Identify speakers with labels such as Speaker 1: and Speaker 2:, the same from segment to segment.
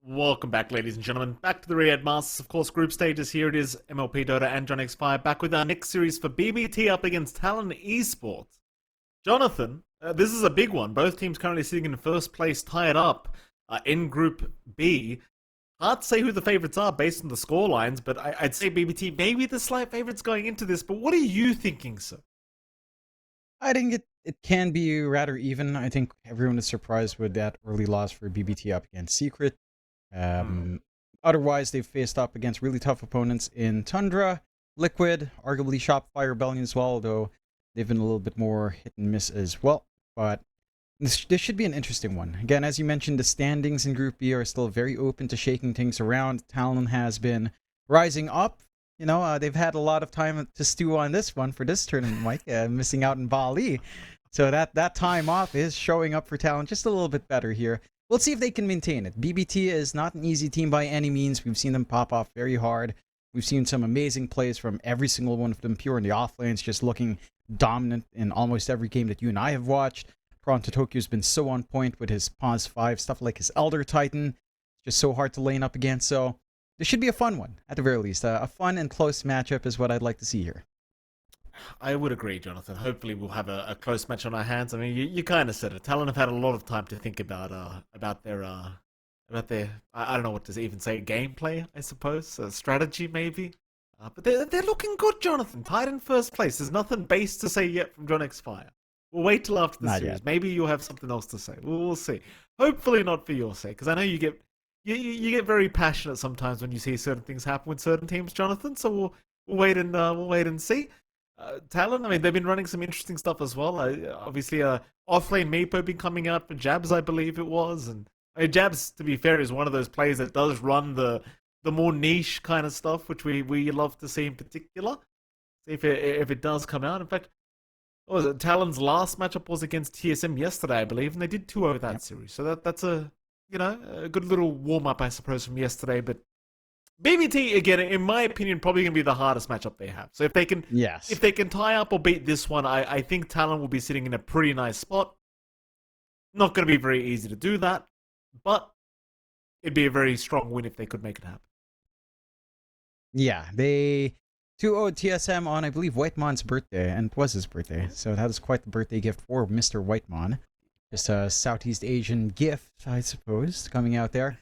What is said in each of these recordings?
Speaker 1: Welcome back, ladies and gentlemen. Back to the Riyadh Masters. Of course, group stages here. It is MLP Dota and John X5 back with our next series for BBT up against TALON Esports. Jonathan, this is a big one. Both teams currently sitting in first place, tied up in Group B. Hard to say who the favourites are based on the score lines, but I'd say BBT maybe the slight favourites going into this. But what are you thinking, sir?
Speaker 2: I think it can be rather even. I think everyone is surprised with that early loss for BBT up against Secret. Otherwise, they've faced up against really tough opponents in Tundra, Liquid, arguably Shopify Rebellion as well, although they've been a little bit more hit and miss as well. But this should be an interesting one. Again, as you mentioned, the standings in Group B are still very open to shaking things around. Talon has been rising up. You know, they've had a lot of time to stew on this one for this tournament, Mike, missing out in Bali. So that time off is showing up for Talon just a little bit better here. We'll see if they can maintain it. BBT is not an easy team by any means. We've seen them pop off very hard. We've seen some amazing plays from every single one of them, pure in the off lanes, just looking dominant in almost every game that you and I have watched. Toronto Tokyo's been so on point with his Pause 5, stuff like his Elder Titan. It's just so hard to lane up against, so this should be a fun one, at the very least. A fun and close matchup is what I'd like to see here.
Speaker 1: I would agree, Jonathan. Hopefully we'll have a close match on our hands. I mean, you kind of said it. Talon have had a lot of time to think about their I don't know what to even say, gameplay, I suppose, strategy maybe. But they're looking good, Jonathan. Tied in first place. There's nothing base to say yet from John X Fire. We'll wait till after the
Speaker 2: Not
Speaker 1: series.
Speaker 2: yet.
Speaker 1: Maybe you'll have something else to say. We'll see. Hopefully not for your sake, because I know you get very passionate sometimes when you see certain things happen with certain teams, Jonathan. So we'll wait and see. Talon, I mean, they've been running some interesting stuff as well. Obviously, offlane Meepo been coming out for Jabs, I believe it was, and I mean, Jabs, to be fair, is one of those players that does run the more niche kind of stuff, which we love to see in particular. See if it does come out. In fact, what was it? Talon's last matchup was against TSM yesterday, I believe, and they did 2-0 that series. So that's a good little warm up, I suppose, from yesterday. But BBT, again, in my opinion, probably going to be the hardest matchup they have. So if they can tie up or beat this one, I think Talon will be sitting in a pretty nice spot. Not going to be very easy to do that, but it'd be a very strong win if they could make it happen.
Speaker 2: Yeah, they 2-0 TSM on, I believe, Whitemon's birthday, and it was his birthday. So that is quite the birthday gift for Mr. Whitemon. Just a Southeast Asian gift, I suppose, coming out there.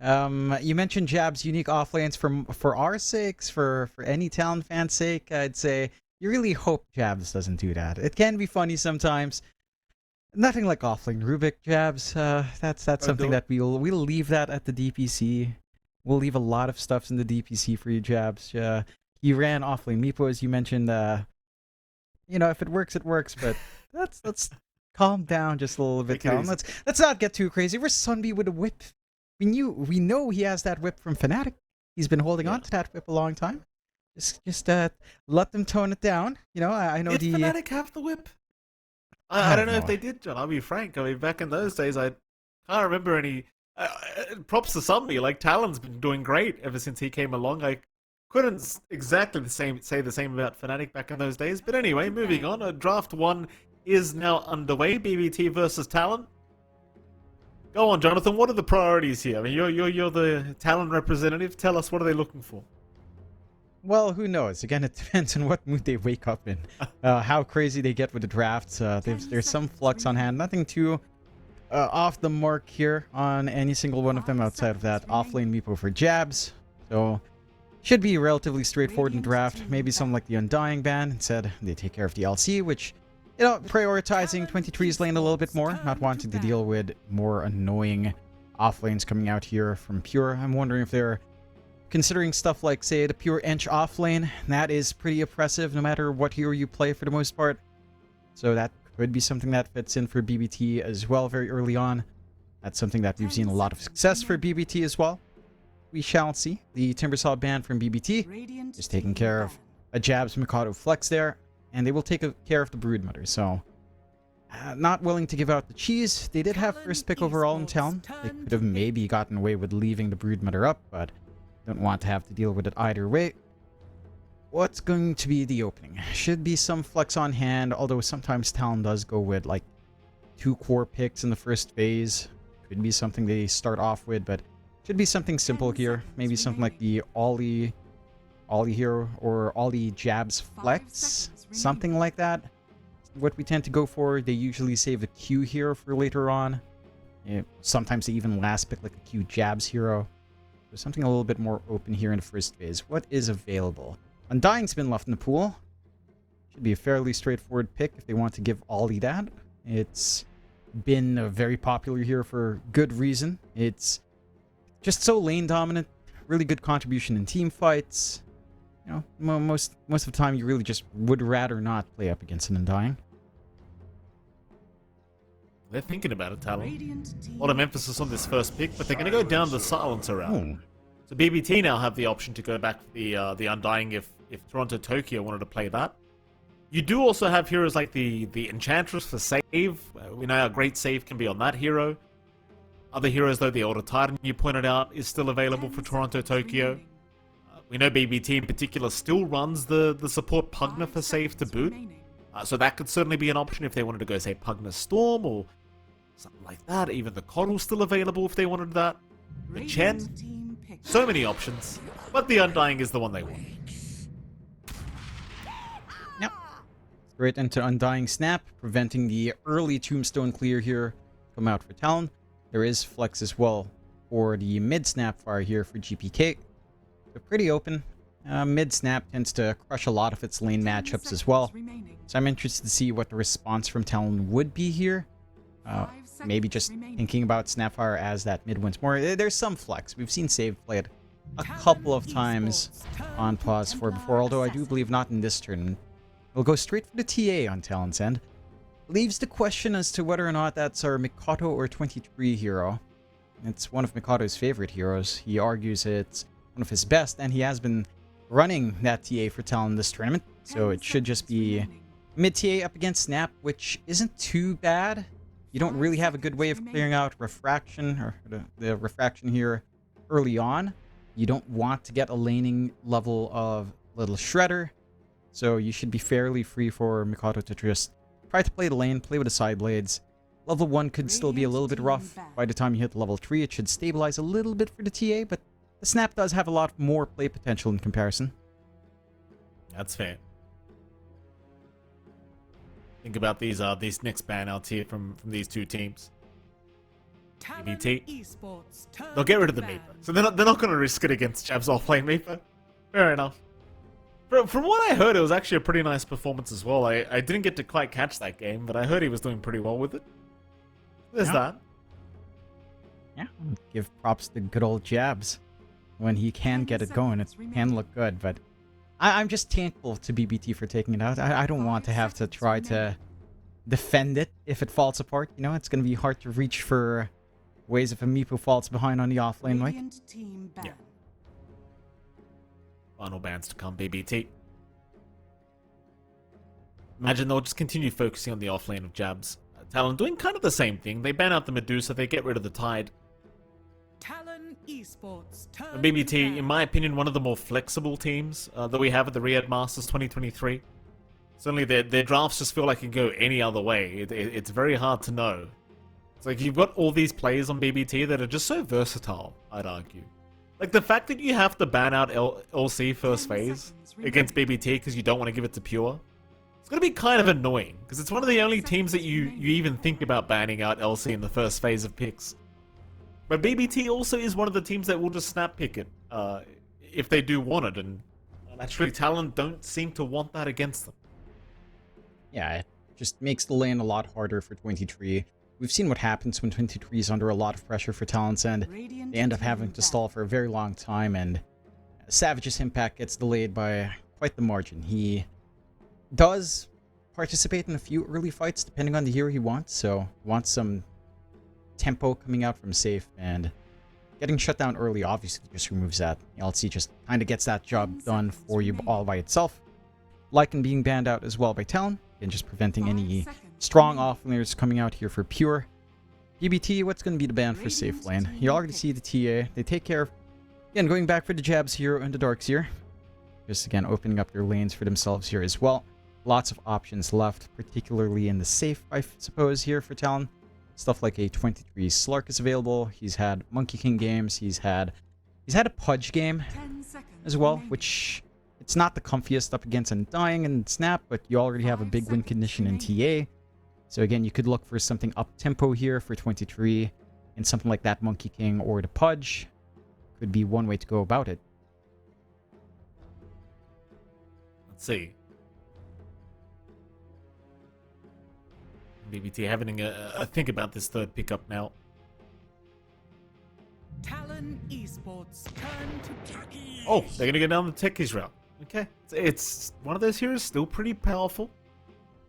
Speaker 2: You mentioned Jab's unique offlanes for our sakes, for any Talon fan's sake. I'd say you really hope Jabs doesn't do that. It can be funny sometimes. Nothing like offlane Rubik Jabs. That's something that we'll leave that at the DPC. We'll leave a lot of stuffs in the DPC for you, Jabs. You ran offlane Meepo, as you mentioned. If it works, it works. But let's calm down just a little bit, Talon. Let's not get too crazy. We're Sunby with a whip. We know he has that whip from Fnatic. He's been holding on to that whip a long time. Just let them tone it down. I know
Speaker 1: Did Fnatic have the whip? I don't know if they did, John. I'll be frank. I mean, back in those days, I can't remember any. Props to somebody. Like Talon's been doing great ever since he came along. I couldn't exactly say the same about Fnatic back in those days. But anyway, moving on. Draft 1 is now underway. BBT versus Talon. Go on, Jonathan. What are the priorities here? I mean, you're the Talon representative. Tell us, what are they looking for?
Speaker 2: Well, who knows? Again, it depends on what mood they wake up in, how crazy they get with the drafts. There's some flux on hand. Nothing too off the mark here on any single one of them outside of that offlane Meepo for Jabs. So should be relatively straightforward in draft. Maybe something like the Undying ban. Instead, they take care of the LC, which, prioritizing 23's lane a little bit more, not wanting to deal with more annoying offlanes coming out here from Pure. I'm wondering if they're considering stuff like, say, the Pure Ench offlane. That is pretty oppressive no matter what hero you play for the most part. So that could be something that fits in for BBT as well very early on. That's something that we've seen a lot of success for BBT as well. We shall see. The Timbersaw ban from BBT is taking care of a Jabs Mikado flex there. And they will take care of the Broodmother, so not willing to give out the cheese. They did have first pick overall in Talon. They could have maybe gotten away with leaving the Broodmother up, but don't want to have to deal with it either way. What's going to be the opening? Should be some flex on hand, although sometimes Talon does go with like 2 core picks in the first phase. Could be something they start off with, but Should be something simple here. Maybe something like the Ollie here, or Ollie Jabs Flex. Something like that. What we tend to go for, they usually save a Q here for later on. Sometimes they even last pick like a Q Jabs hero. So something a little bit more open here in the first phase. What is available? Undying's been left in the pool. Should be a fairly straightforward pick if they want to give Ollie that. It's been very popular here for good reason. It's just so lane dominant. Really good contribution in team fights. You know, most of the time you really just would rather not play up against an Undying.
Speaker 1: They're thinking about it, Talon. A lot of emphasis on this first pick, but they're going to go down the silencer route. So BBT now have the option to go back for the Undying if Toronto Tokyo wanted to play that. You do also have heroes like the Enchantress for save. We know how great save can be on that hero. Other heroes, though, the Older Titan you pointed out is still available for Toronto Tokyo. We know BBT in particular still runs the support Pugna for save to boot. So that could certainly be an option if they wanted to go, say, Pugna Storm or something like that. Even the Coddle's still available if they wanted that. The Chen. So many options. But the Undying is the one they want.
Speaker 2: Yep. Straight into Undying Snap, preventing the early Tombstone clear here. Come out for Talon. There is Flex as well for the mid Snap Fire here for GPK. They're pretty open. Mid Snap tends to crush a lot of its lane matchups as well. So I'm interested to see what the response from Talon would be here. Maybe just thinking about Snapfire as that mid once more. There's some flex. We've seen Save play it a couple of times on pause for before, although I do believe not in this turn. We'll go straight for the TA on Talon's end. Leaves the question as to whether or not that's our Mikoto or 23 hero. It's one of Mikoto's favorite heroes. He argues it's one of his best, and he has been running that TA for Talon this tournament. So it should just be mid TA up against Snap, which isn't too bad. You don't really have a good way of clearing out Refraction, or the Refraction here early on. You don't want to get a laning level of Little Shredder, so you should be fairly free for Mikoto to just try to play the lane, play with the side blades. Level 1 could still be a little bit rough. By the time you hit level 3, it should stabilize a little bit for the TA, but the Snap does have a lot more play potential in comparison.
Speaker 1: That's fair. Think about these next ban outs here from these two teams. BBT. They'll get rid of the Meeper. So they're not going to risk it against Jab's offlane Meeper. Fair enough. From what I heard, it was actually a pretty nice performance as well. I didn't get to quite catch that game, but I heard he was doing pretty well with it. There's that.
Speaker 2: Yeah, give props to good old Jabs. When he can get it going, it can look good, but I'm just thankful to BBT for taking it out. I don't want to have to try to defend it if it falls apart. You know, it's going to be hard to reach for ways if a Meepo falls behind on the offlane, right?
Speaker 1: Yeah. Final bans to come, BBT. Imagine they'll just continue focusing on the offlane of Jabs. Talon doing kind of the same thing. They ban out the Medusa, they get rid of the Tide.
Speaker 3: TALON Esports.
Speaker 1: BBT, in my opinion, one of the more flexible teams that we have at the Riyadh Masters 2023. Certainly their drafts just feel like it can go any other way. It's very hard to know. It's like you've got all these players on BBT that are just so versatile, I'd argue. Like the fact that you have to ban out LC first phase against BBT because you don't want to give it to Pure, it's going to be kind of annoying because it's one of the only teams that you even think about banning out LC in the first phase of picks. But BBT also is one of the teams that will just snap pick it if they do want it, and actually Talon don't seem to want that against them.
Speaker 2: Yeah, it just makes the lane a lot harder for 23. We've seen what happens when 23 is under a lot of pressure for Talon's end. They end up having to stall for a very long time, and Savage's impact gets delayed by quite the margin. He does participate in a few early fights depending on the hero he wants, so he wants some tempo coming out from safe, and getting shut down early obviously just removes that. LC just kind of gets that job done for you all by itself. Lycan being banned out as well by Talon, and just preventing any strong offlaners coming out here for Pure. BBT, what's going to be the ban for safe lane? You already see the TA. They take care of, again, going back for the Jabs here and the Darks here. Just again opening up their lanes for themselves here as well. Lots of options left, particularly in the safe, I suppose, here for Talon. stuff like a 23 Slark is available. He's had Monkey King games. He's had a Pudge game
Speaker 3: 10 seconds
Speaker 2: as well,
Speaker 3: remaining.
Speaker 2: which it's not the comfiest up against Undying and Snap, but you already have a
Speaker 3: 5
Speaker 2: big win
Speaker 3: seconds
Speaker 2: condition in
Speaker 3: remaining.
Speaker 2: TA. So again, you could look for something up tempo here for 23, and something like that Monkey King or the Pudge could be one way to go about it.
Speaker 1: Let's see. BBT having a think about this third pickup now.
Speaker 3: Talon Esports turn to Techies.
Speaker 1: Oh, they're going to go down the Techies route. Okay. It's one of those heroes, still pretty powerful.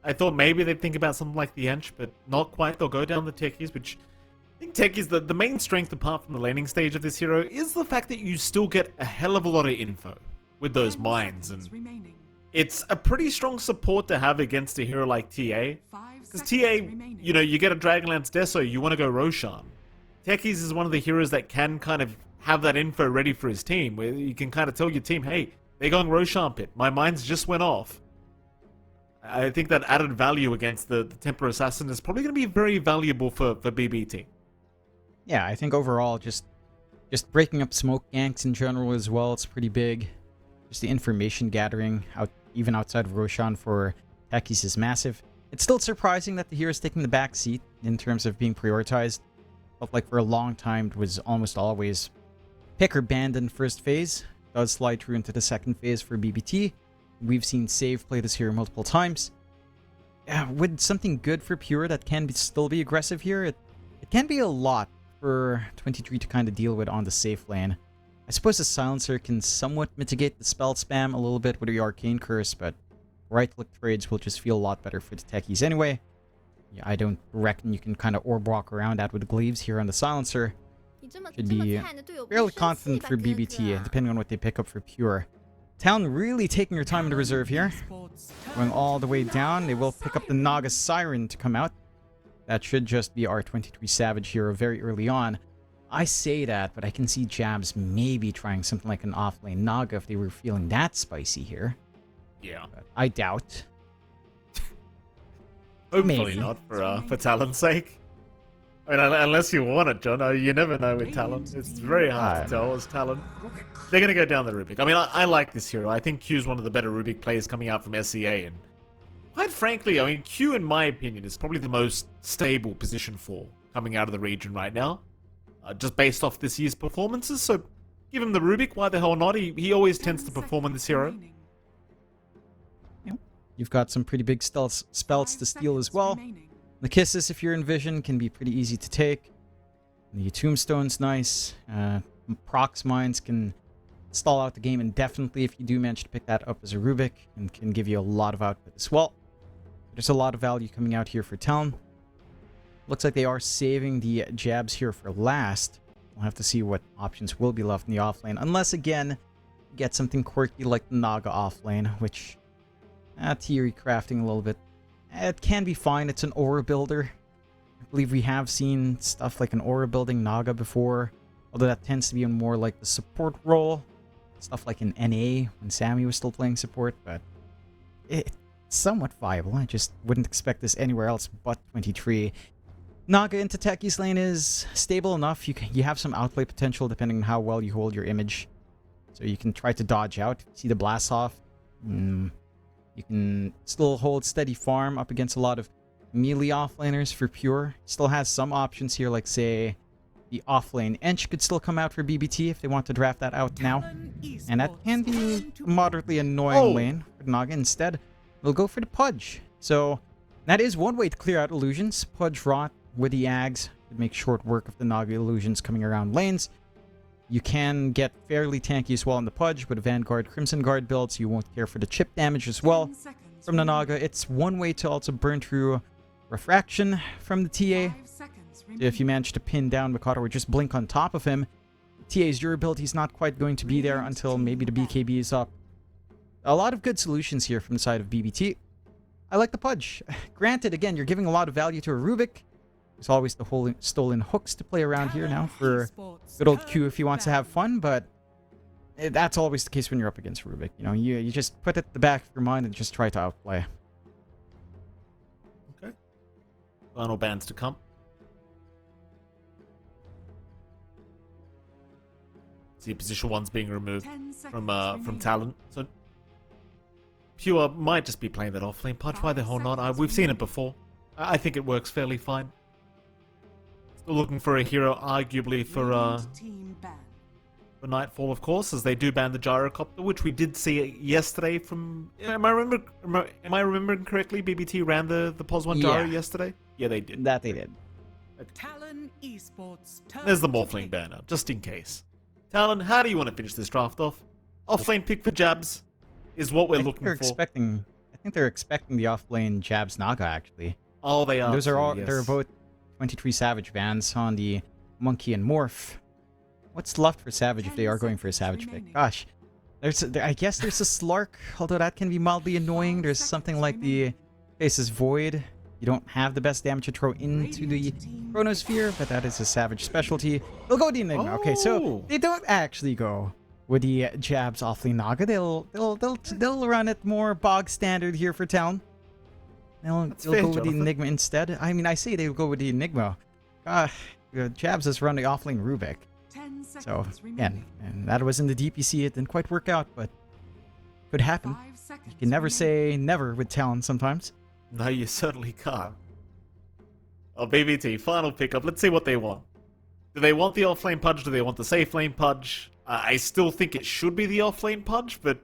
Speaker 1: I thought maybe they'd think about something like the Ench, but not quite. They'll go down the Techies, which I think Techies, the main strength apart from the laning stage of this hero is the fact that you still get a hell of a lot of info with those
Speaker 3: 10
Speaker 1: mines.
Speaker 3: seconds
Speaker 1: And
Speaker 3: remaining.
Speaker 1: it's a pretty strong support to have against a hero like TA.
Speaker 3: 5
Speaker 1: Because
Speaker 3: seconds
Speaker 1: TA,
Speaker 3: remaining.
Speaker 1: you know, you get a Dragonlance Deso, you want to go Roshan. Techies is one of the heroes that can kind of have that info ready for his team, where you can kind of tell your team, hey, they're going Roshan pit. My mines just went off. I think that added value against the Templar Assassin is probably going to be very valuable for BBT.
Speaker 2: Yeah, I think overall, just breaking up smoke ganks in general as well, it's pretty big. Just the information gathering, even outside of Roshan for Techies is massive. It's still surprising that the hero is taking the back seat in terms of being prioritized. Felt like for a long time it was almost always pick or ban in first phase. Does slide through into the second phase for BBT. We've seen Save play this hero multiple times. Yeah, with something good for Pure that can still be aggressive here, it can be a lot for 23 to kind of deal with on the safe lane. I suppose the Silencer can somewhat mitigate the spell spam a little bit with the Arcane Curse, but right-click trades will just feel a lot better for the Techies anyway. Yeah, I don't reckon you can kind of orb walk around that with Glaives here on the Silencer. Should be fairly confident for BBT, depending on what they pick up for Pure. Talon really taking her time in the reserve here.
Speaker 3: Esports
Speaker 2: Going
Speaker 3: turn
Speaker 2: all the way
Speaker 3: to
Speaker 2: down, they will pick up the Naga Siren to come out. That should just be our 23 Savage hero very early on. I say that, but I can see Jabs maybe trying something like an offlane Naga if they were feeling that spicy here.
Speaker 1: Yeah.
Speaker 2: But I doubt.
Speaker 1: Hopefully
Speaker 2: Maybe.
Speaker 1: not for Talon's sake. I mean, unless you want it, John. You never know with Talon. It's very hard to tell as Talon. They're going to go down the Rubik. I mean, I like this hero. I think Q's one of the better Rubik players coming out from SEA. And quite frankly, I mean, Q, in my opinion, is probably the most stable position 4 coming out of the region right now. Just based off this year's performances. So give him the Rubik. Why the hell not? He always
Speaker 3: 10
Speaker 1: tends to perform in this hero.
Speaker 3: remaining.
Speaker 2: You've got some pretty big spells
Speaker 3: 5
Speaker 2: to steal as
Speaker 3: seconds
Speaker 2: well.
Speaker 3: remaining.
Speaker 2: The Kisses, if you're in Vision, can be pretty easy to take. The Tombstone's nice. Prox Mines can stall out the game indefinitely if you do manage to pick that up as a Rubik, and can give you a lot of output as well. There's a lot of value coming out here for Talon. Looks like they are saving the Jabs here for last. We'll have to see what options will be left in the offlane, unless again, you get something quirky like the Naga offlane, which theory crafting a little bit. It can be fine. It's an aura builder. I believe we have seen stuff like an aura building Naga before, although that tends to be on more like the support role. Stuff like in NA when Sammy was still playing support, but it's somewhat viable. I just wouldn't expect this anywhere else but 23. Naga into Techies lane is stable enough. You have some outplay potential depending on how well you hold your image. So you can try to dodge out. See the blast off. You can still hold steady farm up against a lot of melee offlaners for Pure. Still has some options here, like say the offlane Ench could still come out for BBT if they want to draft that out now.
Speaker 3: Talon
Speaker 2: And that
Speaker 3: Esports
Speaker 2: can be
Speaker 3: turn to
Speaker 2: a moderately annoying
Speaker 1: Oh.
Speaker 2: lane for Naga. Instead, we'll go for the Pudge. So that is one way to clear out illusions. Pudge Rot with the Ags to make short work of the Naga illusions coming around lanes. You can get fairly tanky as well in the Pudge with a Vanguard Crimson Guard build, so you won't care for the chip damage as well
Speaker 3: 10 seconds
Speaker 2: from the
Speaker 3: remaining.
Speaker 2: Naga. It's one way to also burn through Refraction from the TA.
Speaker 3: 5 seconds
Speaker 2: If you manage to pin down Mikado or just blink on top of him, TA's durability is not quite going to be there until maybe the BKB is up. A lot of good solutions here from the side of BBT. I like the Pudge. Granted, again, you're giving a lot of value to a Rubik. There's always the whole stolen hooks to play around here now for good old Q if he wants to have fun, but that's always the case when you're up against Rubik. You know, you just put it at the back of your mind and just try to outplay.
Speaker 1: Okay. Final bans to come. See, position 1's being removed
Speaker 3: 10
Speaker 1: from
Speaker 3: seconds
Speaker 1: Talon. So Pure might just be playing that offlane punch. Why the hell not? We've seen it before. I think it works fairly fine. Still looking for a hero, arguably for
Speaker 3: Radiant team ban.
Speaker 1: Nightfall, of course, as they do ban the gyrocopter, which we did see yesterday from... Am I remembering correctly? BBT ran the POS 1 gyro yesterday? Yeah, they did.
Speaker 2: That they did.
Speaker 3: Talon Esports.
Speaker 1: There's the
Speaker 3: turn to
Speaker 1: Morphling
Speaker 3: kick.
Speaker 1: banner, just in case. Talon, how do you want to finish this draft off? Offlane pick for jabs is what we're looking for.
Speaker 2: I think they're expecting the offlane Jabs Naga, actually.
Speaker 1: Oh, they are.
Speaker 2: Those are
Speaker 1: too,
Speaker 2: all.
Speaker 1: yes.
Speaker 2: They're both 23 Savage bans on the Monkey and Morph. What's left for Savage if they are going for a Savage pick? Gosh, I guess there's a Slark, although that can be mildly annoying. There's something like the Face's Void. You don't have the best damage to throw into the Chronosphere, but that is a Savage specialty. They'll go with the Enigma. Okay, so
Speaker 1: Oh.
Speaker 2: they don't actually go with the Jabs offlane Naga. They'll run it more bog standard here for Talon. They'll
Speaker 1: That's
Speaker 2: go
Speaker 1: fair,
Speaker 2: with the
Speaker 1: Jonathan.
Speaker 2: Enigma instead. I mean, I say they'll go with the Enigma. Jabs has run the offlane Rubik.
Speaker 3: 10
Speaker 2: So,
Speaker 3: seconds
Speaker 2: again, and that was in the DPC. It didn't quite work out, but could happen.
Speaker 3: 5 seconds
Speaker 2: You can never
Speaker 3: remaining.
Speaker 2: say never with Talon sometimes.
Speaker 1: No, you certainly can't. Oh, BBT, final pickup. Let's see what they want. Do they want the offlane punch? Do they want the safe lane punch? I still think it should be the offlane punch, but...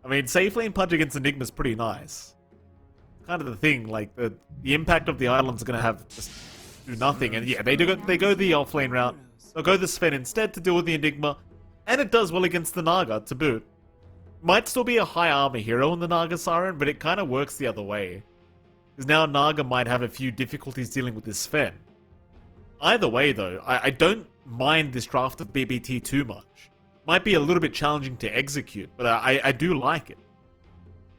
Speaker 1: I mean, safe lane punch against Enigma's pretty nice. Kind of the thing, like, the impact of the islands are going to have just do nothing. And yeah, they go the offlane route. They'll go the Sven instead to deal with the Enigma. And it does well against the Naga, to boot. Might still be a high armor hero in the Naga Siren, but it kind of works the other way. Because now Naga might have a few difficulties dealing with this Sven. Either way, though, I don't mind this draft of BBT too much. Might be a little bit challenging to execute, but I do like it.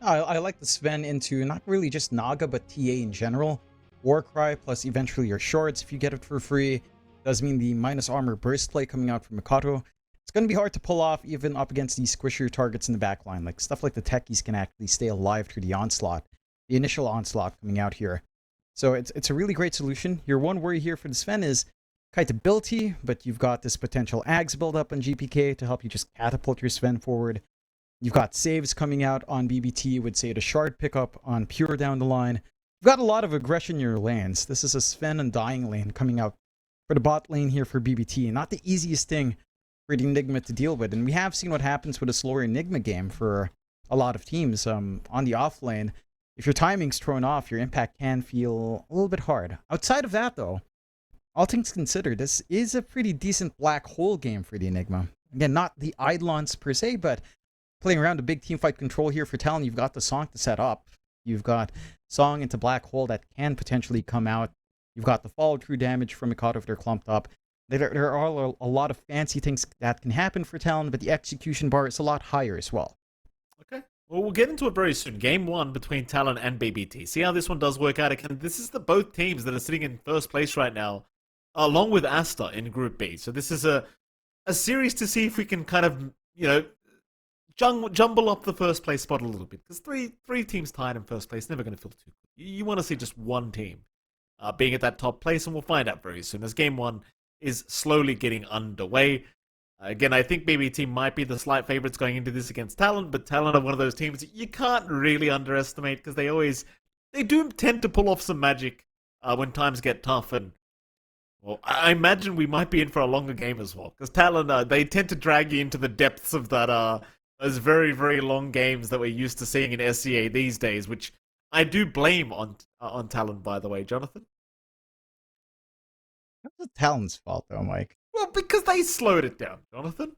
Speaker 2: I like the Sven into not really just Naga, but TA in general. Warcry plus eventually your shorts if you get it for free. Does mean the minus armor burst play coming out from Mikato. It's going to be hard to pull off even up against these squishier targets in the backline. Like stuff like the techies can actually stay alive through the onslaught. The initial onslaught coming out here. So it's a really great solution. Your one worry here for the Sven is kiteability, but you've got this potential Ags build up on GPK to help you just catapult your Sven forward. You've got saves coming out on BBT with, say, the shard pickup on Pure down the line. You've got a lot of aggression in your lanes. This is a Sven and Dying lane coming out for the bot lane here for BBT. Not the easiest thing for the Enigma to deal with. And we have seen what happens with a slower Enigma game for a lot of teams on the off lane. If your timing's thrown off, your impact can feel a little bit hard. Outside of that, though, all things considered, this is a pretty decent black hole game for the Enigma. Again, not the Eidolons per se, but playing around a big teamfight control here for Talon, you've got the Song to set up. You've got Song into Black Hole that can potentially come out. You've got the follow-through damage from Mikado if they're clumped up. There are a lot of fancy things that can happen for Talon, but the execution bar is a lot higher as well.
Speaker 1: Okay. Well, we'll get into it very soon. Game 1 between Talon and BBT. See how this one does work out. Again, this is the both teams that are sitting in first place right now, along with Asta in Group B. So this is a series to see if we can kind of, jumble up the first place spot a little bit. Because three teams tied in first place, never going to feel too good. You want to see just one team being at that top place, and we'll find out very soon as Game 1 is slowly getting underway. Again, I think BBT might be the slight favorites going into this against Talon, but Talon are one of those teams you can't really underestimate because they do tend to pull off some magic when times get tough. And well, I imagine we might be in for a longer game as well because Talon they tend to drag you into the depths of that those very, very long games that we're used to seeing in SCA these days, which I do blame on Talon, by the way, Jonathan.
Speaker 2: That's the Talon's fault, though, Mike.
Speaker 1: Well, because they slowed it down, Jonathan.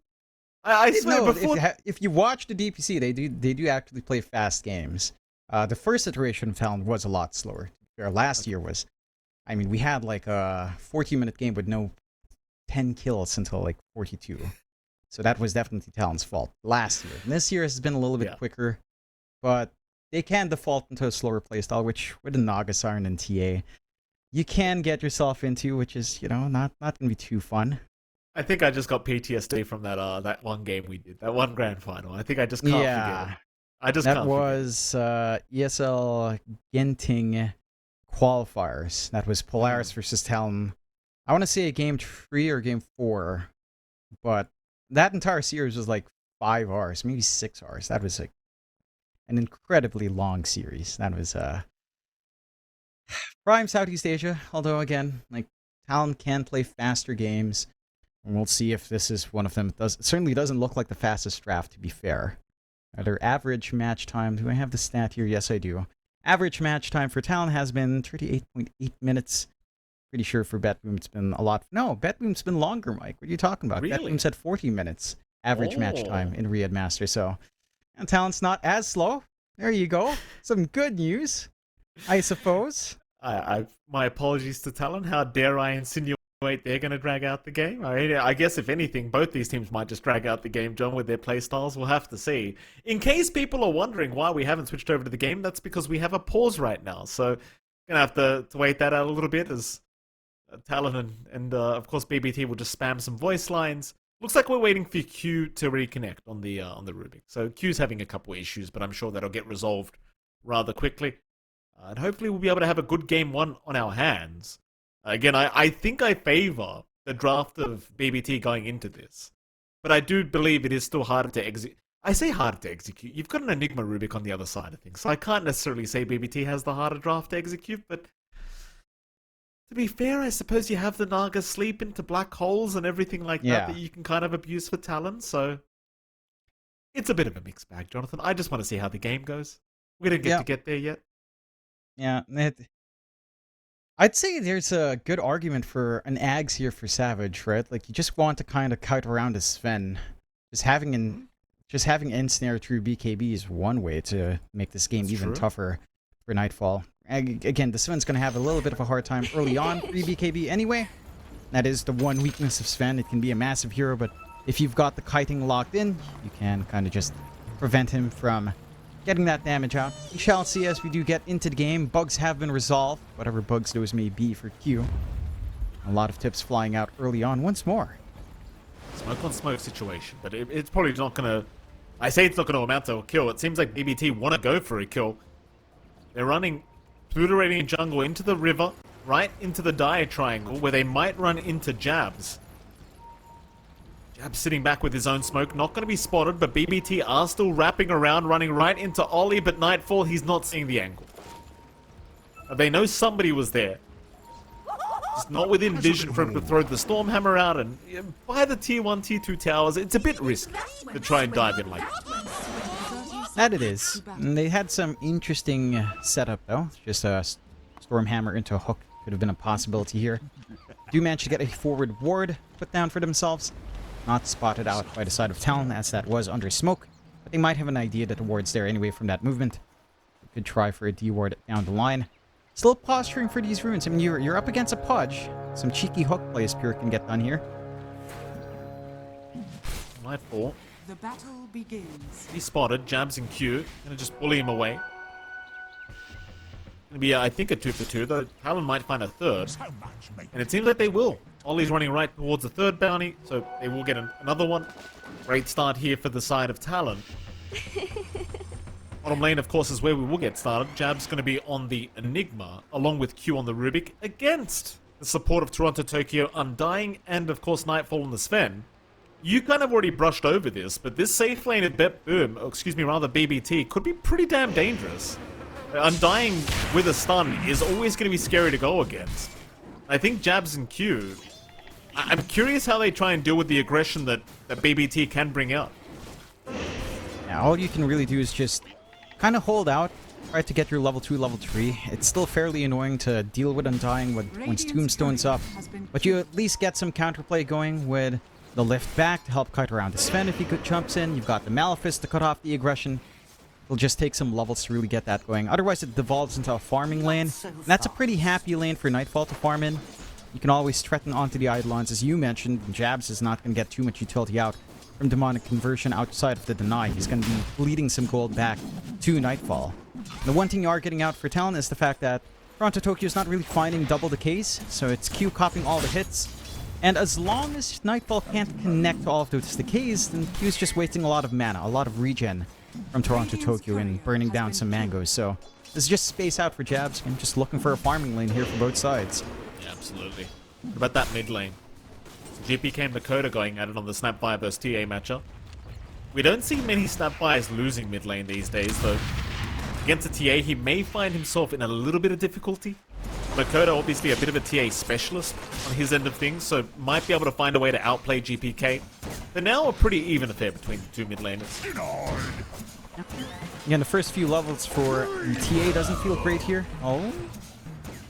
Speaker 1: I swear
Speaker 2: No,
Speaker 1: before...
Speaker 2: if you watch the DPC, they do actually play fast games. The first iteration of Talon was a lot slower. Last year was, I mean, we had like a 14-minute game with no 10 kills until like 42. So that was definitely Talon's fault last year. And this year has been a little bit quicker, but they can default into a slower playstyle, which with the Naga Siren and TA, you can get yourself into, which is, not going to be too fun.
Speaker 1: I think I just got PTSD from that one game we did, that one grand final. I think I just can't forget it. I just
Speaker 2: that
Speaker 1: can't
Speaker 2: was ESL Genting qualifiers. That was Polaris versus Talon. I want to say game 3 or game 4, but that entire series was like 5 hours, maybe 6 hours. That was like an incredibly long series. That was prime Southeast Asia. Although again, like Talon can play faster games, and we'll see if this is one of them. It certainly doesn't look like the fastest draft, to be fair. Their average match time. Do I have the stat here? Yes, I do. Average match time for Talon has been 38.8 minutes. Pretty sure for BetBoom it's been a lot. No, BetBoom's been longer, Mike. What are you talking about?
Speaker 1: Really?
Speaker 2: BetBoom said 40 minutes average match time in Riyadh Masters. So, and Talon's not as slow. There you go. Some good news, I suppose.
Speaker 1: My apologies to Talon. How dare I insinuate they're going to drag out the game? I guess if anything, both these teams might just drag out the game, John, with their playstyles. We'll have to see. In case people are wondering why we haven't switched over to the game, that's because we have a pause right now. So, gonna have to wait that out a little bit as Talon and of course BBT will just spam some voice lines. Looks like we're waiting for Q to reconnect on the Rubik. So Q's having a couple issues, but I'm sure that'll get resolved rather quickly. And hopefully we'll be able to have a good game one on our hands. Again, I think I favor the draft of BBT going into this. But I do believe it is still harder to execute. I say harder to execute. You've got an Enigma Rubik on the other side of things. So I can't necessarily say BBT has the harder draft to execute, but to be fair, I suppose you have the Naga sleep into black holes and everything like that you can kind of abuse for Talon, so it's a bit of a mixed bag, Jonathan. I just want to see how the game goes. We didn't get there yet.
Speaker 2: Yeah, I'd say there's a good argument for an Ags here for Savage, right? Like, you just want to kind of kite around a Sven. Just having ensnare through BKB is one way to make this game even tougher for Nightfall. Again, the Sven's going to have a little bit of a hard time early on for BKB anyway. That is the one weakness of Sven. It can be a massive hero, but if you've got the kiting locked in, you can kind of just prevent him from getting that damage out. We shall see as we do get into the game. Bugs have been resolved, whatever bugs those may be for Q. A lot of tips flying out early on once more.
Speaker 1: Smoke on smoke situation, but it's probably not going to... I say it's not going to amount to a kill. It seems like BBT want to go for a kill. They're running through the Radiant Jungle into the river, right into the Dire Triangle, where they might run into Jabs. Jabs sitting back with his own smoke, not going to be spotted, but BBT are still wrapping around, running right into Ollie, but Nightfall, he's not seeing the angle. They know somebody was there. Just not within vision for him to throw the Stormhammer out, and by the tier 1, tier 2 towers, it's a bit risky to try and dive in like that.
Speaker 2: That it is. And they had some interesting setup, though. Just a Stormhammer into a hook could have been a possibility here. Do manage to get a forward ward put down for themselves. Not spotted out by the side of Talon, as that was under smoke. But they might have an idea that the ward's there anyway from that movement. They could try for a D-ward down the line. Still posturing for these runes. I mean, you're up against a Pudge. Some cheeky hook plays Pure can get done here.
Speaker 1: Nightfall.
Speaker 3: The battle begins.
Speaker 1: He's spotted. Jabs and Q. Gonna just bully him away. Gonna be, I think, a 2 for 2, though Talon might find a third. And it seems like they will. Ollie's running right towards the third bounty, so they will get another one. Great start here for the side of Talon. Bottom lane, of course, is where we will get started. Jab's going to be on the Enigma, along with Q on the Rubik, against the support of Toronto Tokyo, Undying, and, of course, Nightfall on the Sven. You kind of already brushed over this, but this safe lane at BBT, could be pretty damn dangerous. Undying with a stun is always going to be scary to go against. I think Jabs and Q... I'm curious how they try and deal with the aggression that BBT can bring out.
Speaker 2: Yeah, all you can really do is just kind of hold out, try to get your level 2, level 3. It's still fairly annoying to deal with Undying once Tombstone's up, but you at least get some counterplay going with the lift back to help kite around the Sven if he jumps in. You've got the Malefice to cut off the aggression. It'll just take some levels to really get that going. Otherwise, it devolves into a farming lane. And that's a pretty happy lane for Nightfall to farm in. You can always threaten onto the Eidolons, as you mentioned. Jabs is not going to get too much utility out from Demonic Conversion outside of the Deny. He's going to be bleeding some gold back to Nightfall. The one thing you are getting out for Talon is the fact that Toronto Tokyo is not really finding double decays, so it's Q copying all the hits. And as long as Nightfall can't connect to all of those decays, then Q's just wasting a lot of mana, a lot of regen from Toronto Tokyo and burning down some mangoes. So this is just space out for Jabs. I'm just looking for a farming lane here for both sides.
Speaker 1: Yeah, absolutely. What about that mid lane? GPK and Makoto going at it on the Snapfire vs TA matchup. We don't see many Snapfires losing mid lane these days, though. Against a TA, he may find himself in a little bit of difficulty. Makoto, obviously a bit of a TA specialist on his end of things, so might be able to find a way to outplay GPK. They're now a pretty even affair between the two mid laners.
Speaker 2: Again, the first few levels for TA doesn't feel great here. Oh,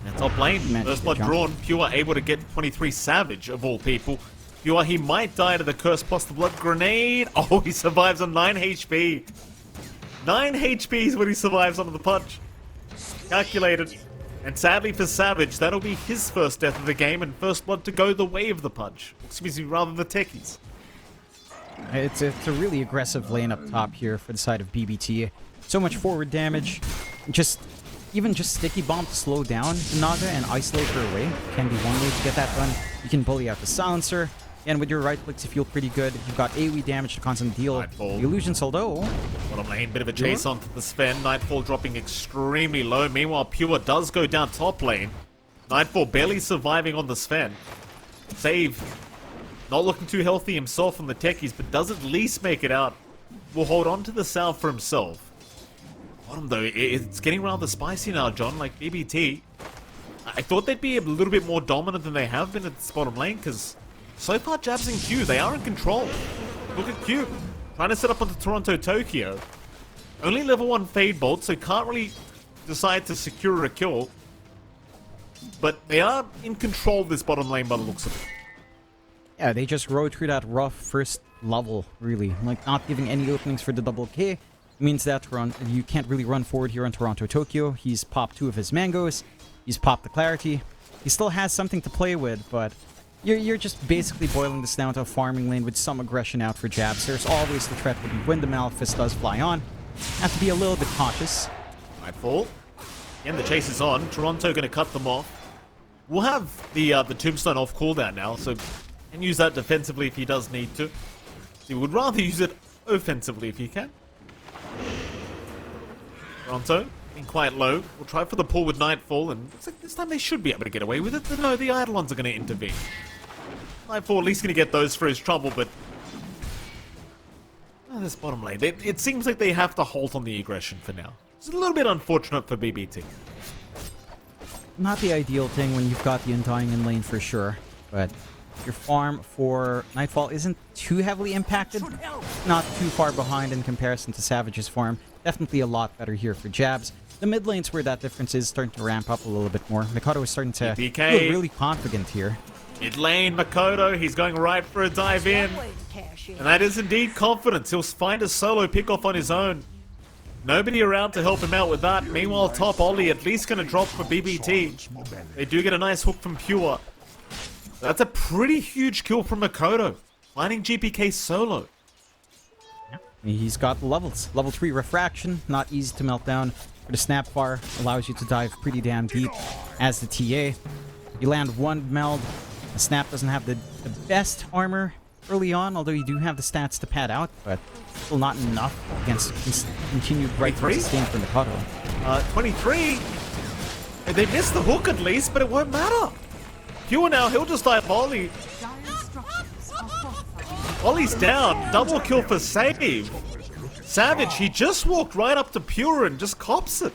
Speaker 1: And top lane, first blood drawn, Pure able to get 23 Savage, of all people. Pure, he might die to the curse plus the blood grenade. Oh, he survives on 9 HP. 9 HP is when he survives under the punch. Calculated. And sadly for Savage, that'll be his first death of the game and first blood to go the way of the punch. Excuse me, rather the techies.
Speaker 2: it's a really aggressive lane up top here for the side of BBT. So much forward damage. Even just sticky bomb to slow down Naga and isolate her away can be one way to get that done. You can bully out the silencer. And with your right clicks, you feel pretty good. You've got AoE damage to constantly deal.
Speaker 1: Nightfall.
Speaker 2: The illusions, although...
Speaker 1: Bottom lane, bit of a chase onto the Sven. Nightfall dropping extremely low. Meanwhile, Pure does go down top lane. Nightfall barely surviving on the Sven. Save. Not looking too healthy himself on the techies, but does at least make it out. Will hold on to the south for himself. Bottom though, it's getting rather spicy now, John. Like BBT, I thought they'd be a little bit more dominant than they have been at this bottom lane, because so far Jabs and Q, they are in control. Look at Q, trying to set up onto Toronto Tokyo. Only level 1 Fade Bolt, so can't really decide to secure a kill. But they are in control of this bottom lane by the looks of it.
Speaker 2: Yeah, they just rode through that rough first level, really. Like, not giving any openings for the double K. Means that you can't really run forward here on Toronto Tokyo. He's popped 2 of his mangoes. He's popped the clarity. He still has something to play with, but you're just basically boiling this down to a farming lane with some aggression out for Jabs. There's always the threat when the Maleficent does fly on. Have to be a little bit cautious.
Speaker 1: Nightfall. Again, the chase is on. Toronto going to cut them off. We'll have the Tombstone off cooldown now, so can use that defensively if he does need to. He would rather use it offensively if he can. Toronto, being quite low. We'll try for the pull with Nightfall, and looks like this time they should be able to get away with it. But no, the Eidolons are going to intervene. Nightfall at least going to get those for his trouble, but... Oh, this bottom lane, it seems like they have to halt on the aggression for now. It's a little bit unfortunate for BBT.
Speaker 2: Not the ideal thing when you've got the Undying in lane for sure, but your farm for Nightfall isn't too heavily impacted. Not too far behind in comparison to Savage's farm. Definitely a lot better here for Jabs. The mid lane's where that difference is starting to ramp up a little bit more. Makoto is starting to feel really confident here.
Speaker 1: Mid lane, Makoto, he's going right for a dive in. And that is indeed confidence. He'll find a solo pick off on his own. Nobody around to help him out with that. Meanwhile, top Ollie at least going to drop for BBT. They do get a nice hook from Pure. That's a pretty huge kill from Makoto. Finding GPK solo.
Speaker 2: He's got the levels. Level 3 Refraction, not easy to melt down. For the Snapfire, allows you to dive pretty damn deep as the TA. You land one meld. The Snap doesn't have the best armor early on, although you do have the stats to pad out, but still not enough against continued right sustain from Makoto.
Speaker 1: 23. They missed the hook at least, but it won't matter. Pure now, he'll just dive Ollie. Ollie's down. Double kill for save. Savage, he just walked right up to Pure and just cops it.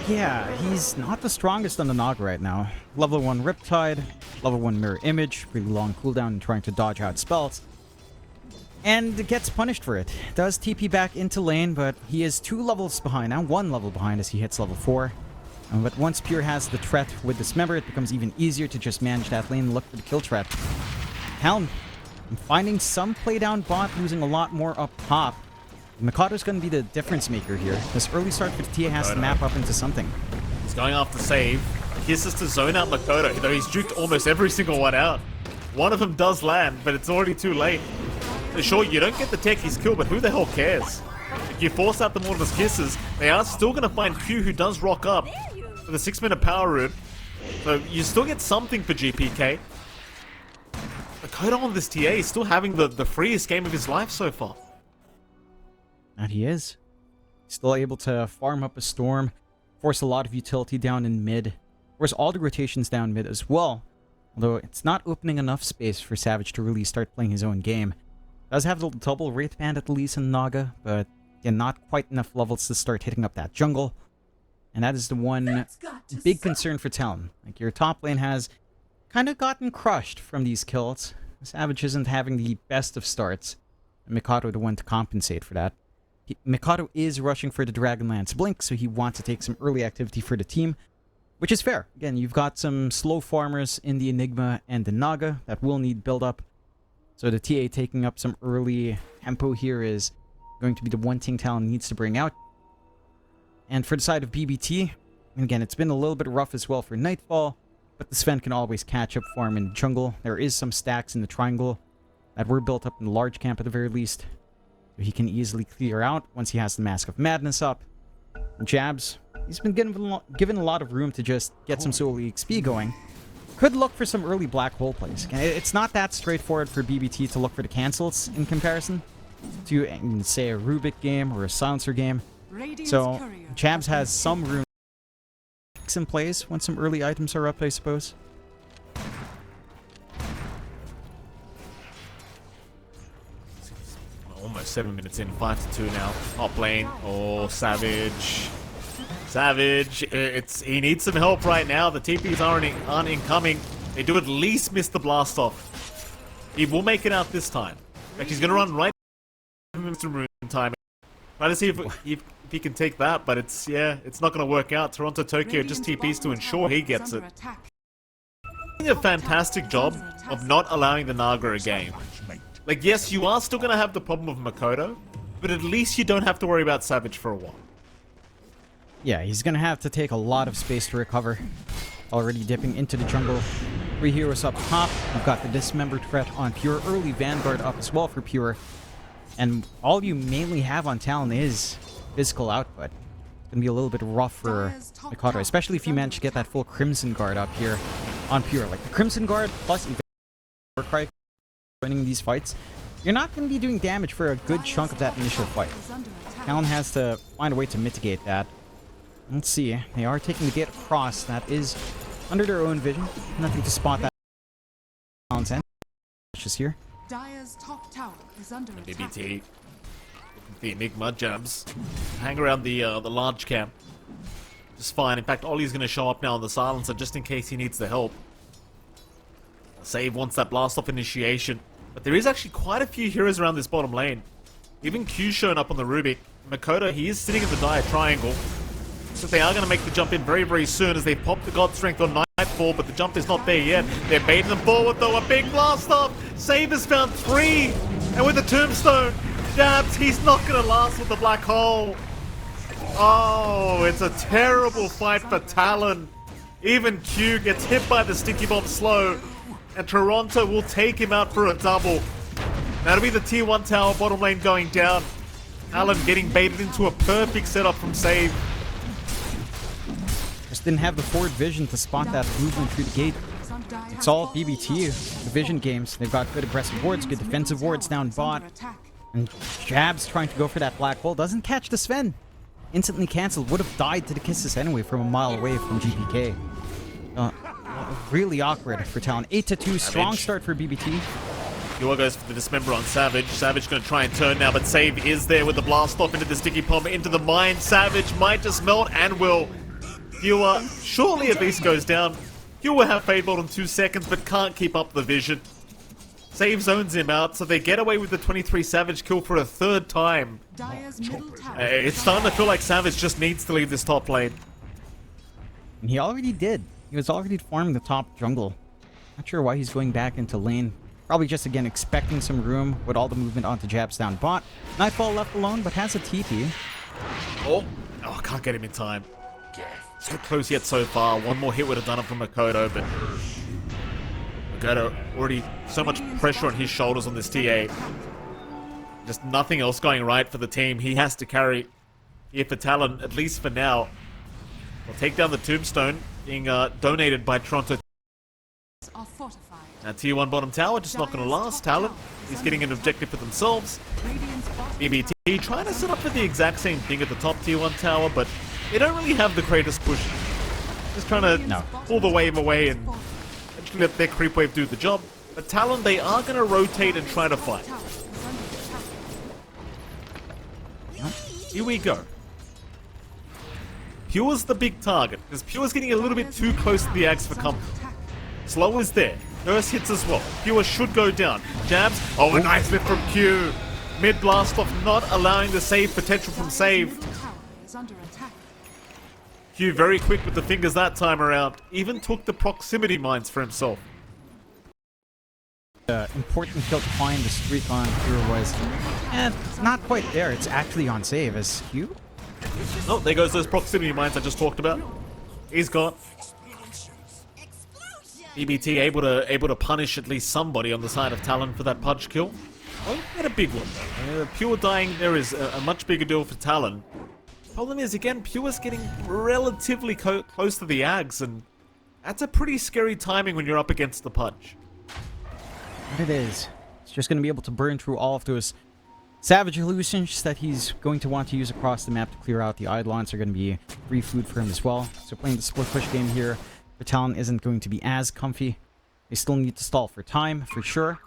Speaker 2: Yeah, he's not the strongest on the Nog right now. Level 1 Riptide, level 1 Mirror Image, really long cooldown and trying to dodge out spells. And gets punished for it. Does TP back into lane, but he is 2 levels behind now, 1 level behind as he hits level 4. But once Pure has the threat with Dismember, it becomes even easier to just manage that lane and look for the kill threat. TALON finding some play down bot, losing a lot more up top. Makoto's going to be the difference maker here. This early start for the TA has to map up into something.
Speaker 1: He's going after save. Kisses to zone out Makoto, though he's juked almost every single one out. One of them does land, but it's already too late. Sure, you don't get the techies kill, but who the hell cares? If you force out the Mortimer's Kisses, they are still going to find Q, who does rock up for the 6-minute power route. So you still get something for GPK. Makoto on this TA is still having the freest game of his life so far.
Speaker 2: And he is. Still able to farm up a storm, force a lot of utility down in mid, force all the rotations down mid as well. Although it's not opening enough space for Savage to really start playing his own game. Does have the double Wraith Band at least in Naga, but again, not quite enough levels to start hitting up that jungle. And that is the one big concern for Talon. Like, your top lane has kind of gotten crushed from these kills. Savage isn't having the best of starts. And Mikado the one to compensate for that. Mikado is rushing for the Dragonlance Blink, so he wants to take some early activity for the team, which is fair. Again, you've got some slow farmers in the Enigma and the Naga that will need build-up. So the TA taking up some early tempo here is going to be the one thing Talon needs to bring out. And for the side of BBT, and again, it's been a little bit rough as well for Nightfall, but the Sven can always catch up for him in the jungle. There is some stacks in the triangle that were built up in the large camp at the very least. So he can easily clear out once he has the Mask of Madness up. And Jabs, he's been given a lot of room to just get some solo XP going. Could look for some early black hole plays. It's not that straightforward for BBT to look for the cancels in comparison to, say, a Rubik game or a Silencer game. So, Jabs has some room in plays when some early items are up, I suppose.
Speaker 1: Almost 7 minutes in, 5-2 now. Top lane. Oh, Savage. Savage, he needs some help right now. The TPs aren't incoming. They do at least miss the blast off. He will make it out this time. In fact, he's going to run right into rune time. Try to see if he can take that, but it's not going to work out. Toronto Tokyo just TPs to ensure he gets it. Doing a fantastic job of not allowing the Naga a game. Like, yes, you are still going to have the problem of Makoto, but at least you don't have to worry about Savage for a while.
Speaker 2: Yeah, he's going to have to take a lot of space to recover. Already dipping into the jungle. 3 heroes up top. We've got the Dismembered threat on Pure. Early Vanguard up as well for Pure. And all you mainly have on Talon is physical output. It's going to be a little bit rough for Mikado, especially if you manage to get that full Crimson Guard up here on Pure. Like, the Crimson Guard plus even Warcry winning these fights, you're not going to be doing damage for a good chunk of that initial fight. Talon has to find a way to mitigate that. Let's see. They are taking the gate across. That is under their own vision. Nothing to spot that. Talon's end. Just here.
Speaker 3: Dire's top tower is under attack.
Speaker 1: BBT. The Enigma Jabs. Hang around the large camp. Just fine. In fact, Ollie's going to show up now on the Silencer just in case he needs the help. Save wants that blast off initiation. But there is actually quite a few heroes around this bottom lane. Even Q's shown up on the Rubik. Makoto, he is sitting in the Dire Triangle. So they are going to make the jump in very, very soon as they pop the God Strength on Nightfall, but the jump is not there yet. They're baiting them forward though, a big blast off! Save has found 3! And with the Tombstone, Jabs, he's not going to last with the Black Hole! Oh, it's a terrible fight for Talon. Even Q gets hit by the Sticky Bomb slow, and Toronto will take him out for a double. That'll be the tier 1 tower bottom lane going down. Talon getting baited into a perfect setup from Save.
Speaker 2: Just didn't have the forward vision to spot that movement through the gate. It's all BBT, the vision games. They've got good aggressive wards, good defensive wards down bot. And Jabs trying to go for that black hole. Doesn't catch the Sven. Instantly cancelled. Would have died to the kisses anyway from a mile away from GPK. Really awkward for Talon. 8-2, strong start for BBT.
Speaker 1: Pure goes for the Dismember on Savage. Savage going to try and turn now, but Save is there with the blast off into the Sticky Bomb, into the mine. Savage might just melt and will. Pure surely at least goes down. Pure will have Fade Bolt in 2 seconds, but can't keep up the vision. Save zones him out, so they get away with the 23 Savage kill for a 3rd time. It's starting to feel like Savage just needs to leave this top lane.
Speaker 2: And he already did. He was already farming the top jungle. Not sure why he's going back into lane. Probably just, again, expecting some room with all the movement onto Jabs down bot. Nightfall left alone, but has a TP.
Speaker 1: Oh, can't get him in time. So close yet so far. One more hit would have done it from Makoto, but Makoto already so much pressure on his shoulders on this TA. Just nothing else going right for the team. He has to carry here for Talon, at least for now. We'll take down the Tombstone, being donated by Toronto. Now tier 1 bottom tower, just not going to last. Talon is getting an objective for themselves. BBT trying to set up for the exact same thing at the top tier 1 tower, but they don't really have the greatest push. Just trying to pull the wave away and eventually let their creep wave do the job. But Talon, they are going to rotate and try to fight. Here we go. Pure's the big target, because Pure's getting a little bit too close to the Axe for comfort. Slow is there. Nurse hits as well. Pure should go down. Jabs. Oh, a nice lift from Q. Mid blast off, not allowing the save potential from save. Q very quick with the fingers that time around. Even took the proximity mines for himself.
Speaker 2: Important kill to find the streak on Pure was, and not quite there. It's actually on save as Q.
Speaker 1: Oh, there goes those proximity mines I just talked about. He's gone. BBT able to punish at least somebody on the side of Talon for that punch kill. Oh, get a big one. Pure dying there is a much bigger deal for Talon. Problem is, again, Pure's getting relatively close to the Ags, and that's a pretty scary timing when you're up against the punch.
Speaker 2: But it is. It's just going to be able to burn through all of those savage illusions that he's going to want to use across the map to clear out. The Eidolons are going to be free food for him as well. So playing the split push game here for Talon isn't going to be as comfy. They still need to stall for time, for sure.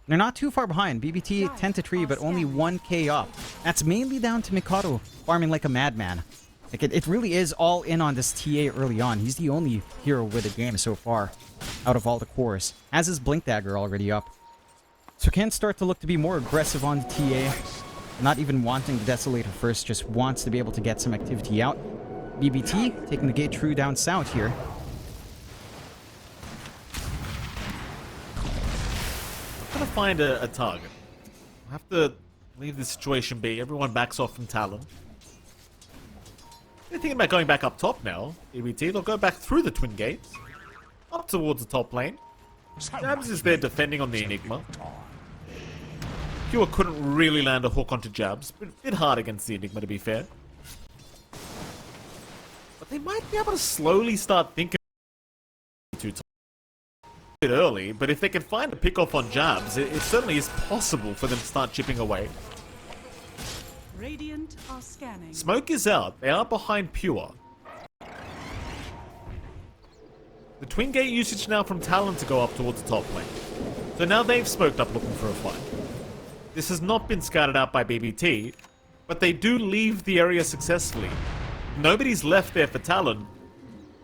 Speaker 2: They're not too far behind. BBT 10-3, but only 1k up. That's mainly down to Mikado farming like a madman. Like it really is all in on this TA early on. He's the only hero with a game so far out of all the cores. Has his Blink Dagger already up. So can start to look to be more aggressive on the TA. Not even wanting the Desolator first, just wants to be able to get some activity out. BBT taking the gate true down south here.
Speaker 1: I'm gonna find a target. I have to leave the situation be. Everyone backs off from Talon. They're thinking about going back up top now. BBT, they'll go back through the twin gates. Up towards the top lane. Jabs is there defending on the Enigma. Pure couldn't really land a hook onto Jabs, but a bit hard against the Enigma to be fair. But they might be able to slowly start thinking too bit early, but if they can find a pick off on Jabs, it certainly is possible for them to start chipping away.
Speaker 3: Radiant are scanning.
Speaker 1: Smoke is out. They are behind Pure. The twin gate usage now from Talon to go up towards the top lane. So now they've smoked up looking for a fight. This has not been scouted out by BBT, but they do leave the area successfully. Nobody's left there for Talon.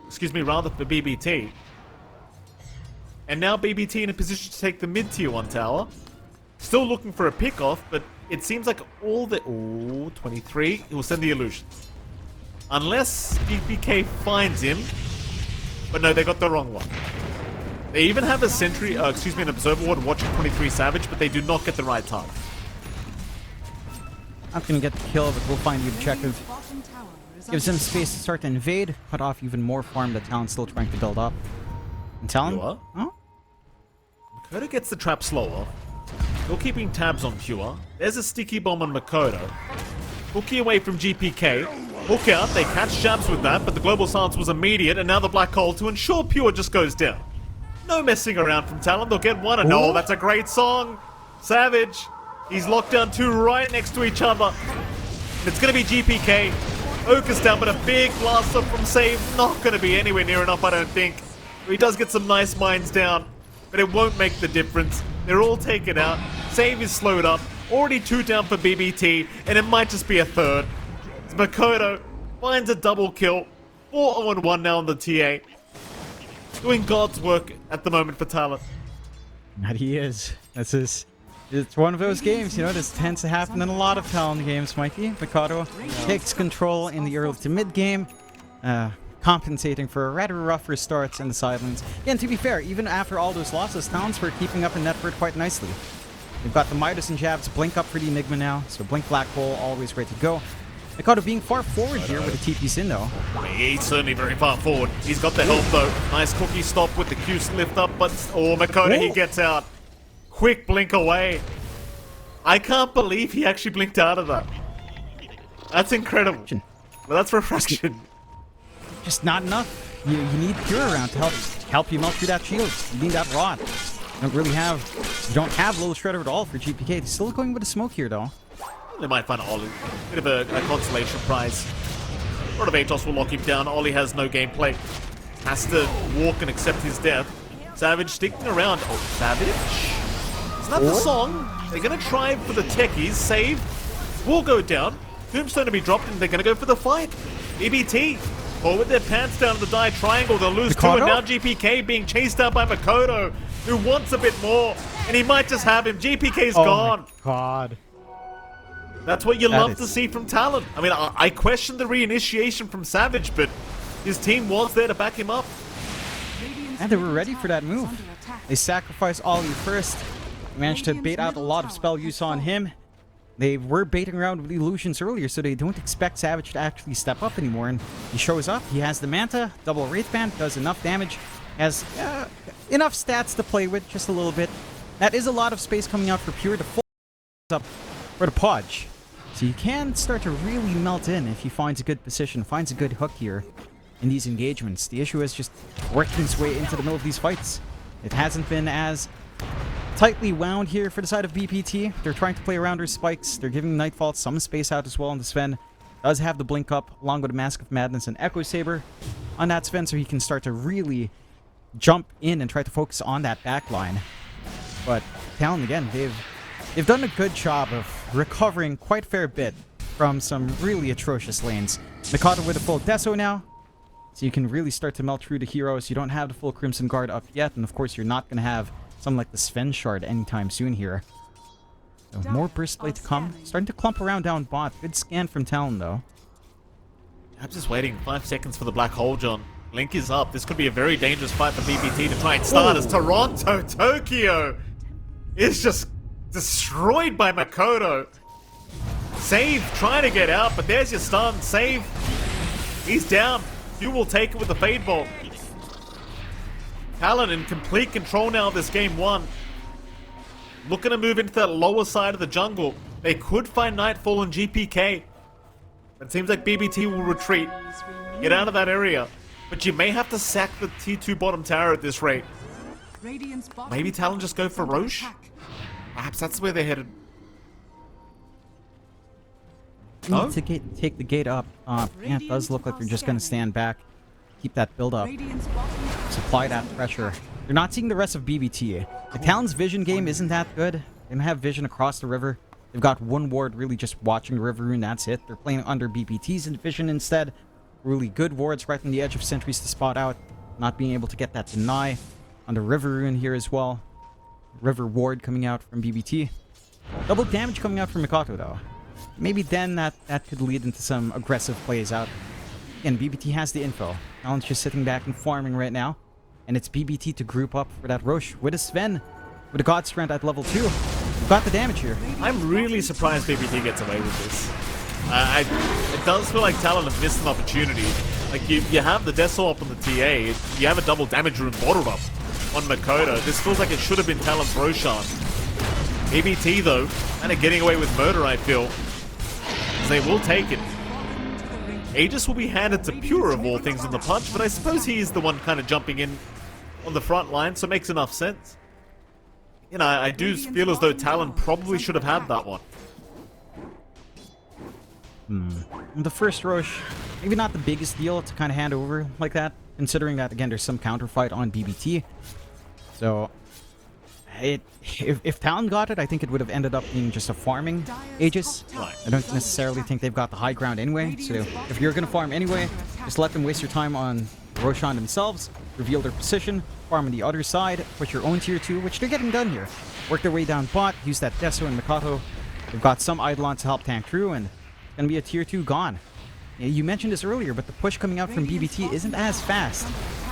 Speaker 1: Excuse me, rather for BBT. And now BBT in a position to take the mid-tier 1 tower. Still looking for a pick-off, but it seems like all the... Oh, 23. He will send the illusions. Unless GPK finds him. But no, they got the wrong one. They even have a sentry, an observer ward watching 23 Savage, but they do not get the right target.
Speaker 2: Not going to get the kill, but we'll find the objective. Gives them space to start to invade, cut off even more farm that Talon's still trying to build up. And Talon? Oh?
Speaker 1: Makoto gets the trap slower. Still keeping tabs on Pure. There's a sticky bomb on Makoto. Hooky away from GPK. Hook out, they catch Jabs with that, but the global silence was immediate, and now the black hole to ensure Pure just goes down. No messing around from Talon, they'll get one, and no, that's a great song. Savage, he's locked down two right next to each other. And it's gonna be GPK. Oak is down, but a big blast up from Save, not gonna be anywhere near enough, I don't think. He does get some nice mines down, but it won't make the difference. They're all taken out. Save is slowed up. Already 2 down for BBT, and it might just be a third. It's Makoto finds a double kill. 4-0-1 now on the TA. Doing God's work at the moment for Talon.
Speaker 2: That he is. That's his. It's one of those games, you know, this tends to happen in a lot of Talon games, Mikey. Mikado takes control in the early to mid game. Compensating for rather rougher starts in the sidelines. Yeah, and to be fair, even after all those losses, Talons were keeping up in net worth quite nicely. They've got the Midas and Jabs Blink up for the Enigma now, so Blink Black Hole always ready to go. Mikado being far forward here with the TP Sin though.
Speaker 1: He's certainly very far forward. He's got the help though. Nice cookie stop with the Q lift up, but Makoto, he gets out. Quick blink away. I can't believe he actually blinked out of that. That's incredible. Well, that's refraction.
Speaker 2: Just not enough. You need Pure around to help you melt through that shield. You need that rod. You don't have Little Shredder at all for GPK. They're still going with a smoke here though.
Speaker 1: They might find Ollie. Bit of a consolation prize. Rod of Atos will lock him down. Ollie has no gameplay. Has to walk and accept his death. Savage sticking around. Oh, Savage? Isn't that the song? They're going to try for the techies. Save will go down. Tombstone to be dropped, and they're going to go for the fight. BBT, or with their pants down to the die triangle, they'll lose two, and now GPK being chased out by Makoto, who wants a bit more, and he might just have him. GPK's gone.
Speaker 2: My God.
Speaker 1: That's what you love to see from Talon. I mean, I question the reinitiation from Savage, but his team was there to back him up.
Speaker 2: And they were ready for that move. They sacrificed Ollie first. Managed to bait out a lot of spell use on him. They were baiting around with illusions earlier, so they don't expect Savage to actually step up anymore. And he shows up. He has the Manta, double Wraith Band, does enough damage. Has enough stats to play with, just a little bit. That is a lot of space coming out for Pure to full up for the Podge. So you can start to really melt in if he finds a good position, finds a good hook here in these engagements. The issue is just working its way into the middle of these fights. It hasn't been as tightly wound here for the side of BPT. They're trying to play around her spikes. They're giving Nightfall some space out as well, and the Sven does have the blink up along with the Mask of Madness and Echo Saber on that Sven, so he can start to really jump in and try to focus on that back line. But Talon, again, they've done a good job of recovering quite a fair bit from some really atrocious lanes. Mikado with a full Deso now, so you can really start to melt through the heroes. You don't have the full Crimson Guard up yet, and of course you're not going to have something like the Sven Shard anytime soon here. So more Burstblade to come. Starting to clump around down bot. Good scan from Talon though.
Speaker 1: I'm just waiting 5 seconds for the black hole, John. Link is up. This could be a very dangerous fight for BBT to try and start as Toronto Tokyo is just destroyed by Makoto. Save trying to get out, but there's your stun. Save. He's down. You will take it with the Fade Bolt. Talon in complete control now of this game 1. Looking to move into that lower side of the jungle. They could find Nightfall and GPK. It seems like BBT will retreat. Get out of that area. But you may have to sack the T2 bottom tower at this rate. Maybe Talon just go for Roche? Perhaps that's where they're headed.
Speaker 2: Need to take the gate up. Yeah, it does look like they're just going to stand back. Keep that build up. Supply that pressure. You're not seeing the rest of BBT. The Talon's vision game isn't that good. They don't have vision across the river. They've got one ward really just watching the river rune, that's it. They're playing under BBT's vision instead. Really good wards right on the edge of sentries to spot out. Not being able to get that deny on the river rune here as well. River ward coming out from BBT. Double damage coming out from Mikoto though. Maybe then that could lead into some aggressive plays out. Again, BBT has the info. Talon's just sitting back and farming right now. And it's BBT to group up for that Roche with a Sven. With a God Strand at level 2. We've got the damage here.
Speaker 1: I'm really surprised BBT gets away with this. It does feel like Talon have missed an opportunity. Like, you have the Deso up on the TA. You have a double damage room bottled up on Makoto. This feels like it should have been Talon's Roshan. BBT, though, kind of getting away with murder, I feel. They will take it. Aegis will be handed to Pure of all things in the punch, but I suppose he's the one kind of jumping in on the front line, so it makes enough sense. You know, I do feel as though Talon probably should have had that one.
Speaker 2: The first Roche, maybe not the biggest deal to kind of hand over like that, considering that, again, there's some counterfight on BBT. So, if Talon got it, I think it would have ended up being just a farming Aegis. I don't necessarily think they've got the high ground anyway, so if you're going to farm anyway, just let them waste your time on Roshan themselves, reveal their position, farm on the other side, put your own tier 2, which they're getting done here. Work their way down bot, use that Deso and Mikoto. They've got some Eidolon to help tank through, and it's going to be a tier 2 gone. You mentioned this earlier, but the push coming out from BBT isn't as fast.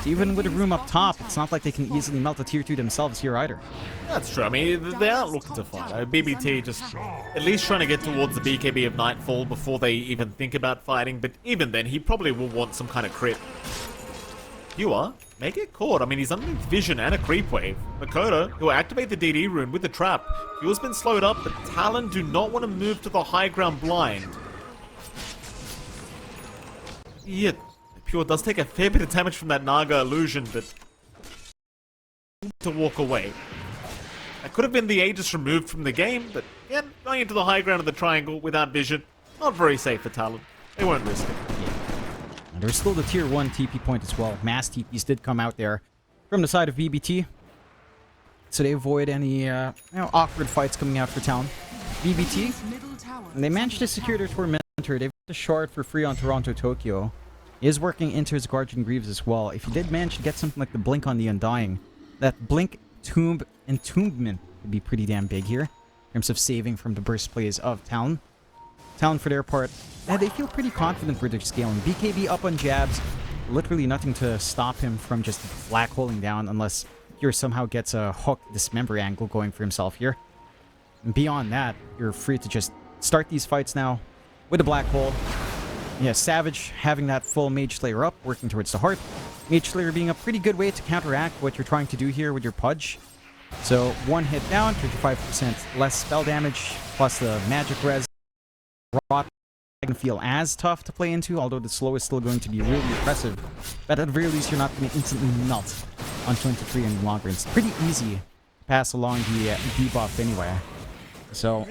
Speaker 2: So even with a room up top, it's not like they can easily melt a tier 2 themselves here either.
Speaker 1: That's true. I mean, they aren't looking to fight. BBT just at least trying to get towards the BKB of Nightfall before they even think about fighting, but even then, he probably will want some kind of crit. You are? Make it caught. I mean, he's underneath vision and a creep wave. Makoto, who will activate the DD rune with the trap. Fuel's been slowed up, but Talon do not want to move to the high ground blind. Yeah, Pure does take a fair bit of damage from that Naga illusion, but to walk away. That could have been the Aegis removed from the game, but yeah, going into the high ground of the triangle without vision, not very safe for Talon. They won't risk it.
Speaker 2: And there's still the tier 1 TP point as well. Mass TPs did come out there from the side of BBT. so they avoid any awkward fights coming out for Talon. BBT, and they managed to secure their Tormentor. They've got the shard for free on Toronto Tokyo. He is working into his Guardian Greaves as well. If he did manage to get something like the Blink on the Undying, that Blink Tomb Entombment would be pretty damn big here in terms of saving from the burst plays of Talon. Talon, for their part, they feel pretty confident where they're scaling. BKB up on jabs, literally nothing to stop him from just black holing down unless Pure somehow gets a hook dismember angle going for himself here. And beyond that, you're free to just start these fights now with a black hole. Yeah, Savage having that full Mage Slayer up, working towards the heart. Mage Slayer being a pretty good way to counteract what you're trying to do here with your Pudge. So, one hit down, 35% less spell damage, plus the magic res. Rot doesn't feel as tough to play into, although the slow is still going to be really impressive. But at the very least, you're not going to instantly melt on 23 any longer. It's pretty easy to pass along the debuff anyway. So,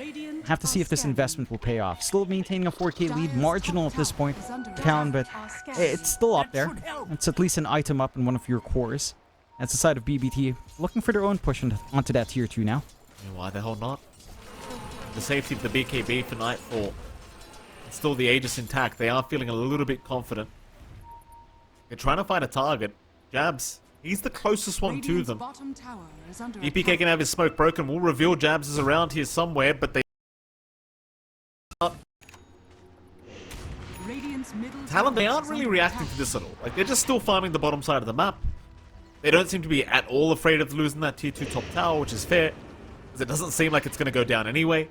Speaker 2: have to see if this investment will pay off. Still maintaining a 4k lead, marginal at this point for Talon, but it's still up there. It's at least an item up in one of your cores. That's the side of BBT, looking for their own push onto that tier 2 now.
Speaker 1: Yeah, why the hell not? The safety of the BKB for Nightfall. Still the Aegis intact. They are feeling a little bit confident. They're trying to find a target. Jabs. He's the closest one to them. EPK can have his smoke broken. We'll reveal Jabs is around here somewhere, but they... Talon, they aren't really reacting to this at all. Like, they're just still farming the bottom side of the map. They don't seem to be at all afraid of losing that tier 2 top tower, which is fair, because it doesn't seem like it's going to go down anyway.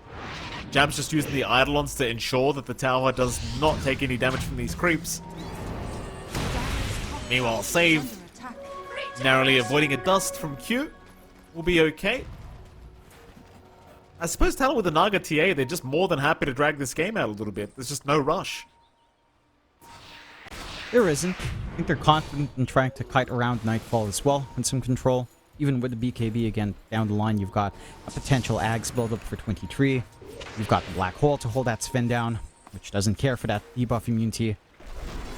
Speaker 1: Jab's just using the Eidolons to ensure that the tower does not take any damage from these creeps. Meanwhile, Save, narrowly avoiding a dust from Q, will be okay. I suppose Talon with the Naga TA, they're just more than happy to drag this game out a little bit. There's just no rush.
Speaker 2: There isn't. I think they're confident in trying to kite around Nightfall as well, and some control. Even with the BKB again, down the line, you've got a potential Ags build-up for 23. You've got the Black Hole to hold that Sven down, which doesn't care for that debuff immunity.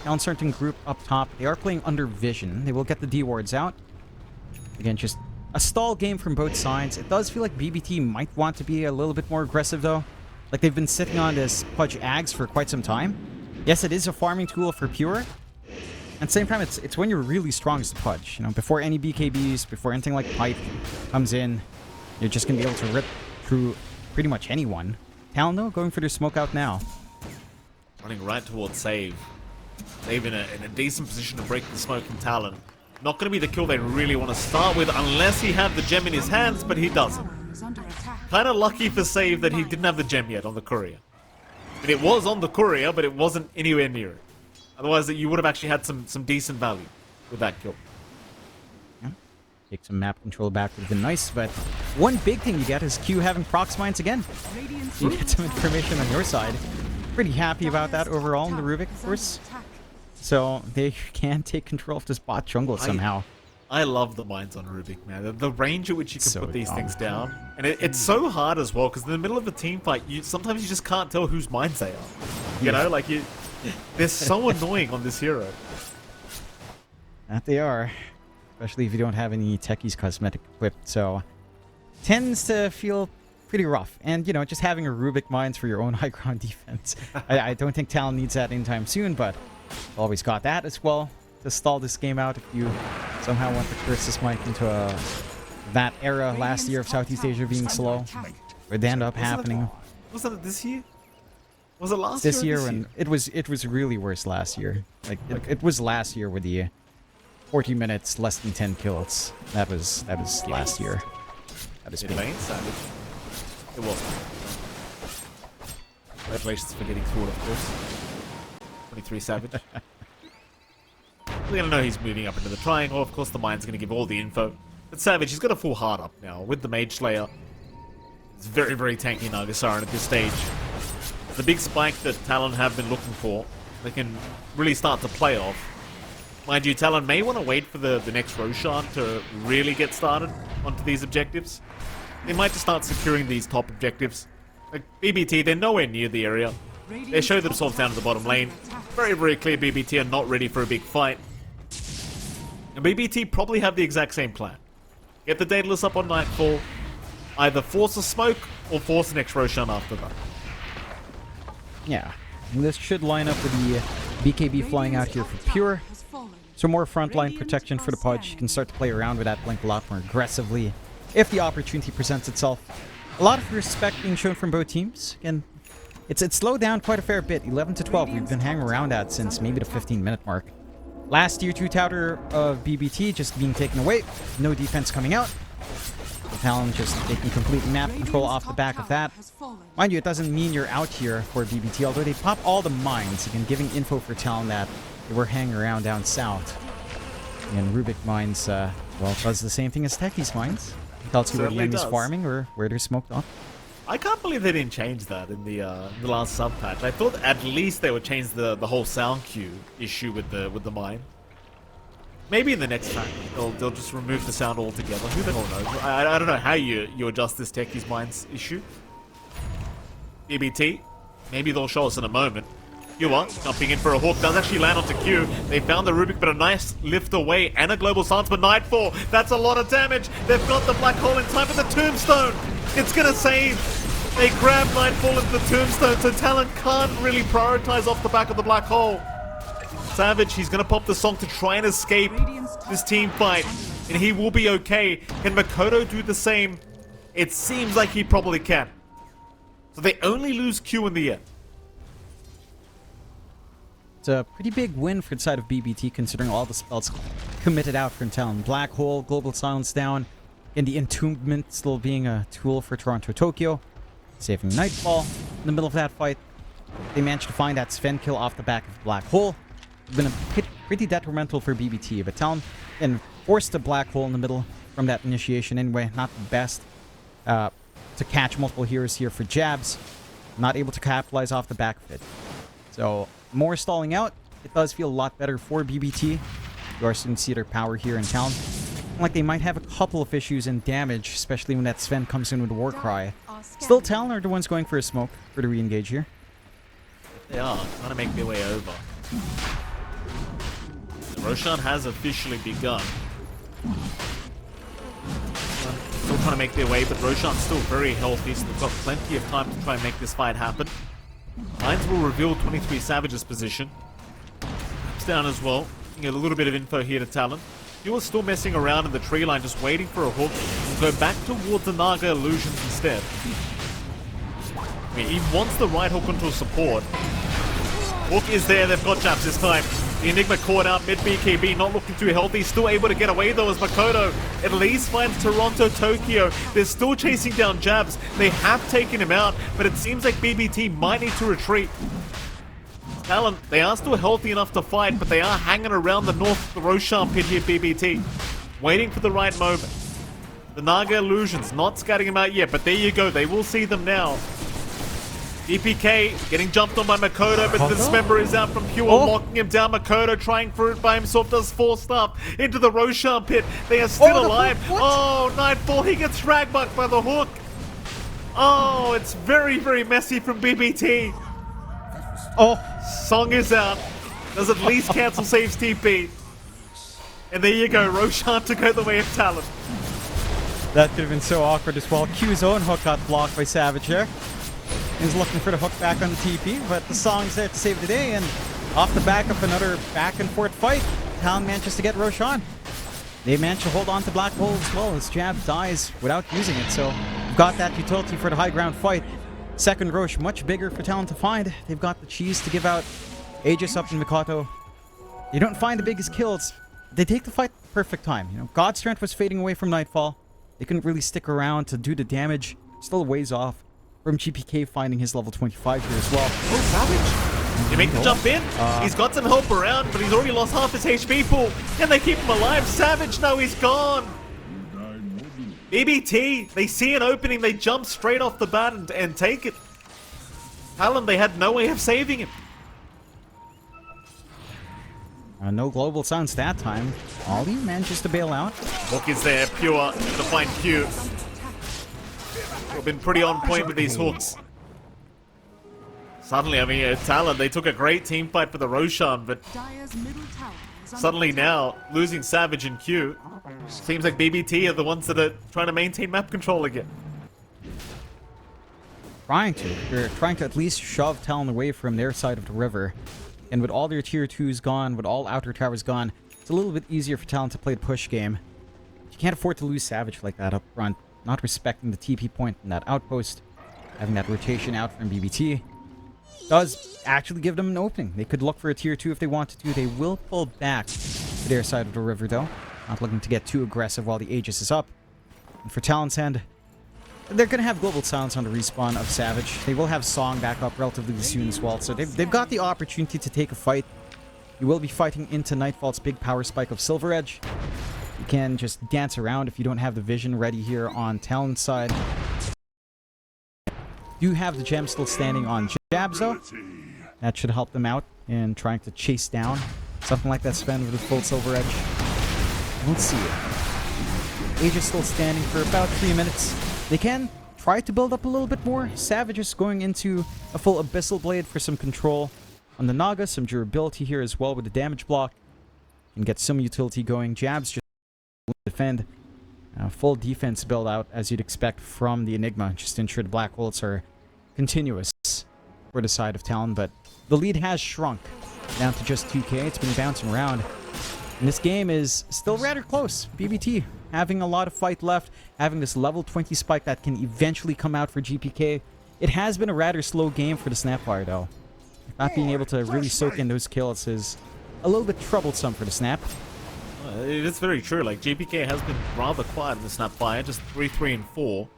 Speaker 2: Talon certain group up top. They are playing under Vision. They will get the D-wards out. Again, just a stall game from both sides. It does feel like BBT might want to be a little bit more aggressive, though. Like, they've been sitting on this Pudge Ags for quite some time. Yes, it is a farming tool for Pure. At the same time, it's when you're really strong as the Pudge. You know, before any BKBs, before anything like Pipe comes in, you're just going to be able to rip through pretty much anyone. Talon, though, going for their smoke out now.
Speaker 1: Running right towards Save. Save in a decent position to break the smoke from Talon. Not going to be the kill they really want to start with unless he had the gem in his hands, but he doesn't. Kind of lucky for Save that he didn't have the gem yet on the courier. I mean, it was on the courier, but it wasn't anywhere near it. Otherwise, you would have actually had some decent value with that kill.
Speaker 2: Yeah. Take some map control back would have been nice, but one big thing you get is Q having prox mines again. You get some information on your side. Pretty happy about that overall in the Rubik, of course. So they can take control of this bot jungle somehow.
Speaker 1: I love the mines on Rubik, man. The range at which you can put these things down. And it's so hard as well, because in the middle of a team fight, sometimes you just can't tell whose mines they are. You know, like, they're so annoying on this hero.
Speaker 2: That they are. Especially if you don't have any Techies cosmetic equipped, so... Tends to feel pretty rough. And, you know, just having a Rubik mines for your own high ground defense. I don't think Talon needs that anytime soon, but... Always got that as well to stall this game out if you somehow want to curse this mic into that era last year of Southeast Asia being slow. Where they end up happening.
Speaker 1: Was that this year? Was it last year?
Speaker 2: This year when it was really worse last year. Like it was last year with the 40 minutes, less than 10 kills. That was last year. That is
Speaker 1: Savage. It was. Congratulations for getting forward, of course. 23 Savage. We're going to know he's moving up into the triangle. Of course, the mine's going to give all the info. But Savage, he's got a full heart up now with the Mage Slayer. It's very, very tanky Nagasaran at this stage. The big spike that Talon have been looking for, they can really start to play off. Mind you, Talon may want to wait for the next Roshan to really get started onto these objectives. They might just start securing these top objectives. Like BBT, they're nowhere near the area. They show themselves down to the bottom lane. Very, very clear BBT are not ready for a big fight. And BBT probably have the exact same plan. Get the Daedalus up on Nightfall. Either force a smoke or force an next Roshan after that.
Speaker 2: Yeah, and this should line up with the BKB flying out here for Pure. So more frontline protection for the Pudge. You can start to play around with that Blink a lot more aggressively if the opportunity presents itself. A lot of respect being shown from both teams. Again, it's slowed down quite a fair bit. 11 to 12, we've been hanging around at since maybe the 15-minute mark. Last tier 2 tower of BBT just being taken away. No defense coming out. The Talon just taking complete map control off the back of that. Mind you, it doesn't mean you're out here for BBT, although they pop all the mines, again, giving info for Talon that they were hanging around down south. And Rubik Mines, well, does the same thing as Techie's Mines. It tells you where the enemy's farming or where they're smoked off.
Speaker 1: I can't believe they didn't change that in the last sub patch. I thought at least they would change the whole sound cue issue with the mine. Maybe in the next time they'll just remove the sound altogether. Who the hell knows? I don't know how you adjust this Techie's Mines issue. BBT, maybe they'll show us in a moment. Pure jumping in for a hook, does actually land onto Q. They found the Rubik, but a nice lift away and a global silence, but Nightfall, that's a lot of damage. They've got the black hole in time for the tombstone. It's gonna save. They grab Nightfall into the tombstone, so Talon can't really prioritize off the back of the black hole. Savage, he's gonna pop the song to try and escape this team fight, and he will be okay. Can Makoto do the same? It seems like he probably can. So they only lose Q in the end.
Speaker 2: It's a pretty big win for the side of BBT considering all the spells committed out from Talon. Black Hole, Global Silence down, and the Entombment still being a tool for Toronto Tokyo. Saving Nightfall. In the middle of that fight, they managed to find that Sven kill off the back of Black Hole. It's been pretty detrimental for BBT, but Talon and forced a Black Hole in the middle from that initiation anyway. Not the best to catch multiple heroes here for jabs. Not able to capitalize off the back of it. So more stalling out. It does feel a lot better for BBT. You are starting to see their power here in Talon. Like they might have a couple of issues in damage, especially when that Sven comes in with a war cry. Still, Talon are the ones going for a smoke for the re-engage here.
Speaker 1: They are trying to make their way over. Roshan has officially begun. Still trying to make their way, but Roshan's still very healthy, so they've got plenty of time to try and make this fight happen. Lines will reveal 23 Savage's position. Maps down as well. You get a little bit of info here to Talon. He was still messing around in the tree line, just waiting for a hook. We'll go back towards the Naga illusions instead. I mean, he wants the right hook onto a support. Hook is there, they've got jabs this time. The Enigma caught out mid BKB, not looking too healthy. Still able to get away though as Makoto at least finds Toronto Tokyo. They're still chasing down jabs. They have taken him out, but it seems like BBT might need to retreat. Talon, they are still healthy enough to fight, but they are hanging around the north, the Roshan pit here, BBT. Waiting for the right moment. The Naga illusions, not scouting him out yet, but there you go, they will see them now. DPK getting jumped on by Makoto, but the dismember is out from Pure, locking him down. Makoto trying for it by himself, does force up into the Roshan pit. They are still alive. Oh, Nightfall, he gets drag-bucked by the hook. Oh, it's very, very messy from BBT.
Speaker 2: Oh,
Speaker 1: Song is out. Does at least cancel saves TP. And there you go, Roshan to go the way of Talon.
Speaker 2: that could have been so awkward as well. Q's own hook got blocked by Savage there. He's looking for the hook back on the TP, but the Song's there to save the day, and off the back of another back and forth fight, Talon manages to get Roshan. They managed to hold on to Black Hole as well as Jab dies without using it, so we've got that utility for the high ground fight. Second Roche, much bigger for Talon to find. They've got the cheese to give out. Aegis up in Mikoto. They don't find the biggest kills. They take the fight at the perfect time. You know, God's Strength was fading away from Nightfall. They couldn't really stick around to do the damage. Still a ways off from GPK finding his level 25 here as well.
Speaker 1: Oh, Savage! They make the jump in. He's got some help around, but he's already lost half his HP pool. Can they keep him alive? Savage, no, he's gone. BBT, they see an opening, they jump straight off the bat and take it. Talon, they had no way of saving him.
Speaker 2: No global silence that time. Ollie manages to bail out.
Speaker 1: Hook is there, Pure to find Q. They've been pretty on point with these hooks. Suddenly, I mean, Talon, they took a great team fight for the Roshan, but
Speaker 3: Dire's middle tower
Speaker 1: suddenly now, losing Savage and Q, seems like BBT are the ones that are trying to maintain map control again.
Speaker 2: They're trying to at least shove Talon away from their side of the river. And with all their tier 2s gone, with all outer towers gone, it's a little bit easier for Talon to play the push game. You can't afford to lose Savage like that up front. Not respecting the TP point in that outpost. Having that rotation out from BBT does actually give them an opening. They could look for a tier 2 if they wanted to. They will pull back to their side of the river though. Not looking to get too aggressive while the Aegis is up. And for Talon's end, they're going to have global silence on the respawn of Savage. They will have Song back up relatively soon as well. So they've got the opportunity to take a fight. You will be fighting into Nightfall's big power spike of Silver Edge. You can just dance around if you don't have the vision ready here on Talon's side. You have the gem still standing on Jabs though. That should help them out in trying to chase down something like that Sven with a full Silver Edge. Let's see it. Age is still standing for about 3 minutes. They can try to build up a little bit more. Savage is going into a full Abyssal Blade for some control on the Naga, some durability here as well with the damage block. Can get some utility going. Jabs just defend. Full defense build out as you'd expect from the Enigma, just to ensure the black holes are continuous for the side of Talon. But the lead has shrunk down to just 2k. It's been bouncing around. And this game is still rather close. BBT having a lot of fight left, having this level 20 spike that can eventually come out for GPK. It has been a rather slow game for the Snapfire though. Not being able to really soak in those kills is a little bit troublesome for the Snap.
Speaker 1: It is very true. Like, GPK has been rather quiet in the Snapfire, just 3, 3, and 4.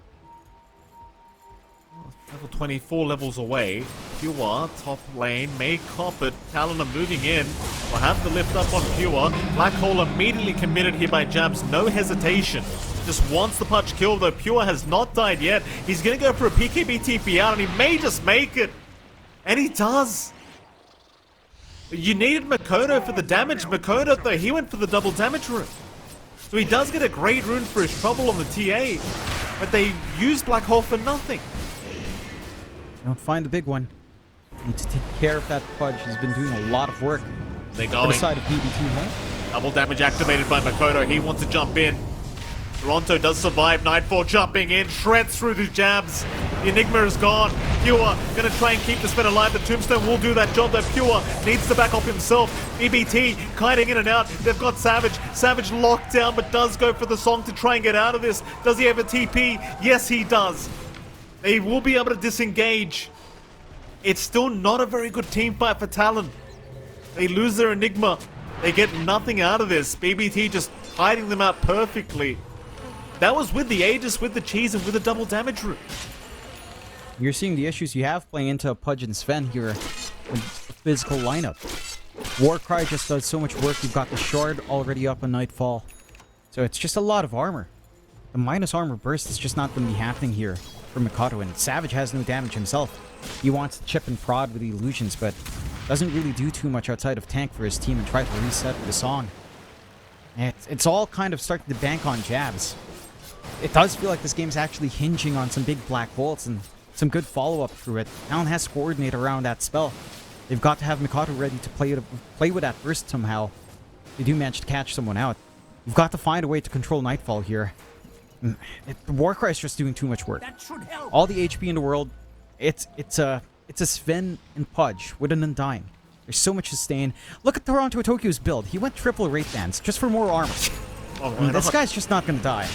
Speaker 1: Level 24 levels away. Pure, top lane, may cop it. Talon are moving in. Will have the lift up on Pure. Black Hole immediately committed here by Jabs. No hesitation. Just wants the punch kill, though Pure has not died yet. He's going to go for a PKB TP out, and he may just make it. And he does. You needed Makoto for the damage. Makoto, though, he went for the double damage rune. So he does get a great rune for his trouble on the TA. But they used Black Hole for nothing.
Speaker 2: Don't find the big one. Need to take care of that Pudge. He's been doing a lot of work.
Speaker 1: They're
Speaker 2: On
Speaker 1: going.
Speaker 2: the side of BBT, huh?
Speaker 1: Double damage activated by Makoto. He wants to jump in. Toronto does survive. Nightfall jumping in. Shreds through the Jabs. The Enigma is gone. Pure gonna try and keep the Spin alive. The Tombstone will do that job. That Pure needs to back off himself. BBT kiting in and out. They've got Savage. Savage locked down, but does go for the Song to try and get out of this. Does he have a TP? Yes, he does. They will be able to disengage. It's still not a very good team fight for Talon. They lose their Enigma. They get nothing out of this. BBT just hiding them out perfectly. That was with the Aegis, with the cheese, and with the double damage route.
Speaker 2: You're seeing the issues you have playing into Pudge and Sven here with the physical lineup. Warcry just does so much work. You've got the Shard already up on Nightfall. So it's just a lot of armor. The minus armor burst is just not going to be happening here for Mikado, and Savage has no damage himself. He wants to chip and prod with the illusions, but doesn't really do too much outside of tank for his team and try to reset with the Song. It's all kind of starting to bank on Jabs. It does feel like this game's actually hinging on some big black bolts and some good follow-up through it. Talon has to coordinate around that spell. They've got to have Mikado ready to play with that burst somehow. They do manage to catch someone out. You've got to find a way to control Nightfall here. The Warcry is just doing too much work.
Speaker 3: That should help.
Speaker 2: All the HP in the world, it's a Sven and Pudge with an Undying. There's so much sustain. Look at Toronto Tokyo's build. He went triple Wraith Bands just for more armor.
Speaker 1: Oh,
Speaker 2: I mean, this guy's just not gonna die.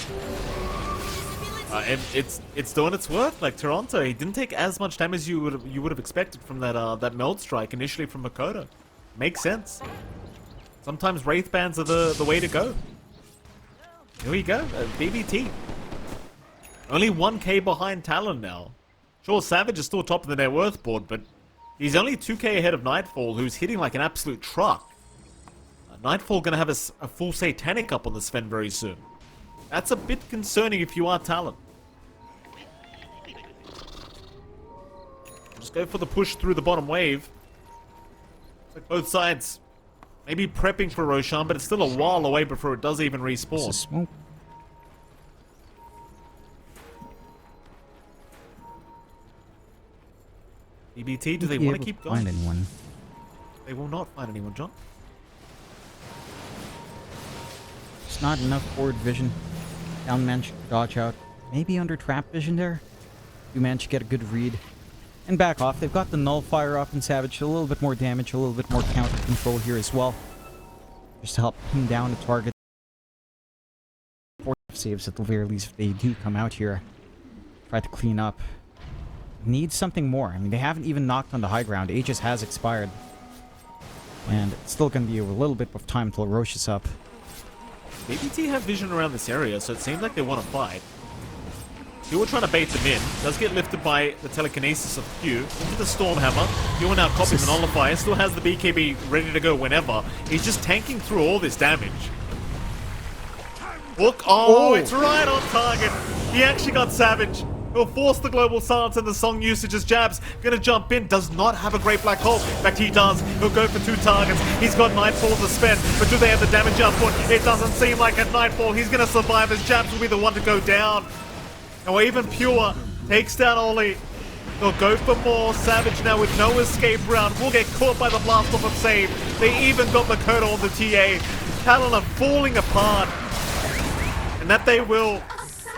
Speaker 1: It's doing its work. Like Toronto, he didn't take as much damage as you would have expected from that meld strike initially from Makoto. Makes sense. Sometimes Wraith Bands are the way to go. Here we go, BBT. Only 1k behind Talon now. Sure, Savage is still top of the net worth board, but he's only 2k ahead of Nightfall, who's hitting like an absolute truck. Nightfall gonna have a full Satanic up on the Sven very soon. That's a bit concerning if you are Talon. Just go for the push through the bottom wave. Like both sides. Maybe prepping for Roshan, but it's still a while away before it does even respawn.
Speaker 2: Smoke.
Speaker 1: BBT, do they want to keep going?
Speaker 2: Find anyone?
Speaker 1: They will not find anyone, John.
Speaker 2: Just not enough forward vision. Talon managed to dodge out. Maybe under trap vision there. You managed to get a good read. And back off. They've got the nullifier up in Savage. A little bit more damage, a little bit more counter control here as well. Just to help pin down the target. 4 saves at the very least if they do come out here. Try to clean up. Need something more. I mean, they haven't even knocked on the high ground. Aegis has expired. And it's still going to be a little bit of time till Roche is up.
Speaker 1: BBT have vision around this area, so it seems like they want to fight. You were trying to bait them in. Does get lifted by the telekinesis of Q into the Stormhammer. You are now copying the nullifier. Still has the BKB ready to go whenever. He's just tanking through all this damage. Look, it's right on target. He actually got Savage. He'll force the global silence and the song usage as Jabs gonna jump in. Does not have a great black hole. In fact, he does. He'll go for 2 targets. He's got Nightfall to spend, but do they have the damage output? It doesn't seem like at Nightfall. He's gonna survive as Jabs will be the one to go down. Now even Pure takes down Oli. They'll go for more. Savage now with no escape route will get caught by the blast off of Save. They even got Makoto on the TA. Talon are falling apart. And that they will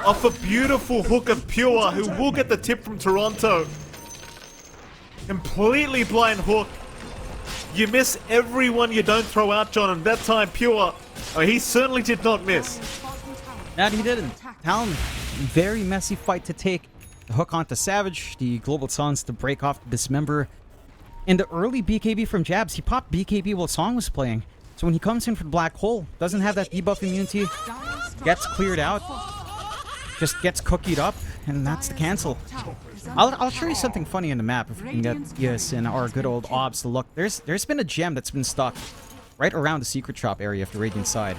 Speaker 1: off a beautiful hook of Pure, who will get the tip from Toronto. Completely blind hook. You miss everyone you don't throw out, John, and that time Pure, he certainly did not miss.
Speaker 2: That he didn't. Talon, very messy fight to take. The hook onto Savage, the Global Silence to break off the Dismember. In the early BKB from Jabs, he popped BKB while Song was playing. So when he comes in for the Black Hole, doesn't have that debuff immunity, gets cleared out, just gets cookied up, and that's the cancel. I'll show you something funny in the map if we can get yes in our good old obs to look. There's been a gem that's been stuck right around the secret shop area of the Radiant side.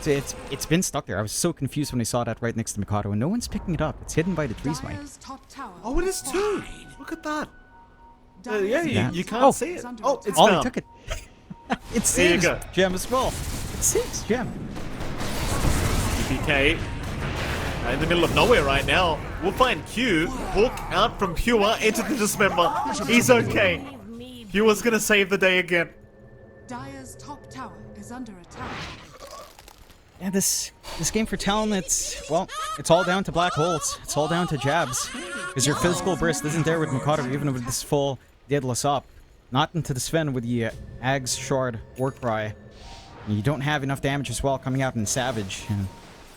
Speaker 2: It's been stuck there. I was so confused when I saw that right next to Mikado, and no one's picking it up. It's hidden by the trees, Mike.
Speaker 1: Oh, it is too. Look at that. Yeah, you can't see it. Oh, it's
Speaker 2: Ollie
Speaker 1: found.
Speaker 2: took it. It saves
Speaker 1: go.
Speaker 2: gem as well. It saves gem.
Speaker 1: PK in the middle of nowhere right now. We'll find Q. Hook out from Pure into the Dismember. He's okay. Pure's gonna save the day again.
Speaker 3: Dire's top tower is under attack.
Speaker 2: Yeah, this game for Talon, it's all down to black holes. It's all down to Jabs. Because your physical burst isn't there with Mikado, even with this full Daedalus up. Not into the Sven with the Ag's Shard Warcry. And you don't have enough damage as well coming out in Savage. And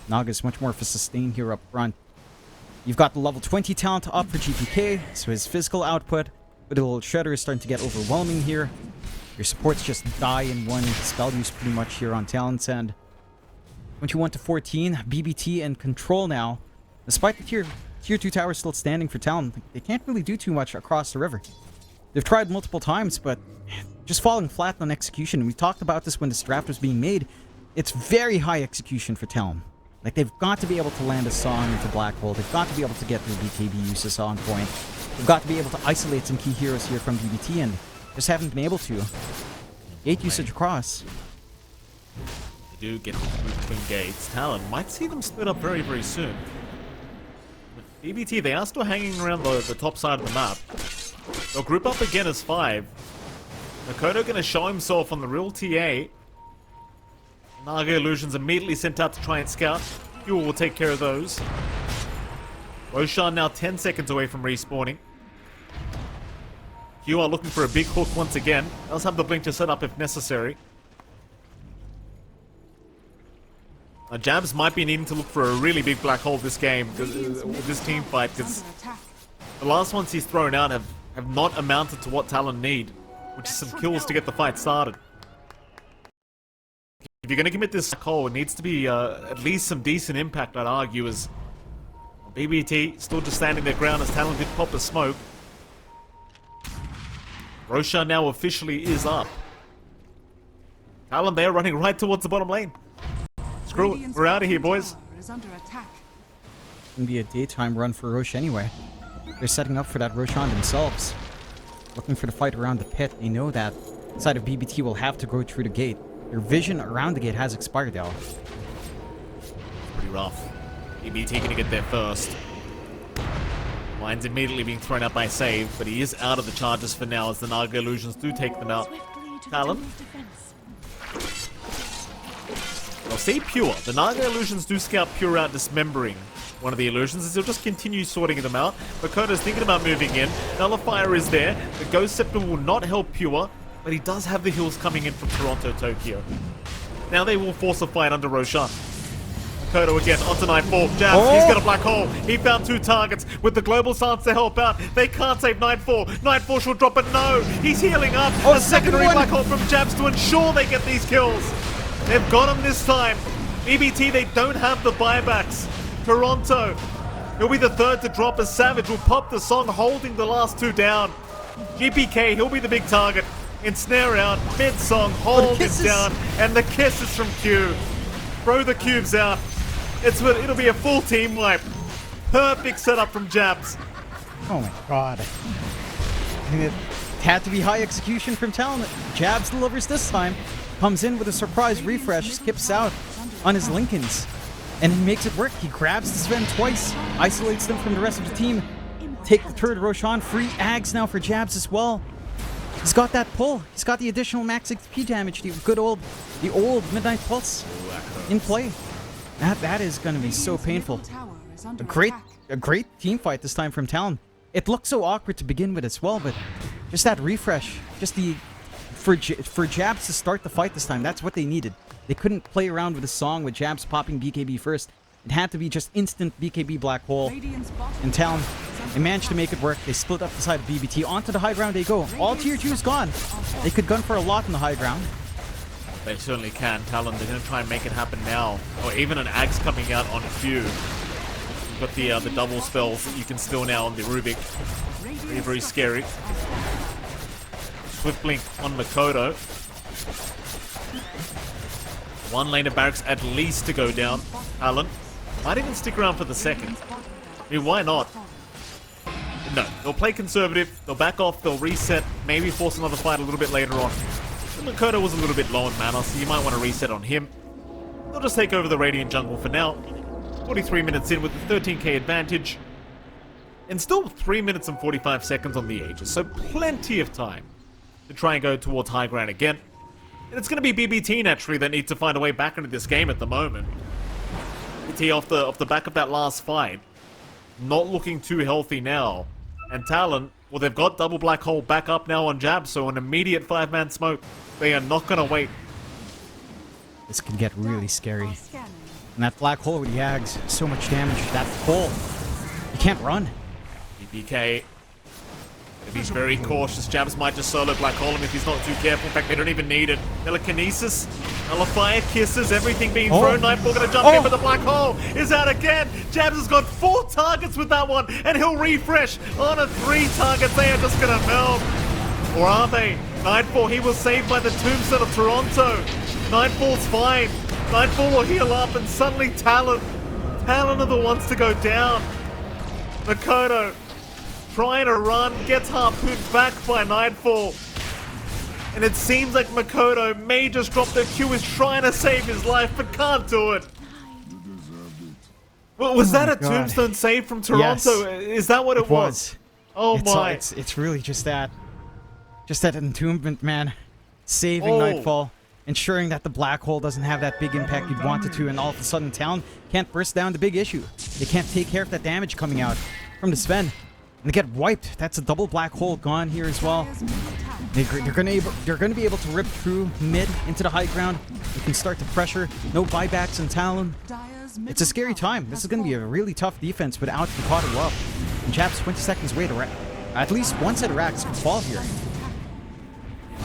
Speaker 2: Naga's much more of a sustain here up front. You've got the level 20 talent up for GPK, so his physical output with a little Shredder is starting to get overwhelming here. Your supports just die in one spell use pretty much here on Talon's end. 21 to 14, BBT and Control now. Despite the tier 2 tower still standing for Talon, they can't really do too much across the river. They've tried multiple times, but just falling flat on execution. We talked about this when this draft was being made. It's very high execution for Talon. Like, they've got to be able to land a song into Black Hole. They've got to be able to get their BKB uses on point. They've got to be able to isolate some key heroes here from BBT, and just haven't been able to. Gate usage across.
Speaker 1: They do get between gates. Talon might see them split up very, very soon. With BBT, they are still hanging around the top side of the map. They'll group up again as 5. Makoto gonna show himself on the real TA. Naga Illusions immediately sent out to try and scout. Fuel will take care of those. Roshan now 10 seconds away from respawning. Q are looking for a big hook once again. Does have the blink to set up if necessary. Jabs might be needing to look for a really big black hole this game, this team fight, because the last ones he's thrown out have not amounted to what Talon need, which is some kills to get the fight started. If you're going to commit this black hole, it needs to be at least some decent impact, I'd argue, as BBT still just standing their ground as Talon did pop a smoke. Roshan now officially is up. Talon, they're running right towards the bottom lane. Screw it, we're out of here, boys.
Speaker 2: It's gonna be a daytime run for Roche anyway. They're setting up for that Roshan themselves. Looking for the fight around the pit. They know that side of BBT will have to go through the gate. Your vision around the gate has expired now.
Speaker 1: Pretty rough. BBT gonna get there first. Mine's immediately being thrown out by Save, but he is out of the charges for now as the Naga Illusions do take them out. Talon. They'll see Pure. The Naga illusions do scout Pure out, dismembering one of the illusions, as he'll just continue sorting them out. Makoto's thinking about moving in. Nullifier is there. The Ghost Scepter will not help Pure, but he does have the heals coming in from Toronto Tokyo. Now they will force a fight under Roshan. Makoto again, onto Nightfall. Jabs, he's got a black hole. He found 2 targets with the global stance to help out. They can't save Nightfall. Nightfall should drop it. No, he's healing up. A secondary black hole from Jabs to ensure they get these kills. They've got him this time. EBT, they don't have the buybacks. Toronto, he'll be the third to drop as Savage will pop the song, holding the last 2 down. GPK, he'll be the big target. Ensnare out, mid-song, hold is down, and the kiss is from Q. Throw the cubes out. It'll be a full team wipe. Perfect setup from Jabs.
Speaker 2: Oh my god. I mean, it had to be high execution from Talon. Jabs delivers this time. Comes in with a surprise refresh, skips out on his Lincolns, and he makes it work. He grabs the Sven twice, isolates them from the rest of the team. Take the third Roshan, free Ags now for Jabs as well. He's got that pull. He's got the additional max XP damage. The old Midnight Pulse in play. That is going to be so painful. A great team fight this time from Talon. It looked so awkward to begin with as well, but just that refresh, just for Jabs to start the fight this time, that's what they needed. They couldn't play around with a song with Jabs popping BKB first. It had to be just instant BKB black hole. And Talon, they managed to make it work. They split up the side of BBT. Onto the high ground they go. All tier 2 is gone. They could gun for a lot in the high ground.
Speaker 1: They certainly can. Talon, they're going to try and make it happen now. Or even an Axe coming out on Q. You've got the double spells that you can spill now on the Rubik. Very, very scary. Swift Blink on Makoto. 1 lane of barracks at least to go down. Talon might even stick around for the second. I mean, why not? No, they'll play conservative, they'll back off, they'll reset, maybe force another fight a little bit later on. Makoto was a little bit low on mana, so you might want to reset on him. They'll just take over the Radiant jungle for now. 43 minutes in with the 13k advantage. And still 3 minutes and 45 seconds on the Aegis, so plenty of time to try and go towards high ground again. And it's going to be BBT naturally that needs to find a way back into this game at the moment. BBT off the back of that last fight, not looking too healthy now. And Talon, well, they've got double black hole back up now on Jab, so an immediate 5-man smoke. They are not going to wait.
Speaker 2: This can get really scary. And that black hole with the Yags, so much damage. That pull, you can't run.
Speaker 1: BBK, if he's very cautious, Jabs might just solo black hole him if he's not too careful. In fact, they don't even need it. Telekinesis, Nullifier, kisses, everything being thrown. Nightfall gonna jump in, but the black hole is out again. Jabs has got 4 targets with that one, and he'll refresh on a 3 targets. They are just gonna melt. Or are they? Nightfall, he was saved by the tombstone of Toronto. Nightfall's fine. Nightfall will heal up, and suddenly Talon are the ones to go down. Makoto trying to run, gets harpooned back by Nightfall. And it seems like Makoto may just drop the Q, is trying to save his life, but can't do it. Well, was that a tombstone save from Toronto?
Speaker 2: Yes.
Speaker 1: Is that what it was? Oh my.
Speaker 2: It's really just that entombment, man. Saving Nightfall, ensuring that the black hole doesn't have that big impact you'd want it to, and all of a sudden Talon can't burst down the big issue. They can't take care of that damage coming out from the Sven. And they get wiped. That's a double black hole gone here as well. They're gonna be able to rip through mid into the high ground. They can start to pressure. No buybacks in Talon. It's a scary time. This is gonna be a really tough defense without Mikado up. And Jab's 20 seconds away to at least one set of racks could fall here.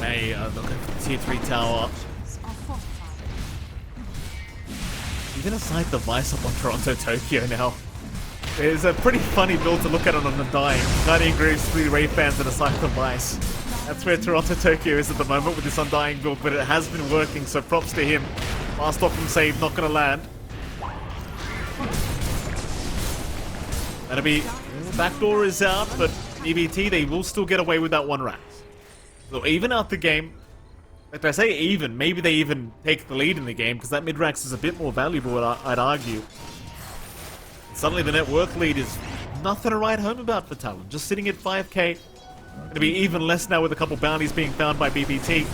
Speaker 1: May look at the tier 3 tower. You're gonna sight the vice up on Toronto Tokyo now. It's a pretty funny build to look at on Undying. 90 Grooves, 3 Ray fans, and a Cycle Vice. That's where Toronto Tokyo is at the moment with this Undying build, but it has been working, so props to him. Last off from save, not gonna land. That'll be... Backdoor is out, but EBT, they will still get away with that 1 rack. So even out the game, if I say even, maybe they even take the lead in the game, because that mid-rax is a bit more valuable, I'd argue. Suddenly the net worth lead is nothing to write home about for Talon. Just sitting at 5k. Gonna be even less now with a couple bounties being found by BBT.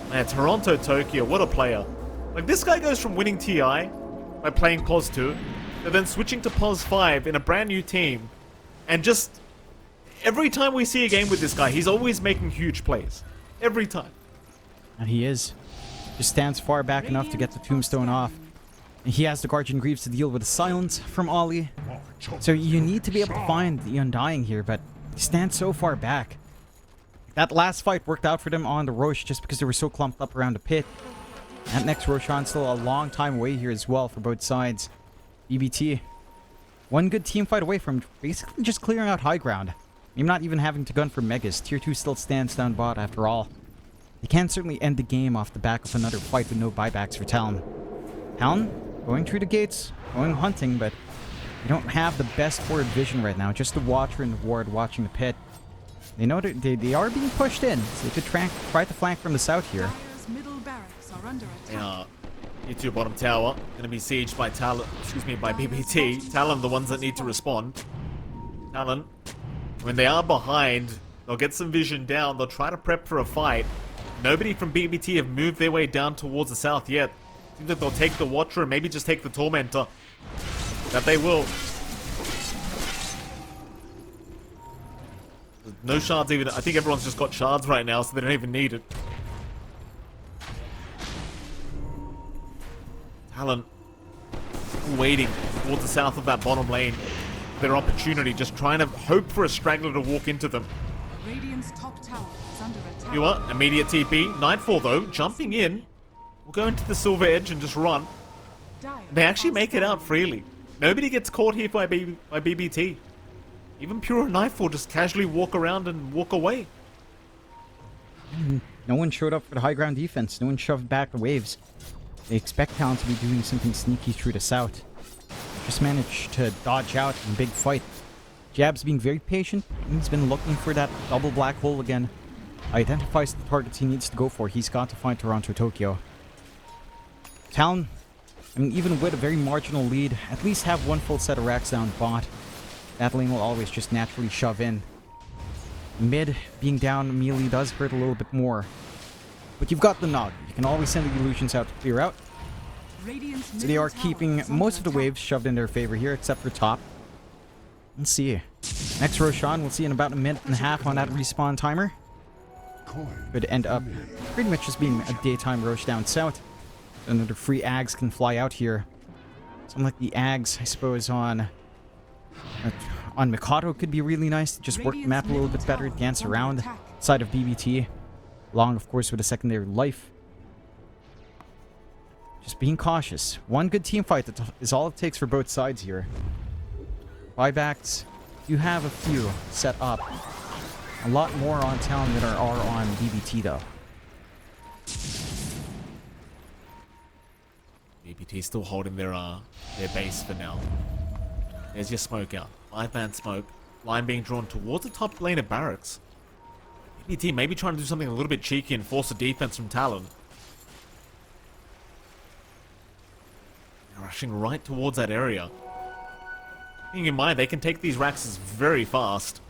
Speaker 1: Man, Toronto Tokyo, what a player. Like, this guy goes from winning TI by playing POS 2 to then switching to POS 5 in a brand new team. And just every time we see a game with this guy, he's always making huge plays. Every time.
Speaker 2: And he is. Just stands far back enough to get the tombstone off. And he has the Guardian Greaves to deal with the silence from Ollie. So you need to be able to find the Undying here, but he stands so far back. That last fight worked out for them on the Roche just because they were so clumped up around the pit. That next Roshan still a long time away here as well for both sides. BBT. One good team fight away from basically just clearing out high ground. Maybe not even having to gun for Megas. Tier 2 still stands down bot after all. They can certainly end the game off the back of another fight with no buybacks for Talon. Talon going through the gates, going hunting, but they don't have the best forward vision right now. Just the Watcher and the Ward watching the pit. They know that they are being pushed in, so they could try to flank from the south here.
Speaker 3: Dire's middle barracks are under attack.
Speaker 1: Yeah. Tier 2 bottom tower gonna be sieged by Talon, by BBT. Talon, the ones that need to respond. Talon, when they are behind, they'll get some vision down. They'll try to prep for a fight. Nobody from BBT have moved their way down towards the south yet. Seems like they'll take the Watcher and maybe just take the Tormentor. That they will. No shards even. I think everyone's just got shards right now, so they don't even need it. Talon waiting towards the south of that bottom lane. Their opportunity, just trying to hope for a straggler to walk into them.
Speaker 3: Radiant's top tower is under attack.
Speaker 1: You are immediate TP. Nightfall though, jumping in. We'll go into the Silver Edge and just run. They actually make it out freely. Nobody gets caught here by BBT. Even Pure and Nightfall just casually walk around and walk away.
Speaker 2: No one showed up for the high ground defense. No one shoved back the waves. They expect Talon to be doing something sneaky through the south. Just managed to dodge out in big fight. Jab's being very patient. He's been looking for that double black hole again. Identifies the targets he needs to go for. He's got to find Toronto, Tokyo. Talon, I mean, even with a very marginal lead, at least have one full set of racks down bot. That lane will always just naturally shove in. Mid being down melee does hurt a little bit more. But you've got the Nog. You can always send the illusions out to clear out. So they are keeping most of the waves shoved in their favor here, except for top. Let's see. Next Roshan, we'll see in about a minute and a half on that respawn timer. Could end up pretty much just being a daytime Rosh down south. Another free Ags can fly out here. Something like the Ags, I suppose, on Mikado could be really nice to just work the map a little bit better, dance around side of BBT. Along, of course, with a secondary life. Just being cautious. One good team fight is all it takes for both sides here. Buybacks, you have a few set up. A lot more on Talon than are on BBT, though.
Speaker 1: BBT still holding their base for now. There's your smoke out. 5-man smoke. Line being drawn towards the top lane of barracks. BBT maybe trying to do something a little bit cheeky and force a defense from Talon. They're rushing right towards that area. Keeping in mind, they can take these racks very fast.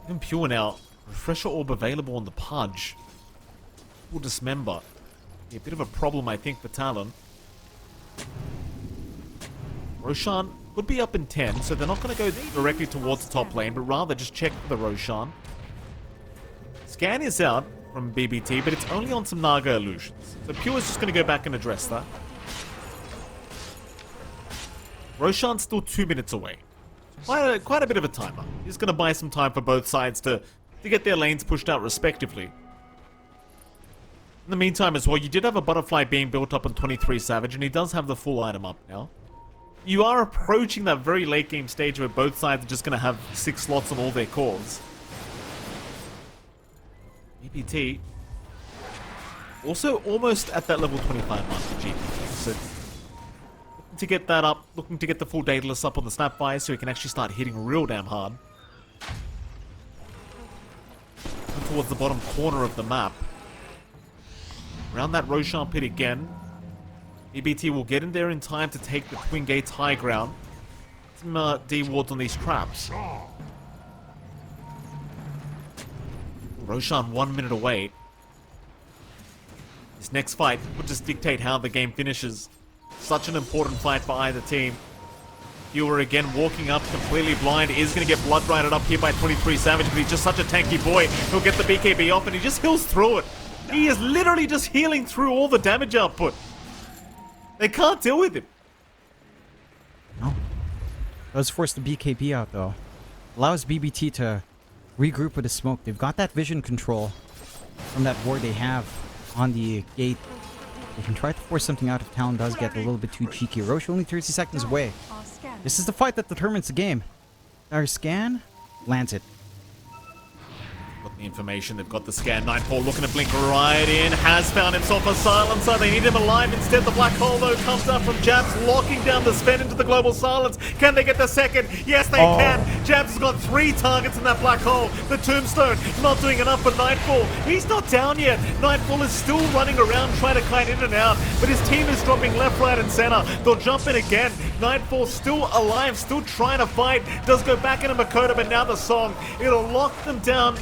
Speaker 1: Even Pure now. Refresher orb available on the Pudge. Will dismember. Be a bit of a problem, I think, for Talon. Roshan would be up in 10, so they're not going to go directly towards the top lane, but rather just check for the Roshan. Scan is out from BBT, but it's only on some Naga illusions. So Pure is just going to go back and address that. Roshan's still 2 minutes away. Quite a bit of a timer. He's going to buy some time for both sides to get their lanes pushed out respectively. In the meantime as well, you did have a butterfly being built up on 23 Savage, and he does have the full item up now. You are approaching that very late game stage where both sides are just going to have 6 slots on all their cores. BBT also almost at that level 25 mark for GPT. So looking to get that up, looking to get the full Daedalus up on the Snapfire so he can actually start hitting real damn hard. Towards the bottom corner of the map. Around that Roshan pit again. BBT will get in there in time to take the Twin Gates high ground. Some D-wards on these traps. Roshan 1 minute away. This next fight would just dictate how the game finishes. Such an important fight for either team. Fewer again walking up completely blind, is going to get blood grinded up here by 23 Savage, but he's just such a tanky boy. He'll get the BKB off and he just heals through it. He is literally just healing through all the damage output. They can't deal with him.
Speaker 2: No. Does force the BKB out though. Allows BBT to regroup with the smoke. They've got that vision control from that ward they have on the gate. They can try to force something out if Talon does get a little bit too cheeky. Roche only 30 seconds away. This is the fight that determines the game. Our scan lands it.
Speaker 1: Got the information, they've got the scan. Nightfall looking to blink right in, has found himself a silencer. They need him alive instead. The black hole though comes up from Jabs, locking down the Sven into the global silence. Can they get the second? Yes, they can. Jabs has got 3 targets in that black hole. The tombstone not doing enough for Nightfall. He's not down yet. Nightfall is still running around trying to kite in and out, but his team is dropping left, right, and center. They'll jump in again. Nightfall still alive, still trying to fight. Does go back into Makoto, but now the song. It'll lock them down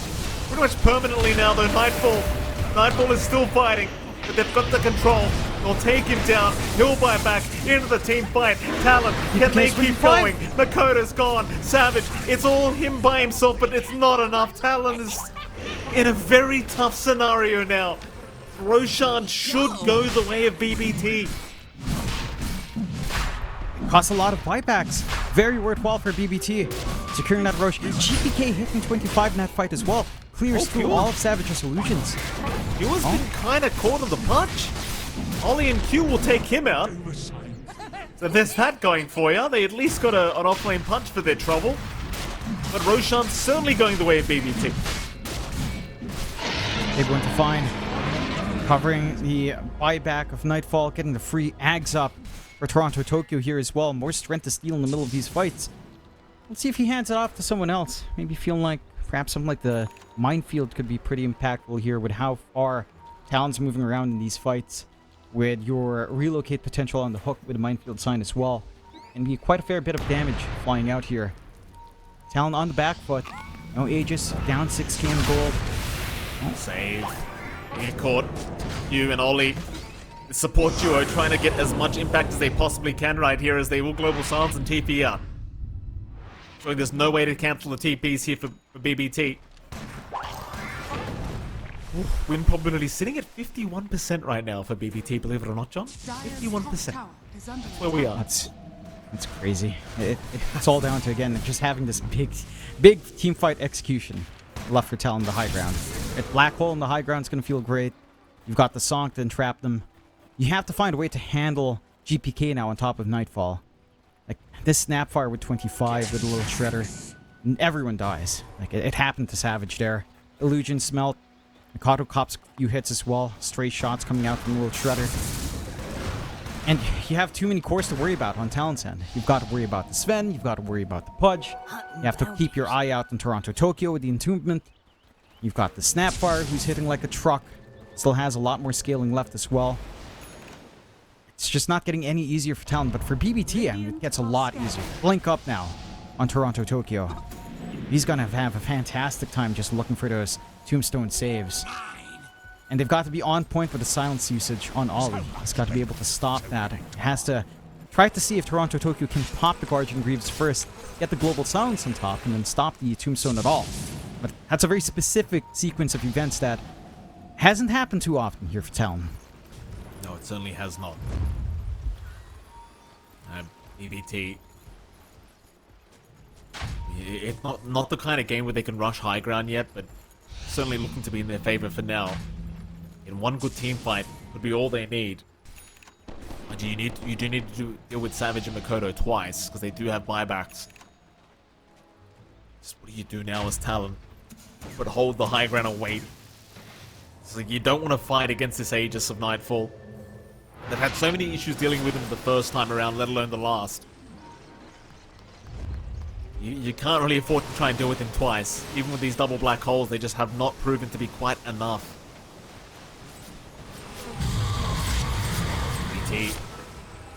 Speaker 1: pretty much permanently now, though. Nightfall is still fighting, but they've got the control. They'll take him down. He'll buy back into the team fight. Talon, can they keep going? Makoto's gone. Savage, it's all him by himself, but it's not enough. Talon is in a very tough scenario now. Roshan should go the way of BBT.
Speaker 2: Costs a lot of buybacks. Very worthwhile for BBT. Securing that Roche. GPK hitting 25 in that fight as well. Clears through all of Savage's illusions.
Speaker 1: He was been kind of caught on the punch. Ollie and Q will take him out. So there's that going for you. They at least got an off-lane punch for their trouble. But Roshan's certainly going the way of BBT.
Speaker 2: They're going to find covering the buyback of Nightfall, getting the free Ags up for Toronto Tokyo here as well. More strength to steal in the middle of these fights. Let's see if he hands it off to someone else. Maybe feeling like perhaps something like the minefield could be pretty impactful here with how far Talon's moving around in these fights, with your relocate potential on the hook with the minefield sign as well. And be quite a fair bit of damage flying out here. Talon on the back foot. No Aegis, down 6k in gold.
Speaker 1: Save. Get caught. You and Ollie, the support duo, trying to get as much impact as they possibly can right here as they will global silence and TP out. Showing there's no way to cancel the TPs here for BBT. Ooh, win probability sitting at 51% right now for BBT, believe it or not, John. 51%. That's where we are.
Speaker 2: That's crazy. It's all down to, again, just having this big team fight execution left for Talon the high ground. If Black Hole in the high ground is going to feel great. You've got the song to entrap them. You have to find a way to handle GPK now on top of Nightfall. Like, this Snapfire with 25 with a little Shredder. And everyone dies. Like, it happened to Savage there. Illusion Smelt. Mikado cops a few hits as well. Stray shots coming out from the little Shredder. And you have too many cores to worry about on Talon's end. You've got to worry about the Sven. You've got to worry about the Pudge. You have to keep your eye out on Toronto Tokyo with the Entombment. You've got the Snapfire, who's hitting like a truck. Still has a lot more scaling left as well. It's just not getting any easier for Talon, but for BBT, I mean, it gets a lot easier. Blink up now on Toronto Tokyo. He's gonna have a fantastic time just looking for those tombstone saves. And they've got to be on point with the silence usage on Ollie. He's got to be able to stop that. He has to try to see if Toronto Tokyo can pop the Guardian Greaves first, get the global silence on top, and then stop the tombstone at all. But that's a very specific sequence of events that hasn't happened too often here for Talon.
Speaker 1: No, it certainly has not. BBT. It's not the kind of game where they can rush high ground yet, but certainly looking to be in their favor for now. In one good team fight would be all they need. And you do need to deal with Savage and Makoto twice, because they do have buybacks. Just what do you do now as Talon? But hold the high ground and wait. So you don't want to fight against this Aegis of Nightfall. They've had so many issues dealing with him the first time around, let alone the last. You can't really afford to try and deal with him twice. Even with these double black holes, they just have not proven to be quite enough. BT.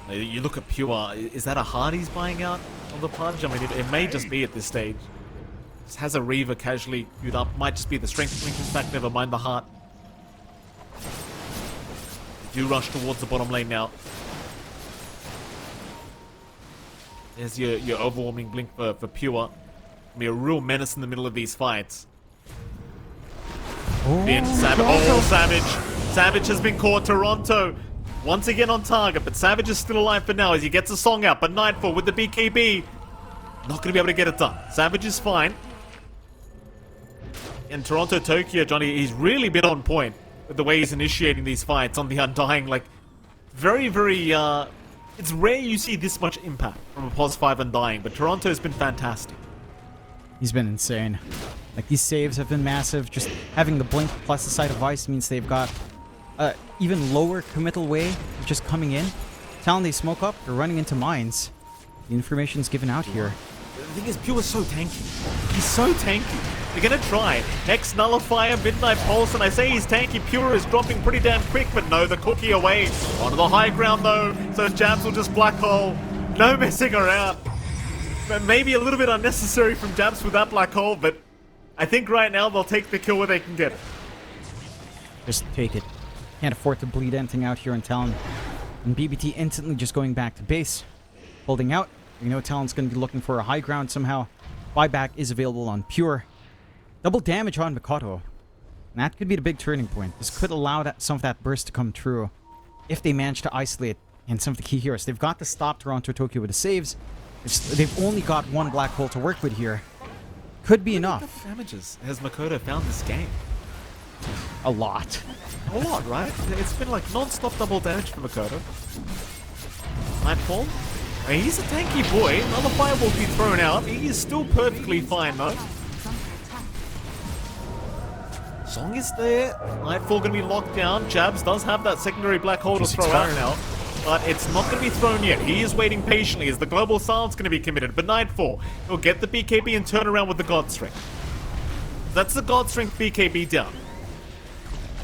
Speaker 1: You look at Pure, is that a Hardy's buying out on the punch? I mean, it may just be at this stage. Just has a Reaver casually queued up. Might just be the strength linkage back, never mind the heart. do rush towards the bottom lane now. There's your overwhelming blink for Pure. Be a real menace in the middle of these fights. Savage. Savage has been caught. Toronto once again on target, but Savage is still alive for now as he gets a song out. But Nightfall with the BKB, not going to be able to get it done. Savage is fine. And Toronto Tokyo, Johnny, he's really been on point with the way he's initiating these fights on the Undying. Like, very, very, it's rare you see this much impact from a pos 5 Undying, but Toronto's been fantastic.
Speaker 2: He's been insane. Like, these saves have been massive. Just having the blink plus the Sight of Ice means they've got even lower committal way of just coming in. Talon, they smoke up, they're running into mines. The information's given out here.
Speaker 1: The thing is, Pure is so tanky. He's so tanky. They're gonna try. Hex Nullifier, Midnight Pulse, and I say he's tanky. Pure is dropping pretty damn quick, but no, the cookie away. Onto the high ground though, so Jabs will just black hole. No messing around. Maybe a little bit unnecessary from Jabs with that black hole, but I think right now they'll take the kill where they can get it.
Speaker 2: Just take it. Can't afford to bleed anything out here on Talon. And BBT instantly just going back to base. Holding out. You know Talon's going to be looking for a high ground somehow. Buyback is available on Pure. Double damage on Mikado. And that could be the big turning point. This could allow some of that burst to come true if they manage to isolate and some of the key heroes. They've got to stop Toronto Tokyo with the saves. They've only got one black hole to work with here. Could be enough.
Speaker 1: What damages has Makoto found this game?
Speaker 2: A lot.
Speaker 1: A lot, right? It's been like non-stop double damage for Makoto. Nightfall. I mean, he's a tanky boy. Another fire will be thrown out. He is still perfectly fine though. Song is there. Nightfall gonna be locked down. Jabs does have that secondary black hole to throw out now. But it's not going to be thrown yet. He is waiting patiently as the global silence going to be committed. But Nightfall, he'll get the BKB and turn around with the God Strength. That's the God Strength BKB down.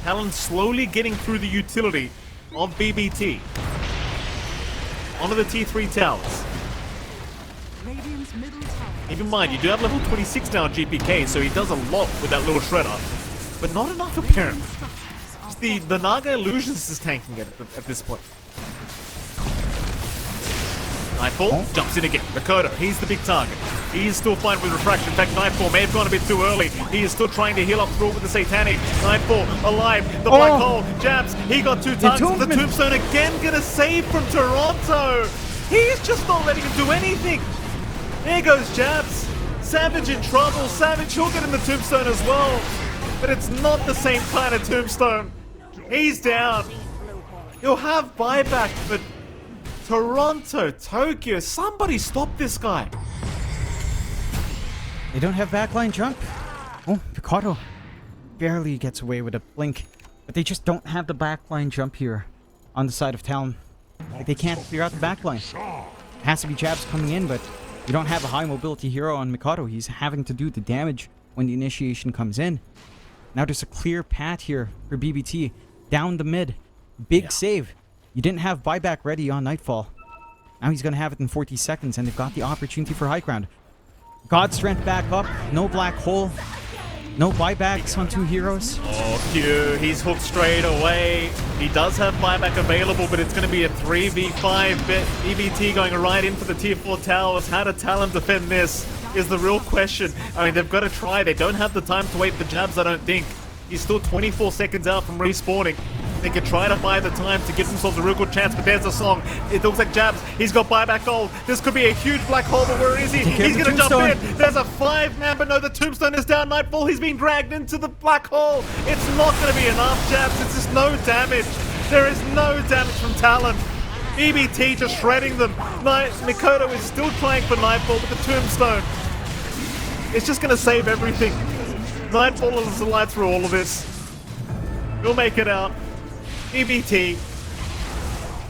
Speaker 1: Talon slowly getting through the utility of BBT. Onto the T3 towers. Keep in mind, you do have level 26 now on GPK, so he does a lot with that little shredder. But not enough apparently. Just the Naga Illusions is tanking it at this point. Nightfall jumps in again. Makoto, he's the big target. He is still fine with refraction. In fact, Nightfall may have gone a bit too early. He is still trying to heal up through with the Satanic. Nightfall alive. The black hole. Jabs. He got two targets. The Tombstone again gonna save from Toronto. He's just not letting him do anything. There goes Jabs. Savage in trouble. Savage, he'll get in the Tombstone as well. But it's not the same kind of Tombstone. He's down. He'll have buyback, but Toronto, Tokyo, somebody stop this guy.
Speaker 2: They don't have backline jump. Oh, Mikado barely gets away with a blink. But they just don't have the backline jump here on the side of Talon. Like, they can't clear out the backline. It has to be Jabs coming in, but you don't have a high mobility hero on Mikado. He's having to do the damage when the initiation comes in. Now there's a clear path here for BBT. Down the mid. Big save. You didn't have buyback ready on Nightfall. Now he's going to have it in 40 seconds, and they've got the opportunity for high ground. God Strength back up. No black hole. No buybacks on two heroes.
Speaker 1: Oh, Q. He's hooked straight away. He does have buyback available, but it's going to be a 3v5 bit. EBT going right in for the tier 4 towers. How do Talon defend this is the real question. I mean, they've got to try. They don't have the time to wait for Jabs, I don't think. He's still 24 seconds out from respawning. They could try to buy the time to give themselves a real good chance, but there's a song. It looks like Jabs. He's got buyback gold. This could be a huge black hole, but where is he? He's going to jump in. There's a 5-man, but no, the Tombstone is down. Nightfall, he's being dragged into the black hole. It's not going to be enough, Jabs. It's just no damage. There is no damage from Talon. EBT just shredding them. Mikado is still trying for Nightfall, but the Tombstone, it's just going to save everything. Nightfall is alive through all of this. We'll make it out. EBT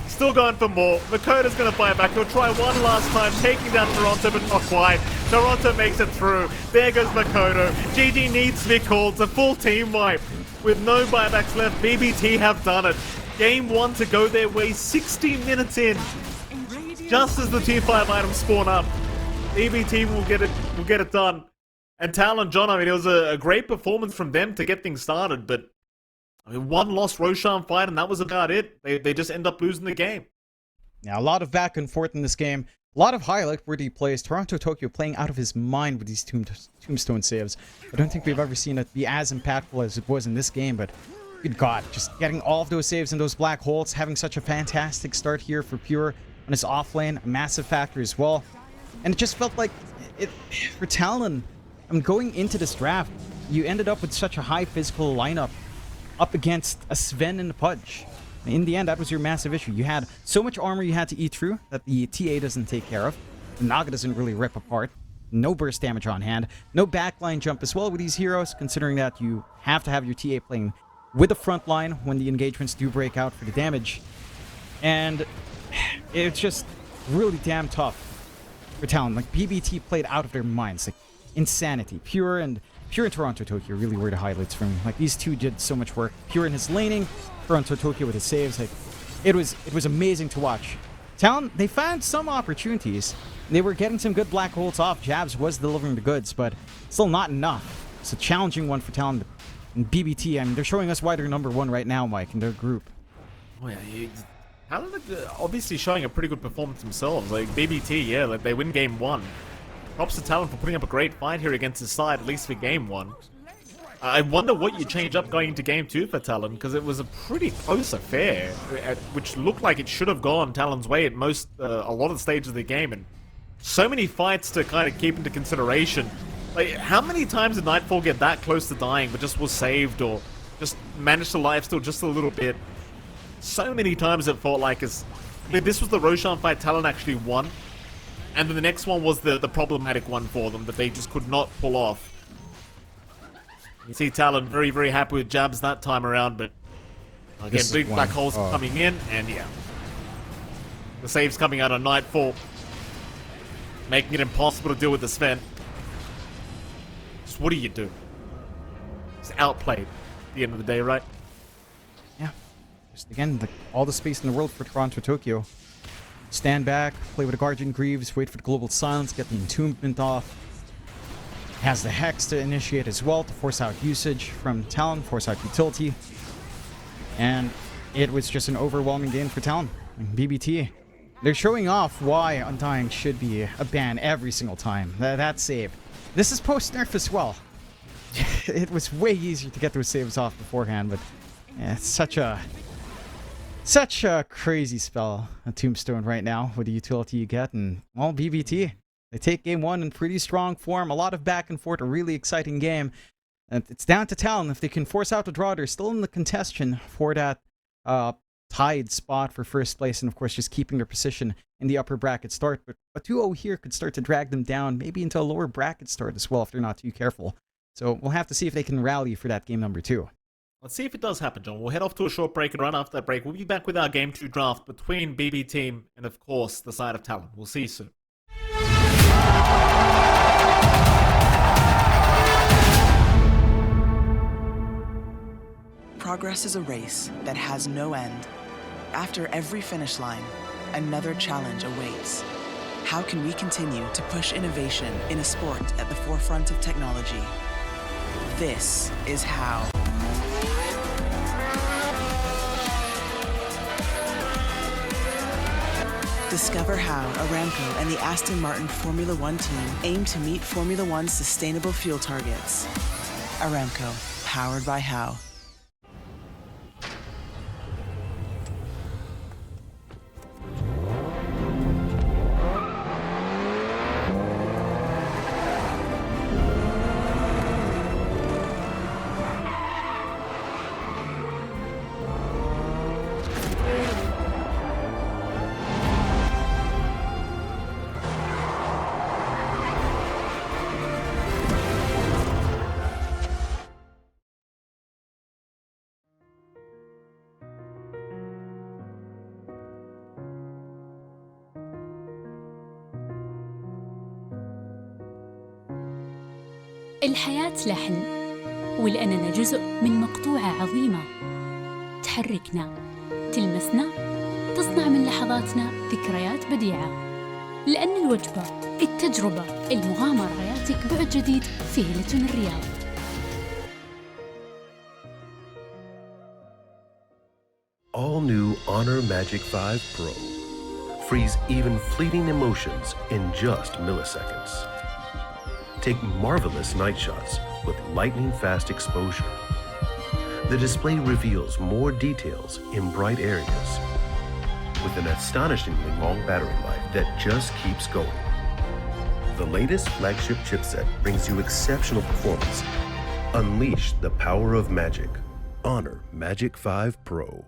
Speaker 1: still going for more. Makoto's going to buy back. He'll try one last time, taking down Toronto, but not quite. Toronto makes it through. There goes Makoto. GG needs to be called. It's a full team wipe. With no buybacks left, BBT have done it. Game 1 to go their way 60 minutes in. Just as the tier 5 items spawn up, EBT will get it done. And Talon, John, I mean, it was a great performance from them to get things started, but I mean, one lost Roshan fight, and that was about it. They just end up losing the game.
Speaker 2: Now, a lot of back and forth in this game. A lot of highlight-worthy plays. Toronto Tokyo playing out of his mind with these tombstone saves. I don't think we've ever seen it be as impactful as it was in this game, but good God, just getting all of those saves in those black holes, having such a fantastic start here for Pure on his off lane, a massive factor as well. And it just felt like, for Talon, going into this draft, you ended up with such a high physical lineup up against a Sven and a Pudge. In the end, that was your massive issue. You had so much armor you had to eat through that the TA doesn't take care of. The Naga doesn't really rip apart. No burst damage on hand. No backline jump as well with these heroes, considering that you have to have your TA playing with the front line when the engagements do break out for the damage. And it's just really damn tough for Talon. Like, BBT played out of their minds. Like, insanity. Pure and Toronto Tokyo really were the highlights for me. Like, these two did so much work. Pure in his laning, Toronto Tokyo with his saves. Like, it was amazing to watch. Talon, they found some opportunities. They were getting some good black holes off. Jabs was delivering the goods, but still not enough. It's a challenging one for Talon. And BBT, I mean, they're showing us why they're #1 right now, Mike, in their group.
Speaker 1: Oh yeah, Talon obviously showing a pretty good performance themselves. Like BBT, yeah, like they win game 1. Props to Talon for putting up a great fight here against his side, at least for game 1. I wonder what you change up going into game 2 for Talon, because it was a pretty close affair, which looked like it should have gone Talon's way at a lot of the stages of the game, and so many fights to kind of keep into consideration. Like, how many times did Nightfall get that close to dying, but just was saved, or just managed to lifesteal just a little bit? So many times it felt like this was the Roshan fight Talon actually won, and then the next one was the problematic one for them that they just could not pull off. You see Talon very, very happy with jabs that time around, but again, big black holes coming in, and yeah. The saves coming out on Nightfall, making it impossible to deal with the Sven. Just what do you do? It's outplayed at the end of the day, right?
Speaker 2: Yeah. Just again, all the space in the world for Toronto Tokyo. Stand back, play with the Guardian Greaves, wait for the global silence, get the entombment off. Has the Hex to initiate as well to force out usage from Talon, force out utility. And it was just an overwhelming game for Talon. And BBT, they're showing off why Undying should be a ban every single time. That save. This is post-nerf as well. It was way easier to get those saves off beforehand, but yeah, it's such a crazy spell, a Tombstone right now with the utility you get, and well, BBT. They take game 1 in pretty strong form. A lot of back and forth, a really exciting game. And it's down to Talon. If they can force out the draw, they're still in the contention for that tied spot for first place. And of course, just keeping their position in the upper bracket start. But a 2-0 here could start to drag them down, maybe into a lower bracket start as well if they're not too careful. So we'll have to see if they can rally for that game number 2.
Speaker 1: Let's see if it does happen, John. We'll head off to a short break, and right after that break, we'll be back with our game 2 draft between BB Team and, of course, the side of Talon. We'll see you soon.
Speaker 4: Progress is a race that has no end. After every finish line, another challenge awaits. How can we continue to push innovation in a sport at the forefront of technology? This is how. Discover how Aramco and the Aston Martin Formula One team aim to meet Formula One's sustainable fuel targets. Aramco, powered by How.
Speaker 5: الحياة لحن، ولأننا جزء من مقطوعة عظيمة تحركنا، تلمسنا، تصنع من لحظاتنا ذكريات بديعة. لأن الوجبة، التجربة، المغامرة، حياتك بعد جديد في هيلتون الرياض.
Speaker 6: all-new Honor Magic 5 Pro. Freeze even fleeting emotions in just milliseconds. Take marvelous night shots with lightning-fast exposure. The display reveals more details in bright areas with an astonishingly long battery life that just keeps going. The latest flagship chipset brings you exceptional performance. Unleash the power of magic. Honor Magic 5 Pro.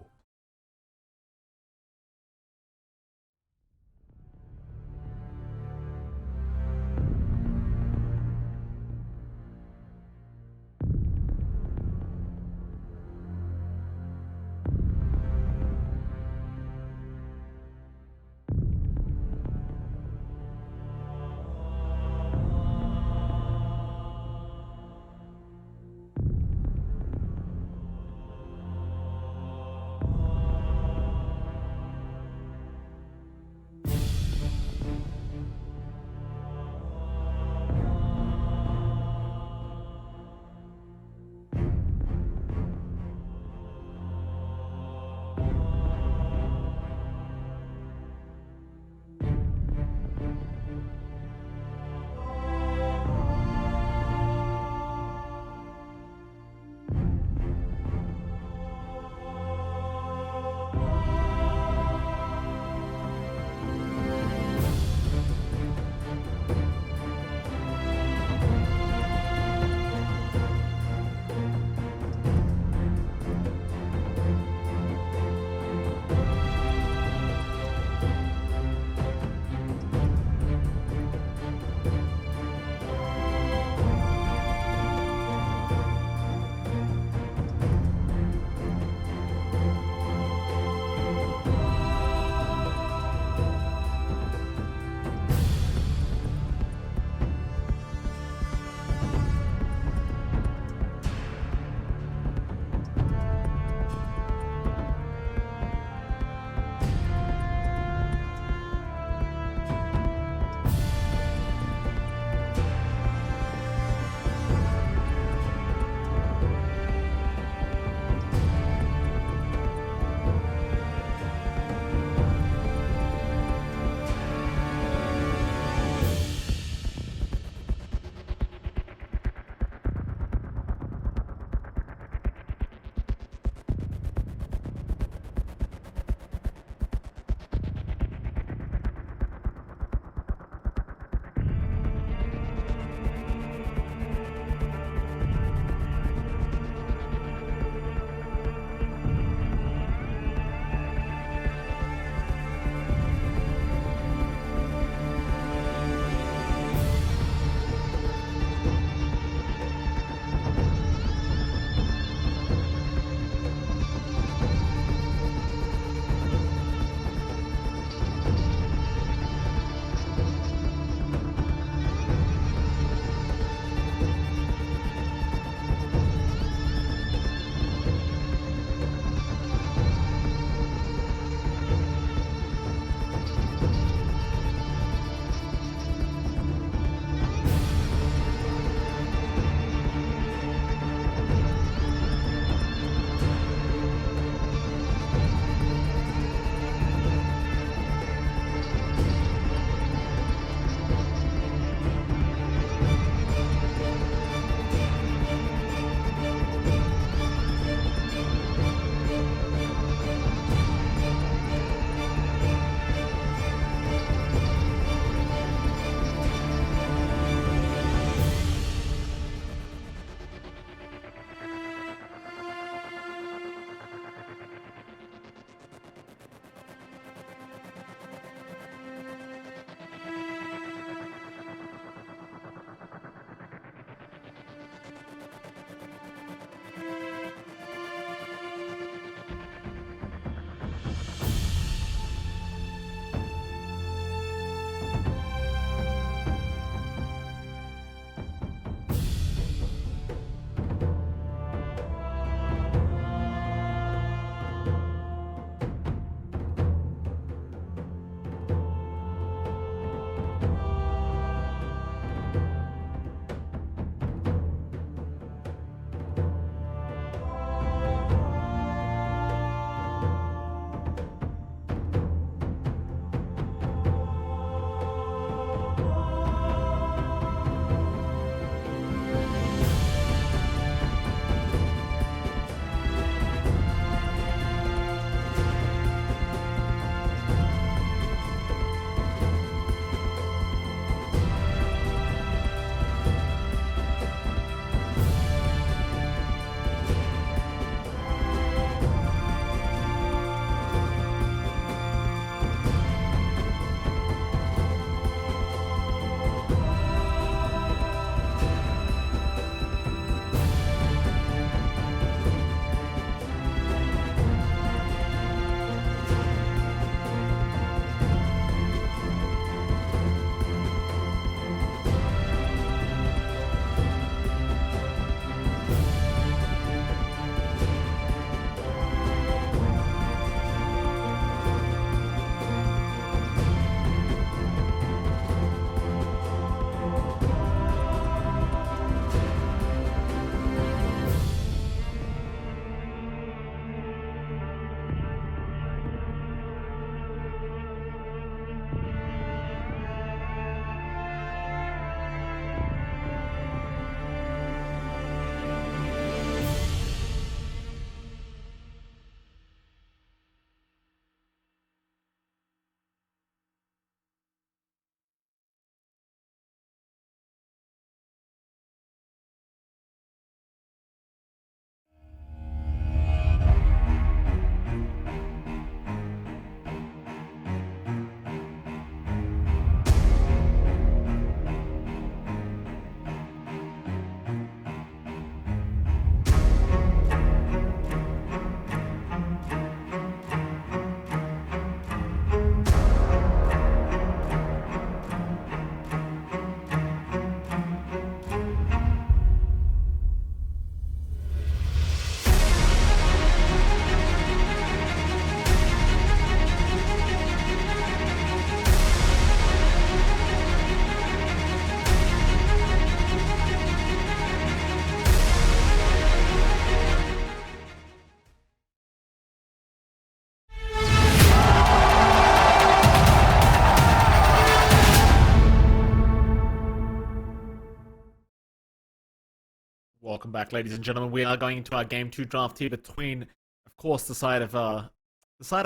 Speaker 1: Welcome back, ladies and gentlemen. We are going into our game 2 draft here between, of course, the side of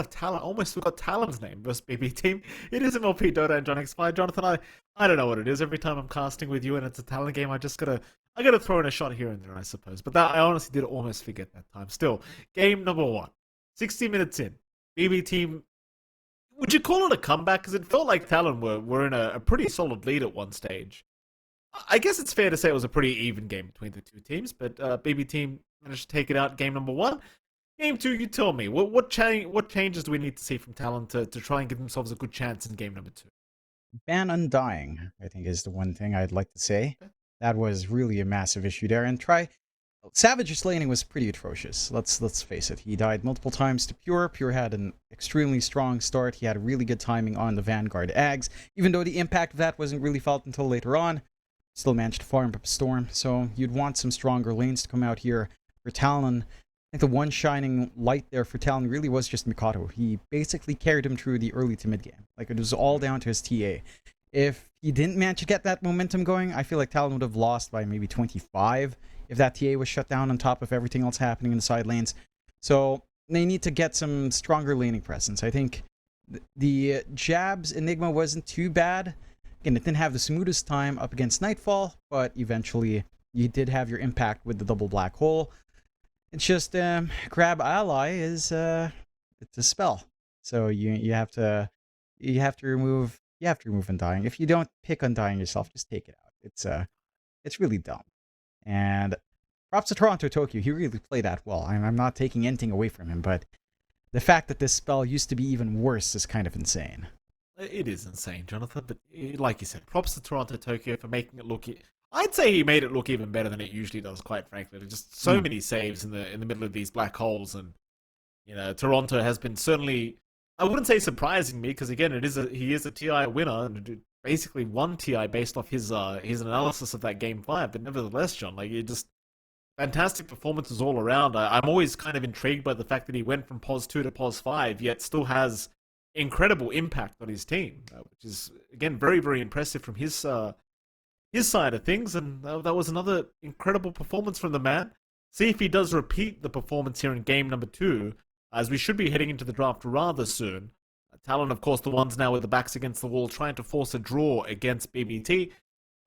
Speaker 1: Talon. Almost forgot Talon's name versus BB Team. It is MLP Dota and John X5. Jonathan, I don't know what it is. Every time I'm casting with you and it's a Talon game, I gotta throw in a shot here and there, I suppose. But that I honestly did almost forget that time. Still, game number 1, 60 minutes in. BB Team. Would you call it a comeback? Because it felt like Talon were in a pretty solid lead at one stage. I guess it's fair to say it was a pretty even game between the two teams, but BB Team managed to take it out game number 1. Game 2, you tell me. What changes do we need to see from Talon to try and give themselves a good chance in game number 2?
Speaker 2: Ban Undying, I think, is the one thing I'd like to say. That was really a massive issue there. And Savage's laning was pretty atrocious. Let's face it. He died multiple times to Pure. Pure had an extremely strong start. He had really good timing on the Vanguard Ags, even though the impact of that wasn't really felt until later on. Still managed to farm up a Storm, so you'd want some stronger lanes to come out here for Talon. I think the one shining light there for Talon really was just Mikato. He basically carried him through the early to mid game. Like, it was all down to his TA. If he didn't manage to get that momentum going, I feel like Talon would have lost by maybe 25 if that TA was shut down on top of everything else happening in the side lanes. So they need to get some stronger laning presence. I think the Jabs Enigma wasn't too bad. Again, it didn't have the smoothest time up against Nightfall, but eventually you did have your impact with the double black hole. It's just grab ally is it's a spell, so you have to remove Undying. If you don't pick Undying yourself, just take it out. It's really dumb. And props to Toronto Tokyo. He really played that well. I'm not taking anything away from him, but the fact that this spell used to be even worse is kind of insane.
Speaker 1: It is insane, Jonathan, but like you said, props to Toronto Tokyo for making it look... I'd say he made it look even better than it usually does, quite frankly. There's just so many saves in the middle of these black holes, and Toronto has been certainly... I wouldn't say surprising me, because again, he is a TI winner, and basically won TI based off his analysis of that Game 5, but nevertheless, John, fantastic performances all around. I'm always kind of intrigued by the fact that he went from POS 2 to POS 5, yet still has incredible impact on his team, which is, again, very, very impressive from his side of things, and that was another incredible performance from the man. See if he does repeat the performance here in game number 2, as we should be heading into the draft rather soon. Talon, of course, the ones now with the backs against the wall, trying to force a draw against BBT.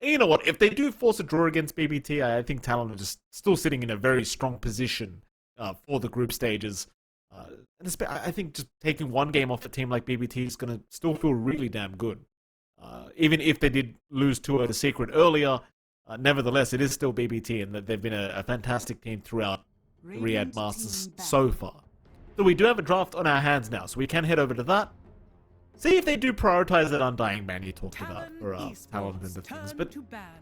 Speaker 1: And you know what? If they do force a draw against BBT, I think Talon are just still sitting in a very strong position for the group stages. And I think just taking one game off a team like BBT is going to still feel really damn good. Even if they did lose 2-0 to Secret earlier, nevertheless, it is still BBT, and that they've been a fantastic team throughout the Riyadh Masters so far. So we do have a draft on our hands now, so we can head over to that. See if they do prioritize that Undying ban you talked about for Talon and the things. But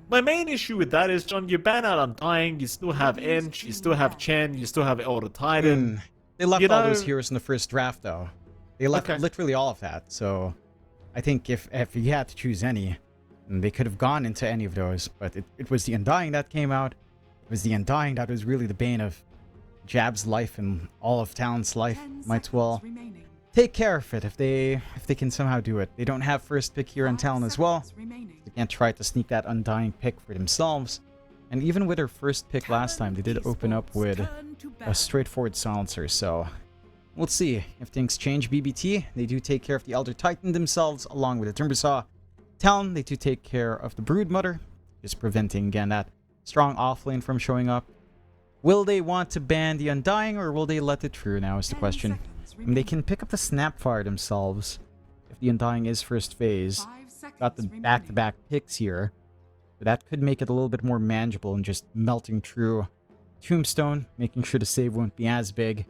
Speaker 1: my main issue with that is, John, you ban out Undying, you still have Ench, you still have Chen, you still have Elder Titan.
Speaker 2: They left all those heroes in the first draft, though. They left literally all of that, so I think if you had to choose any, they could have gone into any of those, but it was the Undying that came out. It was the Undying that was really the bane of Jab's life and all of Talon's life. Might as well take care of it if they can somehow do it. They don't have first pick here on Talon as well. They can't try to sneak that Undying pick for themselves. And even with their first pick last time, they did open up with a straightforward silencer, so we'll see if things change. BBT, they do take care of the Elder Titan themselves, along with the Timbersaw. Talon, they do take care of the Broodmother, just preventing, again, that strong offlane from showing up. Will they want to ban the Undying, or will they let it through now is the question. I mean, they can pick up the Snapfire themselves if the Undying is first phase. Got the back-to-back picks here. But that could make it a little bit more manageable and just melting through Tombstone, making sure the save won't be as big.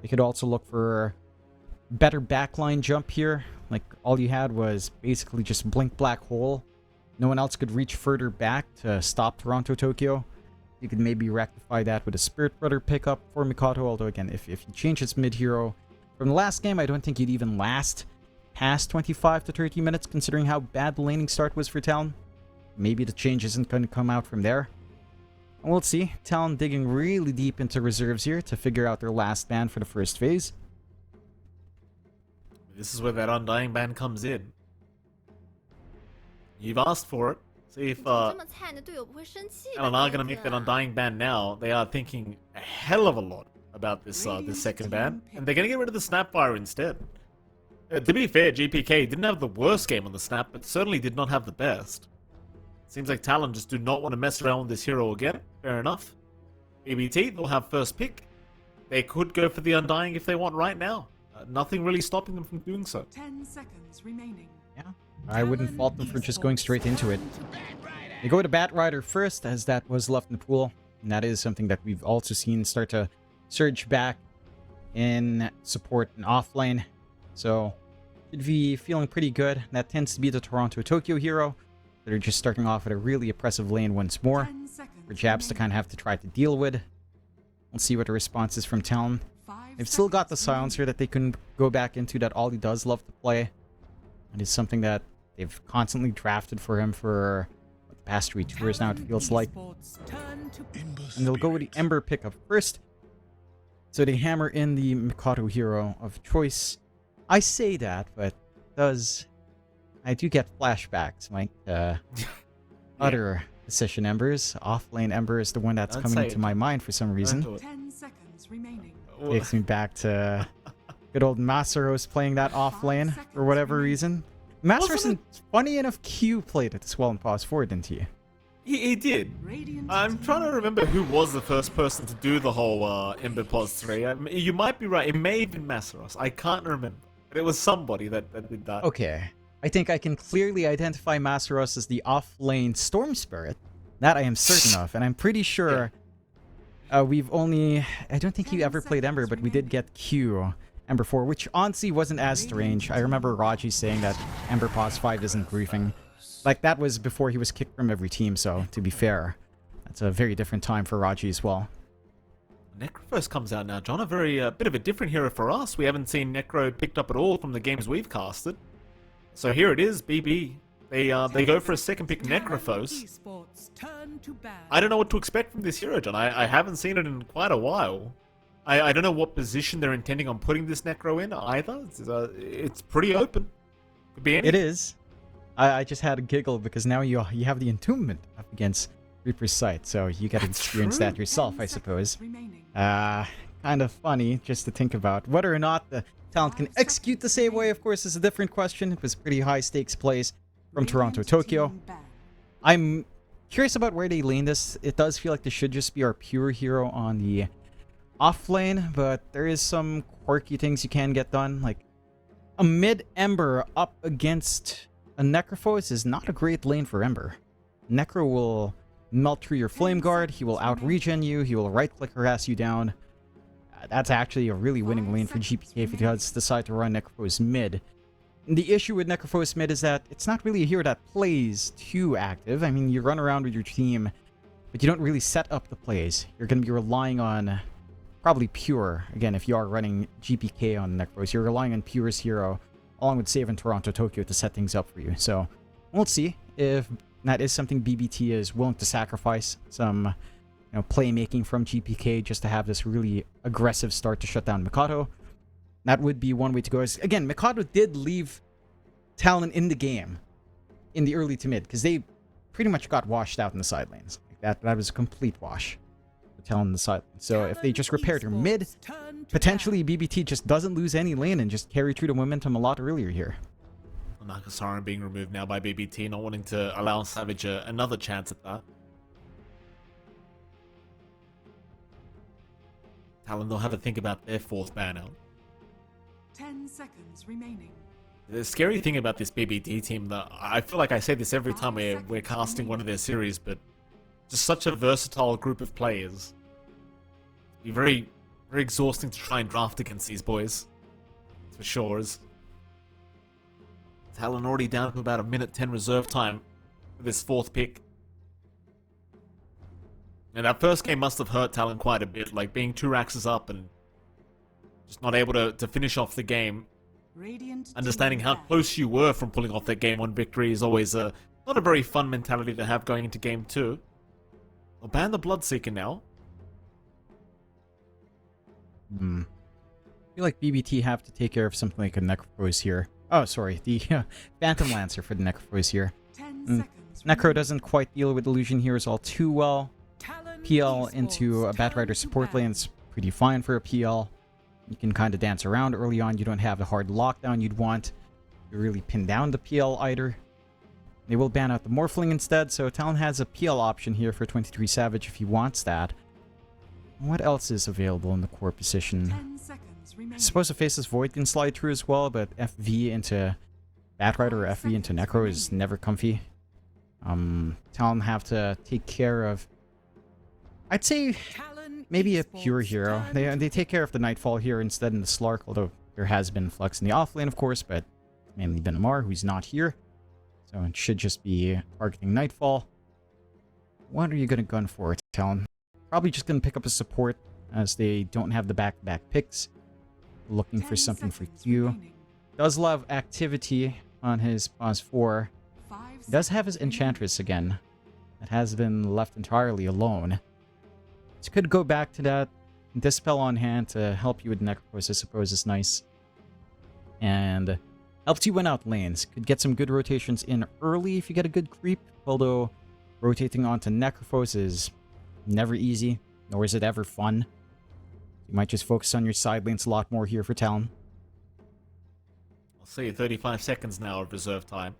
Speaker 2: They could also look for better backline jump here. Like, all you had was basically just Blink Black Hole. No one else could reach further back to stop Toronto Tokyo. You could maybe rectify that with a Spirit Brother pickup for Mikato, although again, if you change its mid-hero from the last game, I don't think you'd even last past 25 to 30 minutes, considering how bad the laning start was for Talon. Maybe the change isn't going to come out from there. And we'll see. Talon digging really deep into reserves here to figure out their last ban for the first phase.
Speaker 1: This is where that Undying ban comes in. You've asked for it. See if
Speaker 7: 这么菜，你的队友不会生气吧？
Speaker 1: Talon are going to
Speaker 7: 哥
Speaker 1: make
Speaker 7: 哥
Speaker 1: that undying ban now. They are thinking a hell of a lot about this this second ban, and they're going to get rid of the Snapfire instead. To be fair, GPK didn't have the worst game on the Snap, but certainly did not have the best. Seems like Talon just do not want to mess around with this hero again. Fair enough. BBT, they'll have first pick. They could go for the Undying if they want right now. Nothing really stopping them from doing so.
Speaker 3: 10 seconds remaining.
Speaker 2: Yeah, I wouldn't fault them for just going straight into it. They go to Bat Rider first, as that was left in the pool. And that is something that we've also seen start to surge back in support and offlane. So, should be feeling pretty good. That tends to be the Toronto Tokyo hero. That are just starting off at a really oppressive lane once more.
Speaker 3: 10 seconds
Speaker 2: For Japs to kind of have to try to deal with. We'll see what the response is from Talon.
Speaker 3: 5
Speaker 2: They've still got the
Speaker 3: seconds
Speaker 2: silencer that they can go back into that Ollie does love to play. It is something that they've constantly drafted for him for the past 3 tours now, it feels like.
Speaker 3: Esports turn to
Speaker 2: And they'll go with the Ember pickup first. So they hammer in the Mikado hero of choice. I say that, but I do get flashbacks, Mike. Other position Embers. Offlane Ember is the one that's
Speaker 1: Don't
Speaker 2: coming
Speaker 1: say
Speaker 2: into
Speaker 1: it.
Speaker 2: my mind for some reason.
Speaker 1: Don't do it.
Speaker 3: 10 seconds remaining.
Speaker 2: Takes me back to good old Masaros playing that offlane for whatever reason. Masaros,
Speaker 1: Wasn't
Speaker 2: funny enough, Q played it as well in Pause 4, didn't he?
Speaker 1: He did.
Speaker 3: Radiant
Speaker 1: I'm trying to remember who was the first person to do the whole Ember Pause 3. You might be right. It may have been Masaros. I can't remember. But it was somebody that did that.
Speaker 2: Okay. I think I can clearly identify Masaros as the off-lane Storm Spirit. That I am certain of, and I'm pretty sure we've only... I don't think he ever played Ember, but we did get Q Ember 4, which honestly wasn't as strange. I remember Raji saying that Ember Pause 5 isn't griefing. Like, that was before he was kicked from every team, so to be fair, that's a very different time for Raji as well.
Speaker 1: Necrophos comes out now, John. A very bit of a different hero for us. We haven't seen Necro picked up at all from the games we've casted. So here it is, BB. They go for a second pick, Necrophos.
Speaker 3: Esports turn to bad.
Speaker 1: I don't know what to expect from this hero, John. I haven't seen it in quite a while. I don't know what position they're intending on putting this Necro in either. It's pretty open. Could be anything.
Speaker 2: It is. I just had a giggle because now you have the Entombment up against Reaper's Sight, so you get to
Speaker 1: That's
Speaker 2: experience
Speaker 1: true.
Speaker 2: that yourself,
Speaker 3: 10
Speaker 2: I suppose.
Speaker 3: seconds remaining.
Speaker 2: Kind of funny just to think about. Whether or not the talent can execute the same way, of course, is a different question. It was pretty high stakes plays from Toronto,
Speaker 3: Radiant
Speaker 2: Tokyo.
Speaker 3: team ban.
Speaker 2: I'm curious about where they lane this. It does feel like this should just be our pure hero on the off lane, but there is some quirky things you can get done. Like a mid Ember up against a Necrophos is not a great lane for Ember. Necro will melt through your Flame Guard, he will out regen you, he will right click harass you down. That's actually a really winning lane for GPK if he does decide to run Necrophos mid. The issue with Necrophos mid is that it's not really a hero that plays too active. I mean, you run around with your team, but you don't really set up the plays. You're going to be relying on probably Pure. Again, if you are running GPK on Necrophos, you're relying on Pure's hero, along with Save and Toronto Tokyo to set things up for you. So, we'll see if that is something BBT is willing to sacrifice some playmaking from GPK just to have this really aggressive start to shut down Mikado. That would be one way to go. Again, Mikado did leave Talon in the game in the early to mid because they pretty much got washed out in the side lanes. Like that was a complete wash for Talon in the side lane. So if they just repair their mid,
Speaker 3: Esports turn to
Speaker 2: potentially
Speaker 3: bad.
Speaker 2: BBT just doesn't lose any lane and just carry through the momentum a lot earlier here.
Speaker 1: Nakasaran being removed now by BBT, not wanting to allow Savage another chance at that. Talon, they'll have to think about their fourth ban out.
Speaker 3: 10 seconds remaining.
Speaker 1: The scary thing about this BBT team, that I feel like I say this every time we're casting one of their series, but just such a versatile group of players. It'd be very, very exhausting to try and draft against these boys. For sure. Talon already down to about a minute 10 reserve time for this fourth pick. And that first game must have hurt Talon quite a bit, like being 2 Raxes up and just not able to finish off the game.
Speaker 3: Radiant
Speaker 1: Understanding
Speaker 3: team
Speaker 1: how
Speaker 3: ban.
Speaker 1: close you were from pulling off that game 1 victory is always not a very fun mentality to have going into game 2. They'll ban the Bloodseeker now.
Speaker 2: I feel like BBT have to take care of something like a Necrophos here. Oh, sorry, the Phantom Lancer for the Necrophos here.
Speaker 3: 10 seconds
Speaker 2: Necro doesn't quite deal with Illusion Heroes all too well.
Speaker 3: Talon
Speaker 2: PL into a
Speaker 3: Esports
Speaker 2: Batrider
Speaker 3: turn
Speaker 2: support
Speaker 3: to
Speaker 2: lane is pretty fine for a PL. You can kind of dance around early on. You don't have the hard lockdown you'd want to really pin down the PL either. They will ban out the Morphling instead, so Talon has a PL option here for 23 Savage if he wants that. What else is available in the core position?
Speaker 3: 10 seconds
Speaker 2: I
Speaker 3: remaining.
Speaker 2: suppose a Faceless Void can slide through as well, but FV into Batrider or FV into Necro is never comfy. Talon have to take care of, I'd say,
Speaker 3: Talon
Speaker 2: maybe a
Speaker 3: Esports
Speaker 2: pure hero.
Speaker 3: turn
Speaker 2: They take care of the Nightfall here instead in the Slark, although there has been Flux in the offlane, of course, but mainly been Amar, who's not here. So it should just be targeting Nightfall. What are you going to gun for, Talon? Probably just going to pick up a support, as they don't have the back-to-back picks. Looking for
Speaker 3: 10
Speaker 2: something for
Speaker 3: seconds
Speaker 2: Q.
Speaker 3: remaining.
Speaker 2: Does love activity on his pause 4.
Speaker 3: 5
Speaker 2: Does have his
Speaker 3: seconds remaining.
Speaker 2: Enchantress again. That has been left entirely alone. So could go back to that. Dispel on hand to help you with Necropos, I suppose, is nice. And helps you win out lanes. Could get some good rotations in early if you get a good creep. Although rotating onto Necrophos is never easy, nor is it ever fun. You might just focus on your side lanes a lot more here for Talon.
Speaker 1: I'll see 35 seconds now of reserve time.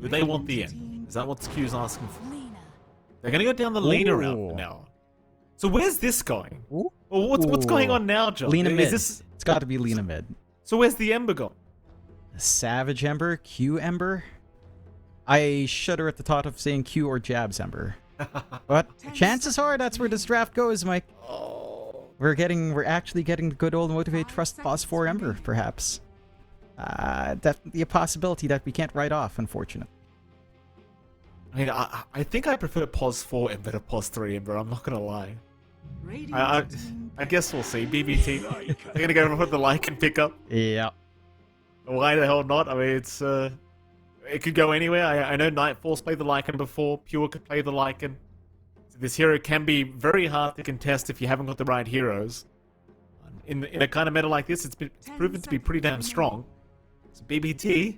Speaker 1: Do they want the end? Is that what Q's asking for? They're gonna go down the Lena route
Speaker 2: Ooh.
Speaker 1: now. So where's this going?
Speaker 2: Ooh.
Speaker 1: Well, what's going on now, John?
Speaker 2: Lena
Speaker 1: Is
Speaker 2: mid.
Speaker 1: this...
Speaker 2: It's got to be Lena mid.
Speaker 1: So where's the Ember gone?
Speaker 2: Savage Ember, Q Ember. I shudder at the thought of saying Q or Jabs Ember. But chances are that's where this draft goes, Mike.
Speaker 1: Oh.
Speaker 2: We're actually getting the good old Motivate Trust Pause 4 Ember, perhaps. Definitely a possibility that we can't write off, unfortunately.
Speaker 1: I mean, I think I prefer Pos 4 Ember to Pos 3 Ember, I'm not gonna lie. I guess we'll see. BBT, they're gonna go for the Lycan pickup.
Speaker 2: Yeah.
Speaker 1: Why the hell not? I mean, it's it could go anywhere. I know Nightfall's played the Lycan before. Pure could play the Lycan. So this hero can be very hard to contest if you haven't got the right heroes. In a kind of meta like this, it's proven to be pretty damn strong. So BBT,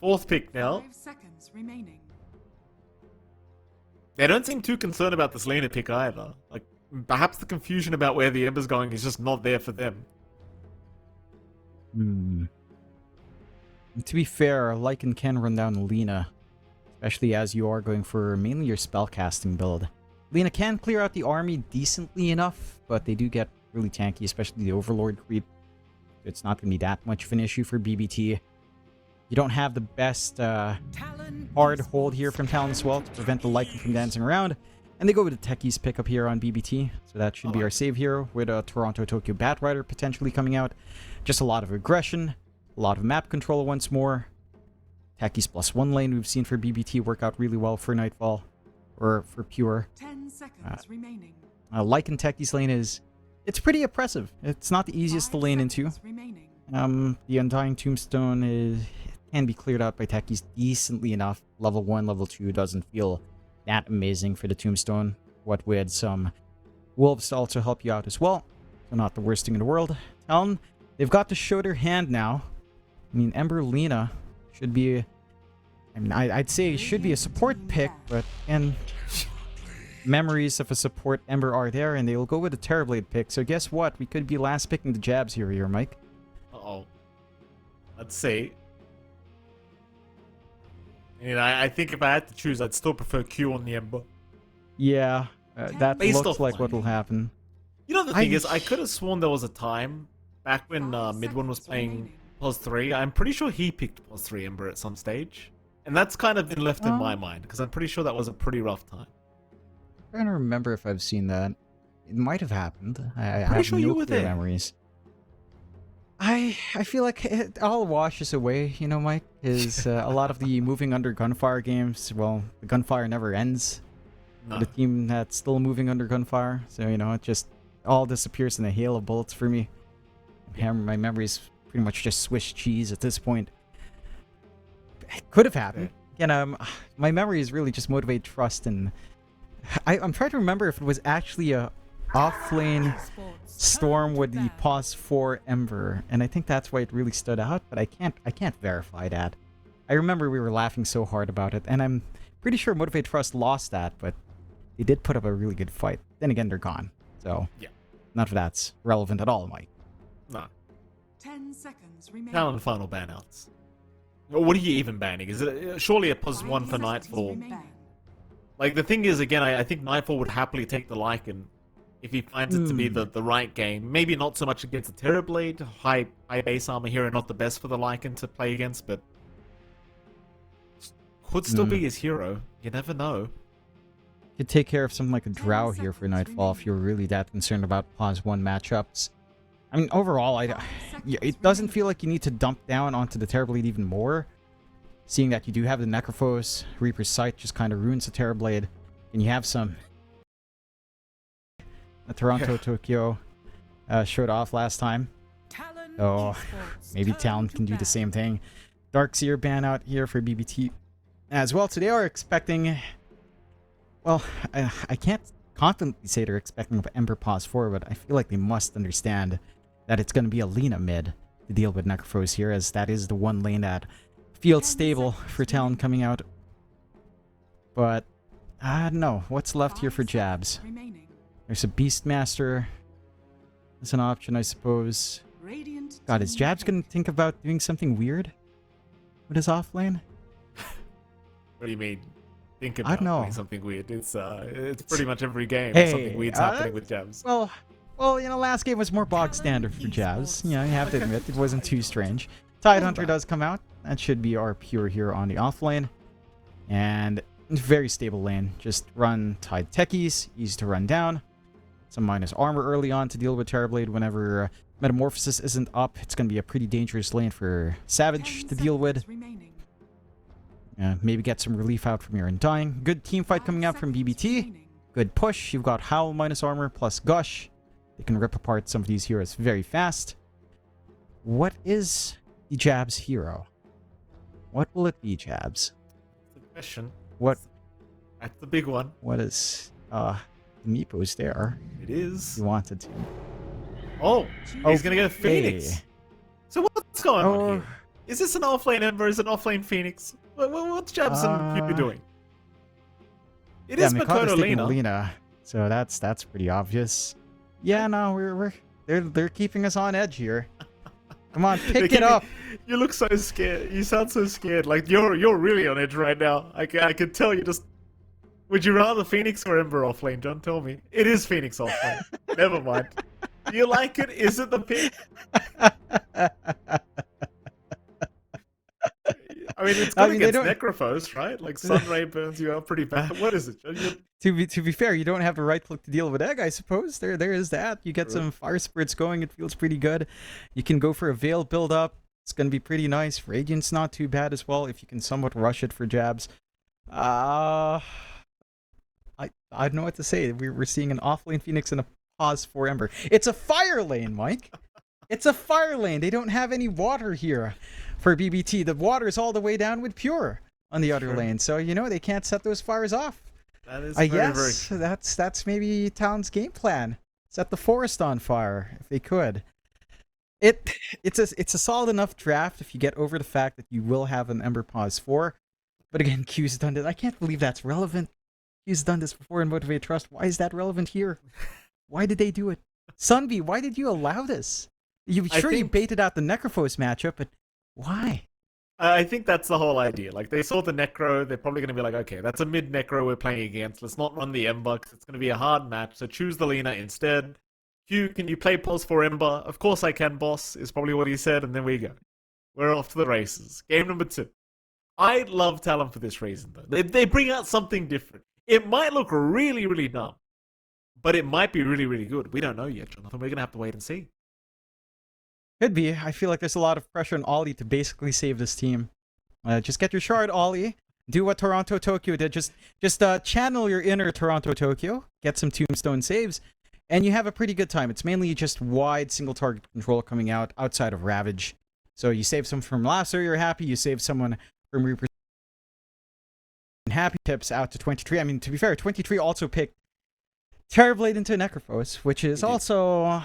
Speaker 1: 4th pick now.
Speaker 3: 5 seconds remaining.
Speaker 1: They don't seem too concerned about this Lena pick either. Like, perhaps the confusion about where the Ember's going is just not there for them.
Speaker 2: To be fair, Lycan can run down Lena, especially as you are going for mainly your spellcasting build. Lena can clear out the army decently enough, but they do get really tanky, especially the Overlord creep. It's not going to be that much of an issue for BBT. You don't have the best
Speaker 3: Talon
Speaker 2: hard hold here from Talon as well to prevent the Lycan from dancing around. And they go with the Techies pickup here on BBT. So that should be our save here with a Toronto-Tokyo Batrider potentially coming out. Just a lot of aggression, a lot of map control once more. Techies +1 lane we've seen for BBT work out really well for Nightfall. Or for Pure.
Speaker 3: 10 seconds remaining.
Speaker 2: Lycan Techies lane it's pretty oppressive. It's not the easiest to
Speaker 3: 5
Speaker 2: lane into.
Speaker 3: seconds remaining.
Speaker 2: The Undying Tombstone can be cleared out by Techies decently enough. Level 1, level 2 doesn't feel that amazing for the Tombstone. What with some Wolves to also help you out as well. So not the worst thing in the world. Talon, they've got to show their hand now. I mean, Ember Lena should be... I mean, I'd say should be a support pick, but and memories of a support Ember are there, and they'll go with a Terrorblade pick. So guess what? We could be last picking the Jabs here, Mike.
Speaker 1: Uh-oh. Let's see. And I think if I had to choose, I'd still prefer Q on the Ember.
Speaker 2: Yeah, that
Speaker 1: Based
Speaker 2: looks
Speaker 1: off
Speaker 2: like
Speaker 1: line.
Speaker 2: what will happen.
Speaker 1: You know, the thing is, I could have sworn there was a time back when
Speaker 3: 5
Speaker 1: Midwin was
Speaker 3: seconds
Speaker 1: playing
Speaker 3: remaining.
Speaker 1: Pos 3. I'm pretty sure he picked Pos 3 Ember at some stage. And that's kind of been left in
Speaker 2: Oh.
Speaker 1: my mind, because I'm pretty sure that was a pretty rough time.
Speaker 2: I'm trying to remember if I've seen that. It might have happened. I
Speaker 1: Pretty
Speaker 2: have
Speaker 1: sure
Speaker 2: no
Speaker 1: you were
Speaker 2: clear
Speaker 1: there.
Speaker 2: memories. I feel like it all washes away, Mike. Is a lot of the moving under gunfire games. Well, the gunfire never ends.
Speaker 1: No.
Speaker 2: The team that's still moving under gunfire, so it just all disappears in a hail of bullets for me. My memory's pretty much just Swiss cheese at this point. It could have happened. Again, my memory is really just Motivate Trust, and I'm trying to remember if it was actually a off lane
Speaker 3: Esports
Speaker 2: Storm
Speaker 3: turn
Speaker 2: with
Speaker 3: to
Speaker 2: the
Speaker 3: ban.
Speaker 2: pause 4 Ember, and I think that's why it really stood out, but I can't verify that. I remember we were laughing so hard about it, and I'm pretty sure Motivate Trust lost that, but they did put up a really good fight. Then again, they're gone, so
Speaker 1: Yeah.
Speaker 2: none of that's relevant at all, Mike.
Speaker 1: No.
Speaker 3: 10 seconds remaining.
Speaker 1: Talon final banouts. What are you even banning? Is it surely a plus
Speaker 3: 5
Speaker 1: one for
Speaker 3: seconds
Speaker 1: Nightfall?
Speaker 3: remaining.
Speaker 1: Like, the thing is, again, I think Nightfall would happily take the Lycan if he finds it to be the right game. Maybe not so much against the Terrorblade. High base armor hero, not the best for the Lycan to play against, but could still be his hero. You never know.
Speaker 2: Could take care of something like a Drow here for Nightfall if you're really that concerned about pause 1 matchups. I mean, overall, it doesn't feel like you need to dump down onto the Terrorblade even more. Seeing that you do have the Necrophos, Reaper's Sight just kind of ruins the Terrorblade, and you have some. Toronto, Tokyo showed off last time.
Speaker 3: Talon
Speaker 2: Oh,
Speaker 3: Esports
Speaker 2: maybe
Speaker 3: turn
Speaker 2: Talon
Speaker 3: to
Speaker 2: can do the
Speaker 3: ban.
Speaker 2: same thing. Darkseer ban out here for BBT as well. So they are expecting. Well, I can't confidently say they're expecting Ember Pause 4, but I feel like they must understand that it's going to be a Lina mid to deal with Necrophos here, as that is the one lane that feels stable for Talon coming out. But, I don't know. What's left here for Jabs?
Speaker 3: Remaining.
Speaker 2: There's a Beastmaster as an option, I suppose.
Speaker 3: Radiant
Speaker 2: God, is
Speaker 3: team
Speaker 2: Jabs
Speaker 3: hate.
Speaker 2: going to think about doing something weird with his offlane?
Speaker 1: What do you mean? Think
Speaker 2: I
Speaker 1: about
Speaker 2: don't know.
Speaker 1: doing something weird. It's pretty much every game
Speaker 2: Hey,
Speaker 1: something weird's happening with Jabs.
Speaker 2: Well, last game was more bog standard for Jabs. You know, you have to admit, it wasn't too strange. Tidehunter does come out. That should be our pure here on the offlane. And very stable lane. Just run Tide Techies, easy to run down. Some minus armor early on to deal with Terrorblade whenever Metamorphosis isn't up. It's going to be a pretty dangerous lane for Savage
Speaker 3: 10
Speaker 2: to deal with.
Speaker 3: seconds remaining.
Speaker 2: Maybe get some relief out from your Undying. Good team fight
Speaker 3: 5
Speaker 2: coming out from
Speaker 3: seconds
Speaker 2: BBT.
Speaker 3: remaining.
Speaker 2: Good push. You've got Howl minus armor plus Gush. They can rip apart some of these heroes very fast. What is the Jabs hero? What will it be, Jabs?
Speaker 1: That's the question.
Speaker 2: What
Speaker 1: That's the big one.
Speaker 2: what is Meepo's there?
Speaker 1: It is.
Speaker 2: You wanted to.
Speaker 1: Oh, he's gonna get a Phoenix.
Speaker 2: Hey.
Speaker 1: So what's going on
Speaker 2: Oh.
Speaker 1: here? Is this an offlane Ember? Is it an offlane Phoenix? What's Jabs and Pew doing? It is
Speaker 2: Mikoto's
Speaker 1: Makoto
Speaker 2: taking
Speaker 1: Lena.
Speaker 2: Lena, so that's pretty obvious. Yeah, no, they're keeping us on edge here. Come on, pick it up.
Speaker 1: You look so scared. You sound so scared. Like you're really on edge right now. I can tell you just. Would you rather Phoenix or Ember offlane, John? Tell me. It is Phoenix offlane. Never mind. Do you like it? Is it the pick? I mean, it's good
Speaker 2: they
Speaker 1: against
Speaker 2: don't-
Speaker 1: Necrophos, right? Like Sunray burns you out pretty bad. What is it, John?
Speaker 2: To be fair, you don't have the right click to deal with egg, I suppose. There is that. You get
Speaker 1: True.
Speaker 2: some fire spirits going. It feels pretty good. You can go for a veil build up. It's gonna be pretty nice. Radiant's not too bad as well if you can somewhat rush it for Jabs. I don't know what to say. We're seeing an offlane Phoenix and a pause for Ember. It's a fire lane, Mike. It's a fire lane. They don't have any water here for BBT. The water's all the way down with Pure on the other
Speaker 1: Sure.
Speaker 2: lane. So, they can't set those fires off.
Speaker 1: That is
Speaker 2: I
Speaker 1: very,
Speaker 2: guess
Speaker 1: very.
Speaker 2: that's maybe Talon's game plan. Set the forest on fire if they could. It's a solid enough draft if you get over the fact that you will have an Ember Pause 4. But again, Q's done this. I can't believe that's relevant. Q's done this before in Motivate Trust. Why is that relevant here? Why did they do it? Sunby, why did you allow this? You
Speaker 1: think-
Speaker 2: baited out the Necrophos matchup, but why?
Speaker 1: I think that's the whole idea. Like, they saw the Necro, they're probably going to be like, okay, that's a mid Necro we're playing against. Let's not run the Ember, 'cause it's going to be a hard match, so choose the Lina instead. Hugh, can you play Pulse for Ember? Of course I can, boss, is probably what he said, and then we go. We're off to the races. Game number 2. I love Talon for this reason, though. They bring out something different. It might look really, really dumb, but it might be really, really good. We don't know yet, Jonathan. We're going to have to wait and see.
Speaker 2: Could be. I feel like there's a lot of pressure on Ollie to basically save this team. Just get your shard, Ollie. Do what Toronto Tokyo did. Just channel your inner Toronto Tokyo. Get some tombstone saves, and you have a pretty good time. It's mainly just wide single target control coming out outside of Ravage. So you save some from Lasser, you're happy. You save someone from Reaper. Happy tips out to 23. I mean, to be fair, 23 also picked Terrorblade into Necrophos, which is also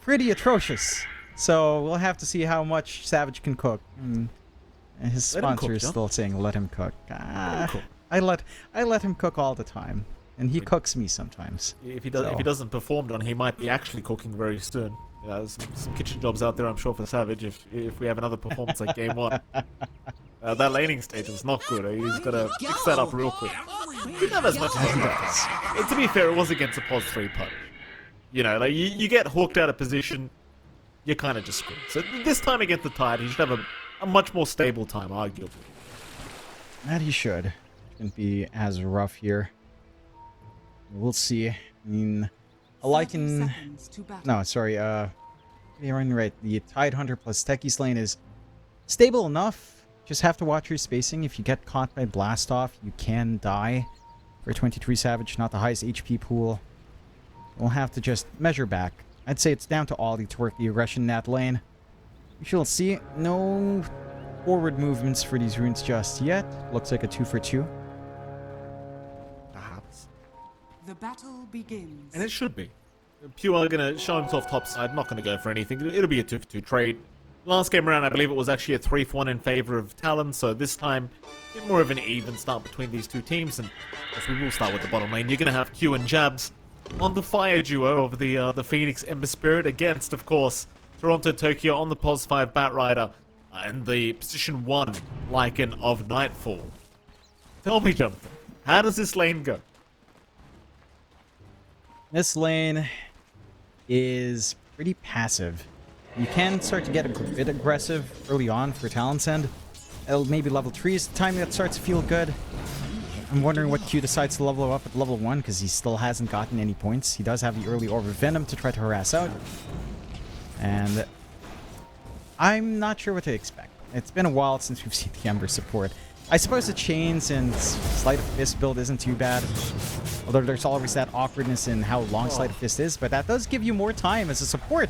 Speaker 2: pretty atrocious. So we'll have to see how much Savage can cook. And his
Speaker 1: Let him
Speaker 2: sponsor
Speaker 1: cook,
Speaker 2: is
Speaker 1: John.
Speaker 2: still saying, "Let him cook."
Speaker 1: cook.
Speaker 2: I let him cook all the time, and he cooks me sometimes.
Speaker 1: If he
Speaker 2: So-
Speaker 1: doesn't perform, John, he might be actually cooking very soon. There's some kitchen jobs out there, I'm sure, for Savage. If we have another performance like game 1, that laning stage is not good. He's got to fix that up real quick. He didn't have as much as he does. To be fair, it was against a pos 3 putt. You know, like you get hooked out of position, you're kind of just screwed. So this time against the Tide, he should have a much more stable time, arguably.
Speaker 2: That he should. Shouldn't be as rough here. We'll see. I mean, a Lycan... No, sorry, you're right. The Tide Hunter plus Techie's lane is stable enough. Just have to watch your spacing. If you get caught by Blast Off, you can die. For 23 Savage, not the highest HP pool. We'll have to just measure back. I'd say it's down to Ollie to work the aggression in that lane. We shall see. No forward movements for these runes just yet. Looks like a 2 for 2.
Speaker 1: Perhaps.
Speaker 3: The battle begins.
Speaker 1: And it should be. Pure going to show himself topside, not going to go for anything. It'll be a 2 for 2 trade. Last game around, I believe it was actually a 3 for 1 in favor of Talon, so this time, a bit more of an even start between these two teams, and if we will start with the bottom lane, you're going to have Q and Jabs on the fire duo of the Phoenix Ember Spirit against, of course, Toronto Tokyo on the POS 5 Batrider and the position 1 Lycan of Nightfall. Tell me, Jonathan, how does this lane go?
Speaker 2: This lane is pretty passive. You can start to get a bit aggressive early on for Talon's end. Maybe level 3 is the time that starts to feel good. I'm wondering what Q decides to level up at level 1 because he still hasn't gotten any points. He does have the early Orb of Venom to try to harass out. And I'm not sure what to expect. It's been a while since we've seen the Ember support. I suppose the Chains and Sleight of Fist build isn't too bad. Although there's always that awkwardness in how long Sleight of Fist is, but that does give you more time as a support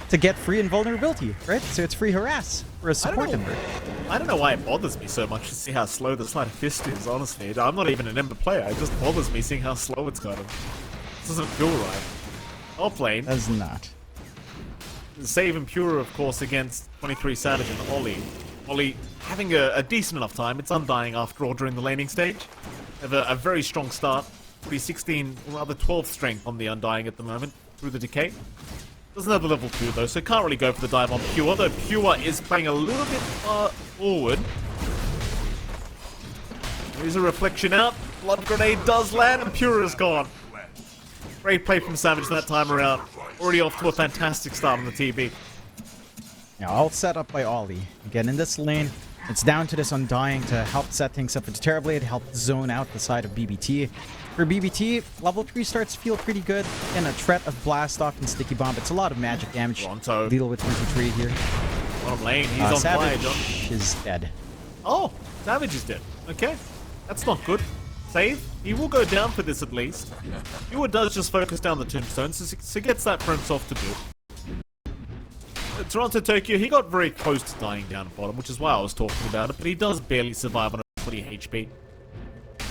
Speaker 2: to get free invulnerability, right? So it's free harass for a support Ember.
Speaker 1: I don't know why it bothers me so much to see how slow the Sleight of Fist is, honestly. I'm not even an Ember player, it just bothers me seeing how slow it's kind of. This doesn't feel right. Top lane.
Speaker 2: Does not.
Speaker 1: Save and Pure, of course, against 23 Savage and Ollie. Ollie having a decent enough time. It's Undying after all during the laning stage. Have a very strong start. Pretty 16, or rather 12 strength on the Undying at the moment through the decay. Doesn't have the level 2 though, so can't really go for the dive on Pure, though Pure is playing a little bit far forward. There's a reflection out. Blood Grenade does land and Pure is gone. Great play from Savage that time around. Already off to a fantastic start on the TV.
Speaker 2: Now, all set up by Ollie. Again, in this lane, it's down to this Undying to help set things up for the Terrorblade, help zone out the side of BBT. For BBT, level 3 starts to feel pretty good. And a threat of Blast Off and Sticky Bomb. It's a lot of magic damage.
Speaker 1: Toronto.
Speaker 2: Deal with 23 here.
Speaker 1: Bottom lane, he's on fire,
Speaker 2: Savage
Speaker 1: John.
Speaker 2: is dead.
Speaker 1: Oh, Savage is dead. Okay, that's not good. Save. He will go down for this at least. Pure does just focus down the tombstone, so gets that for himself to do. Toronto Tokyo, he got very close to dying down at bottom, which is why I was talking about it, but he does barely survive on a 20 HP.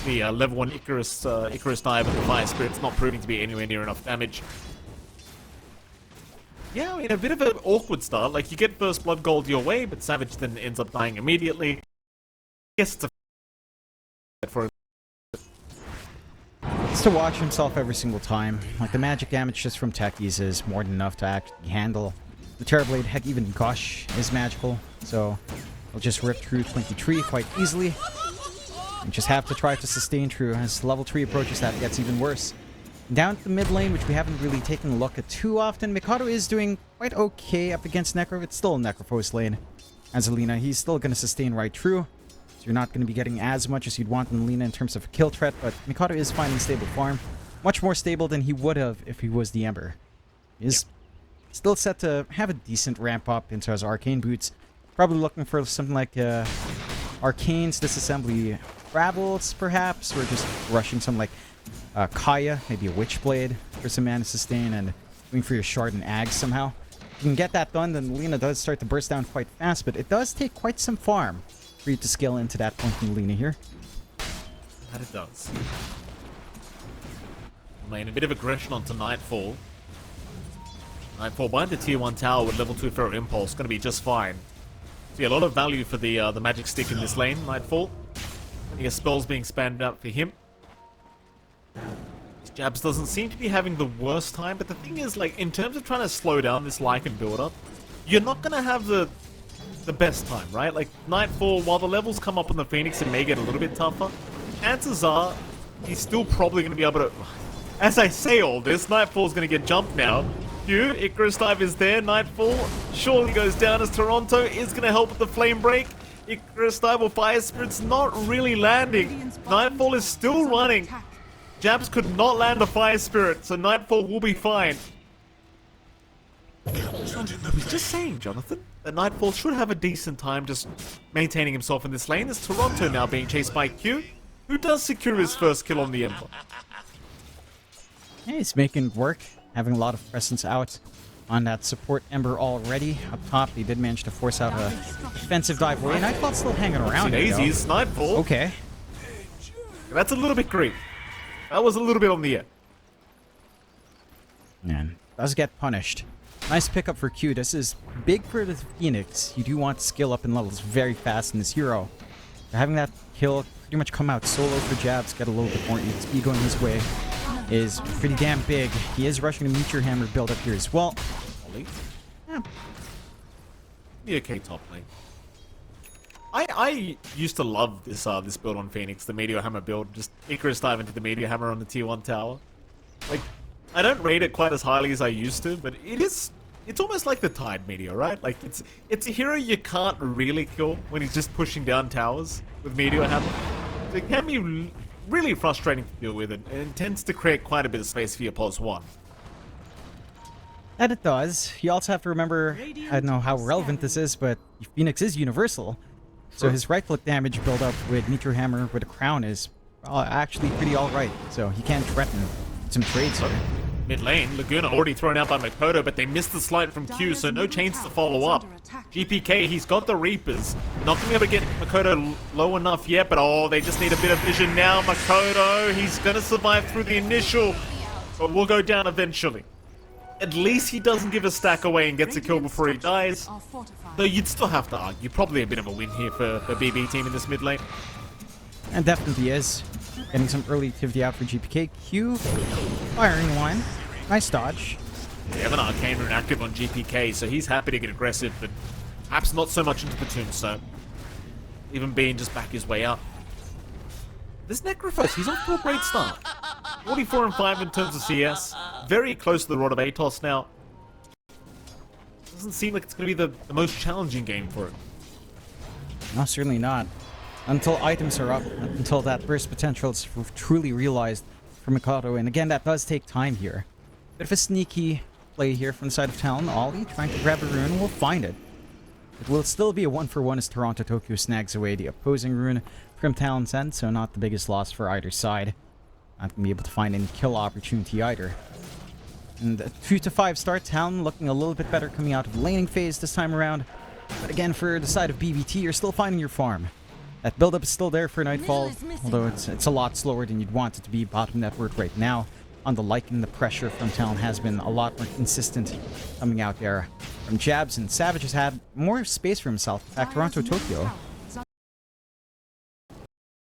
Speaker 1: The level 1 Icarus dive and the Fire Spirit's not proving to be anywhere near enough damage. Yeah, I mean, a bit of an awkward start. Like, you get first blood gold your way, but Savage then ends up dying immediately. Yes, it's a for
Speaker 2: It's to watch himself every single time. Like, the magic damage just from techies is more than enough to actually handle. The Terrorblade, heck, even Gush is magical, so we'll just rip through 23 quite easily. And just have to try to sustain through. As level 3 approaches, that gets even worse. Down to the mid lane, which we haven't really taken a look at too often. Mikado is doing quite okay up against Necro. It's still a Necrophos lane. As Alina, he's still going to sustain right through. So you're not going to be getting as much as you'd want in Alina in terms of a kill threat, but Mikado is finding stable farm. Much more stable than he would have if he was the Ember. He is still set to have a decent ramp up into his Arcane boots. Probably looking for something like Arcane's Disassembly Ravels, perhaps, or just rushing some like Kaya, maybe a Witchblade for some mana sustain, and going for your Shard and Ag somehow. If you can get that done, then Lina does start to burst down quite fast, but it does take quite some farm for you to scale into that point in Lina here.
Speaker 1: That it does. lane. A bit of aggression onto Nightfall. Nightfall behind the tier 1 tower with level 2 Feral Impulse. Going to be just fine. See a lot of value for the magic stick in this lane, Nightfall. I guess spells being spammed out for him. Jabs doesn't seem to be having the worst time, but the thing is, like, in terms of trying to slow down this Lycan build-up, you're not going to have the best time, right? Like, Nightfall, while the levels come up on the Phoenix, it may get a little bit tougher. Chances are, he's still probably going to be able to... As I say all this, Nightfall's going to get jumped now. Icarus Dive is there. Nightfall surely goes down as Toronto is going to help with the Flame Break. Icarus Dive or Fire Spirit's not really landing. Nightfall is still running. Jabs could not land a Fire Spirit, so Nightfall will be fine. I was just saying, Jonathan, that Nightfall should have a decent time just maintaining himself in this lane. There's Toronto now being chased by Q, who does secure his first kill on the Ember.
Speaker 2: Yeah, he's making it work, having a lot of presence out on that support Ember already. Up top, he did manage to force out a defensive dive away. Nightfall's still hanging around.
Speaker 1: Daisies, Nightfall.
Speaker 2: Okay.
Speaker 1: That's a little bit green. That was a little bit on the air.
Speaker 2: Man, does get punished. Nice pickup for Q. This is big for the Phoenix. You do want to skill up in levels very fast in this hero. Having that kill pretty much come out solo for Jabs, get a little bit more speed going his way, is pretty damn big. He is rushing to Meteor Hammer build up here as well. Yeah.
Speaker 1: The okay top lane. I used to love this this build on Phoenix, the Meteor Hammer build. Just Icarus dive into the Meteor Hammer on the tier 1 tower. Like, I don't rate it quite as highly as I used to, but it's almost like the Tide Meteor, right? Like, it's a hero you can't really kill when he's just pushing down towers with Meteor Hammer. So it can be really frustrating to deal with, and it tends to create quite a bit of space for your pulse 1.
Speaker 2: And it does. You also have to remember, I don't know how relevant this is, but Phoenix is universal. So his right-click damage build up with Meteor Hammer with a crown is actually pretty alright. So he can threaten some trades here.
Speaker 1: Mid lane, Laguna already thrown out by Makoto, but they missed the slide from Q, so no chains to follow up. GPK, he's got the Reapers. Not going to be able to get Makoto low enough yet, but oh, they just need a bit of vision now. Makoto, he's going to survive through the initial, but will go down eventually. At least he doesn't give a stack away and gets a kill before he dies. Though you'd still have to argue, probably a bit of a win here for the BB team in this mid lane.
Speaker 2: And definitely is. Getting some early activity out for GPK. Q, firing one. Nice dodge.
Speaker 1: They have an Arcane Rune active on GPK, so he's happy to get aggressive, but perhaps not so much into the tombstone. Even being just back his way up. This Necrophos, he's off to a great start. 44 and 5 in terms of CS. Very close to the Rod of Atos now. Doesn't seem like it's going to be the most challenging game for him.
Speaker 2: No, certainly not. Until items are up, until that burst potential is truly realized for Mikado. And again, that does take time here. Bit of a sneaky play here from the side of Talon. Ollie trying to grab a rune, will find it. It will still be a 1-for-1 as Toronto Tokyo snags away the opposing rune from Talon's end, so not the biggest loss for either side. Not going to be able to find any kill opportunity either. And a 2-5 start, Talon looking a little bit better coming out of the laning phase this time around. But again, for the side of BBT, you're still finding your farm. That build-up is still there for Nightfall, although it's a lot slower than you'd want it to be bottom network right now. On the Lycan, the pressure from Talon has been a lot more consistent coming out there from Jabs, and Savage has had more space for himself. In fact, Toronto Tokyo.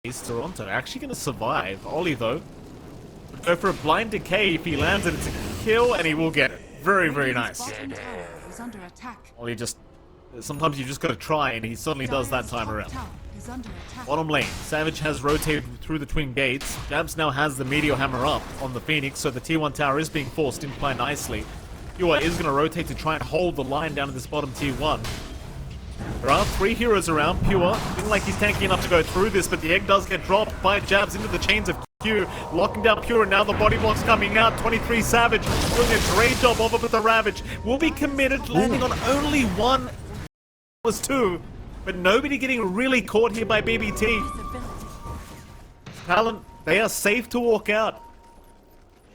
Speaker 1: Is Toronto actually going to survive? Ollie, though, would go for a blind decay. If he lands it, it's a kill, and he will get it. Very, very nice. Ollie just... Sometimes you just got to try, and he certainly does that time around. Bottom lane, Savage has rotated through the twin gates. Jabs now has the Meteor Hammer up on the Phoenix, so the tier 1 tower is being forced in quite nicely. Pure is going to rotate to try and hold the line down in this bottom tier 1. There are 3 heroes around. Pure, feeling like he's tanky enough to go through this, but the egg does get dropped by Jabs into the chains of Q, locking down Pure, and now the body block's coming out. 23 Savage doing a great job of it with the Ravage. Will be committed, landing on only 1. Was 2, but nobody getting really caught here by BBT. Talon, they are safe to walk out.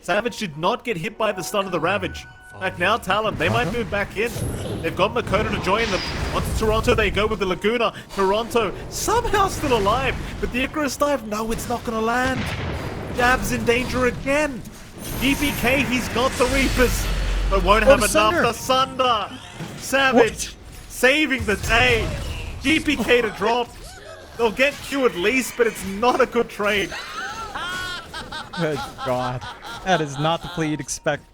Speaker 1: Savage did not get hit by the stun of the Ravage. In fact, now Talon, they might move back in. They've got Makoto to join them. Onto Toronto, they go with the Laguna. Toronto somehow still alive, but the Icarus dive, no, it's not going to land. Jabs in danger again. GPK, he's got the Reapers, but won't have enough.
Speaker 2: Sunder.
Speaker 1: The Sunder. Savage saving the day. GPK to drop. They'll get Q at least, but it's not a good trade.
Speaker 2: Good God. That is not the play you'd expect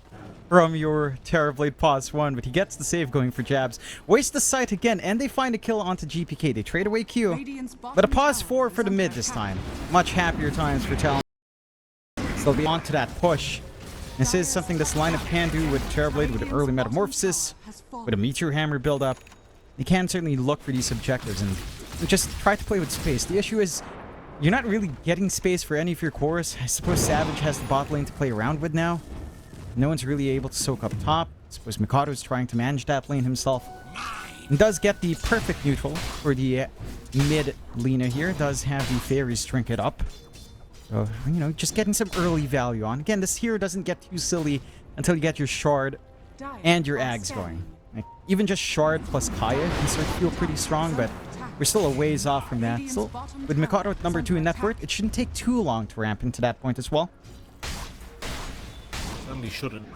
Speaker 2: from your Terrorblade Pause 1, but he gets the save going for Jabs. Waste the sight again, and they find a kill onto GPK. They trade away Q, but a Pause 4 for the mid this time. Much happier times for Talon. So they'll be on to that push. This is something this lineup can do with Terrorblade, with early Metamorphosis, with a Meteor Hammer build-up. They can certainly look for these objectives and just try to play with space. The issue is, you're not really getting space for any of your cores. I suppose Savage has the bot lane to play around with now. No one's really able to soak up top. I suppose Mikado's trying to manage that lane himself. And does get the perfect neutral for the mid Lina here. Does have the Fairies trinket up. So, you know, just getting some early value on. Again, this here doesn't get too silly until you get your Shard and your Ags going. Like, even just Shard plus Kaya can start to feel pretty strong, but we're still a ways off from that. Still, with Mikado at number 2 in net worth, it shouldn't take too long to ramp into that point as well.
Speaker 1: Certainly shouldn't.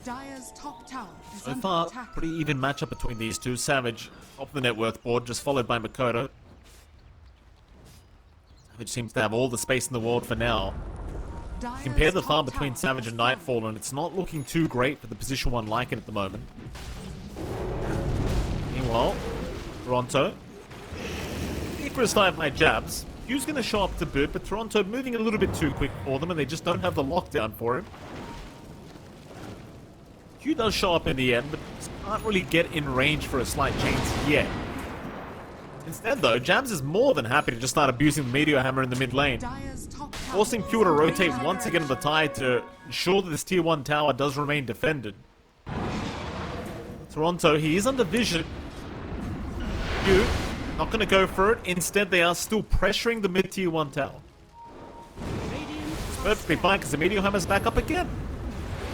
Speaker 3: Dire's top tower is
Speaker 1: So
Speaker 3: under
Speaker 1: far,
Speaker 3: attack.
Speaker 1: pretty even matchup between these two. Savage off the net worth board, just followed by Makoto. Savage seems to have all the space in the world for now.
Speaker 3: Dire's
Speaker 1: Compare the
Speaker 3: top
Speaker 1: farm between
Speaker 3: tower
Speaker 1: Savage
Speaker 3: is
Speaker 1: and
Speaker 3: falling.
Speaker 1: Nightfall, and it's not looking too great for the position 1 Lycan at the moment. Meanwhile, Toronto. First dive by Jabs. Q's going to show up to boot, but Toronto moving a little bit too quick for them, and they just don't have the lockdown for him. Q does show up in the end, but can't really get in range for a slight change yet. Instead, though, Jabs is more than happy to just start abusing the Meteor Hammer in the mid lane,
Speaker 3: Dire's top tower
Speaker 1: forcing Q to rotate once again on the tide to ensure that this tier 1 tower does remain defended. Toronto, he is under vision. Q, not going to go for it. Instead, they are still pressuring the mid tier 1 tower. It's perfectly fine because the Meteor Hammer's back up again.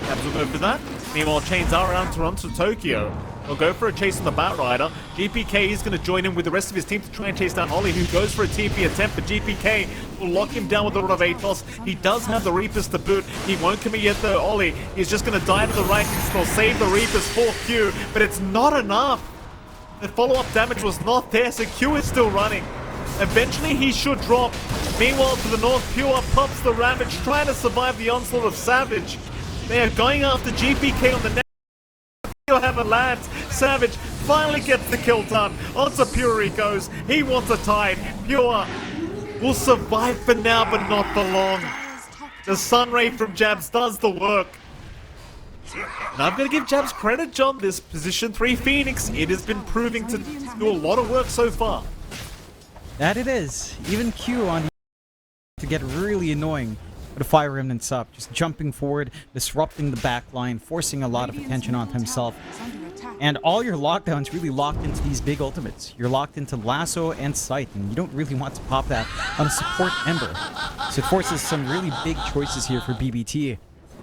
Speaker 1: Jabs will go for that. Meanwhile, chains are around Toronto, Tokyo. They'll go for a chase on the Batrider. GPK is going to join in with the rest of his team to try and chase down Ollie, who goes for a TP attempt, but GPK will lock him down with a lot of Atos. He does have the Reapers to boot. He won't commit yet though. Ollie is just going to die to the right and still save the Reapers for Q, but it's not enough. The follow-up damage was not there, so Q is still running. Eventually he should drop. Meanwhile, to the north, Pure pumps the Ravage, trying to survive the onslaught of Savage. They are going after GPK on the next. He'll have a lands. Savage finally gets the kill done. Onto Pure he goes. He wants a tide. Pure will survive for now, but not for long. The Sunray from Jabs does the work. And I'm going to give Jabs credit, John. This position 3 Phoenix, it has been proving to do a lot of work so far.
Speaker 2: That it is. Even Q on the to get really annoying with the Fire Remnants up. Just jumping forward, disrupting the back line, forcing a lot of attention onto himself. And all your lockdowns really locked into these big ultimates. You're locked into Lasso and Sight, and you don't really want to pop that on a support Ember. So it forces some really big choices here for BBT.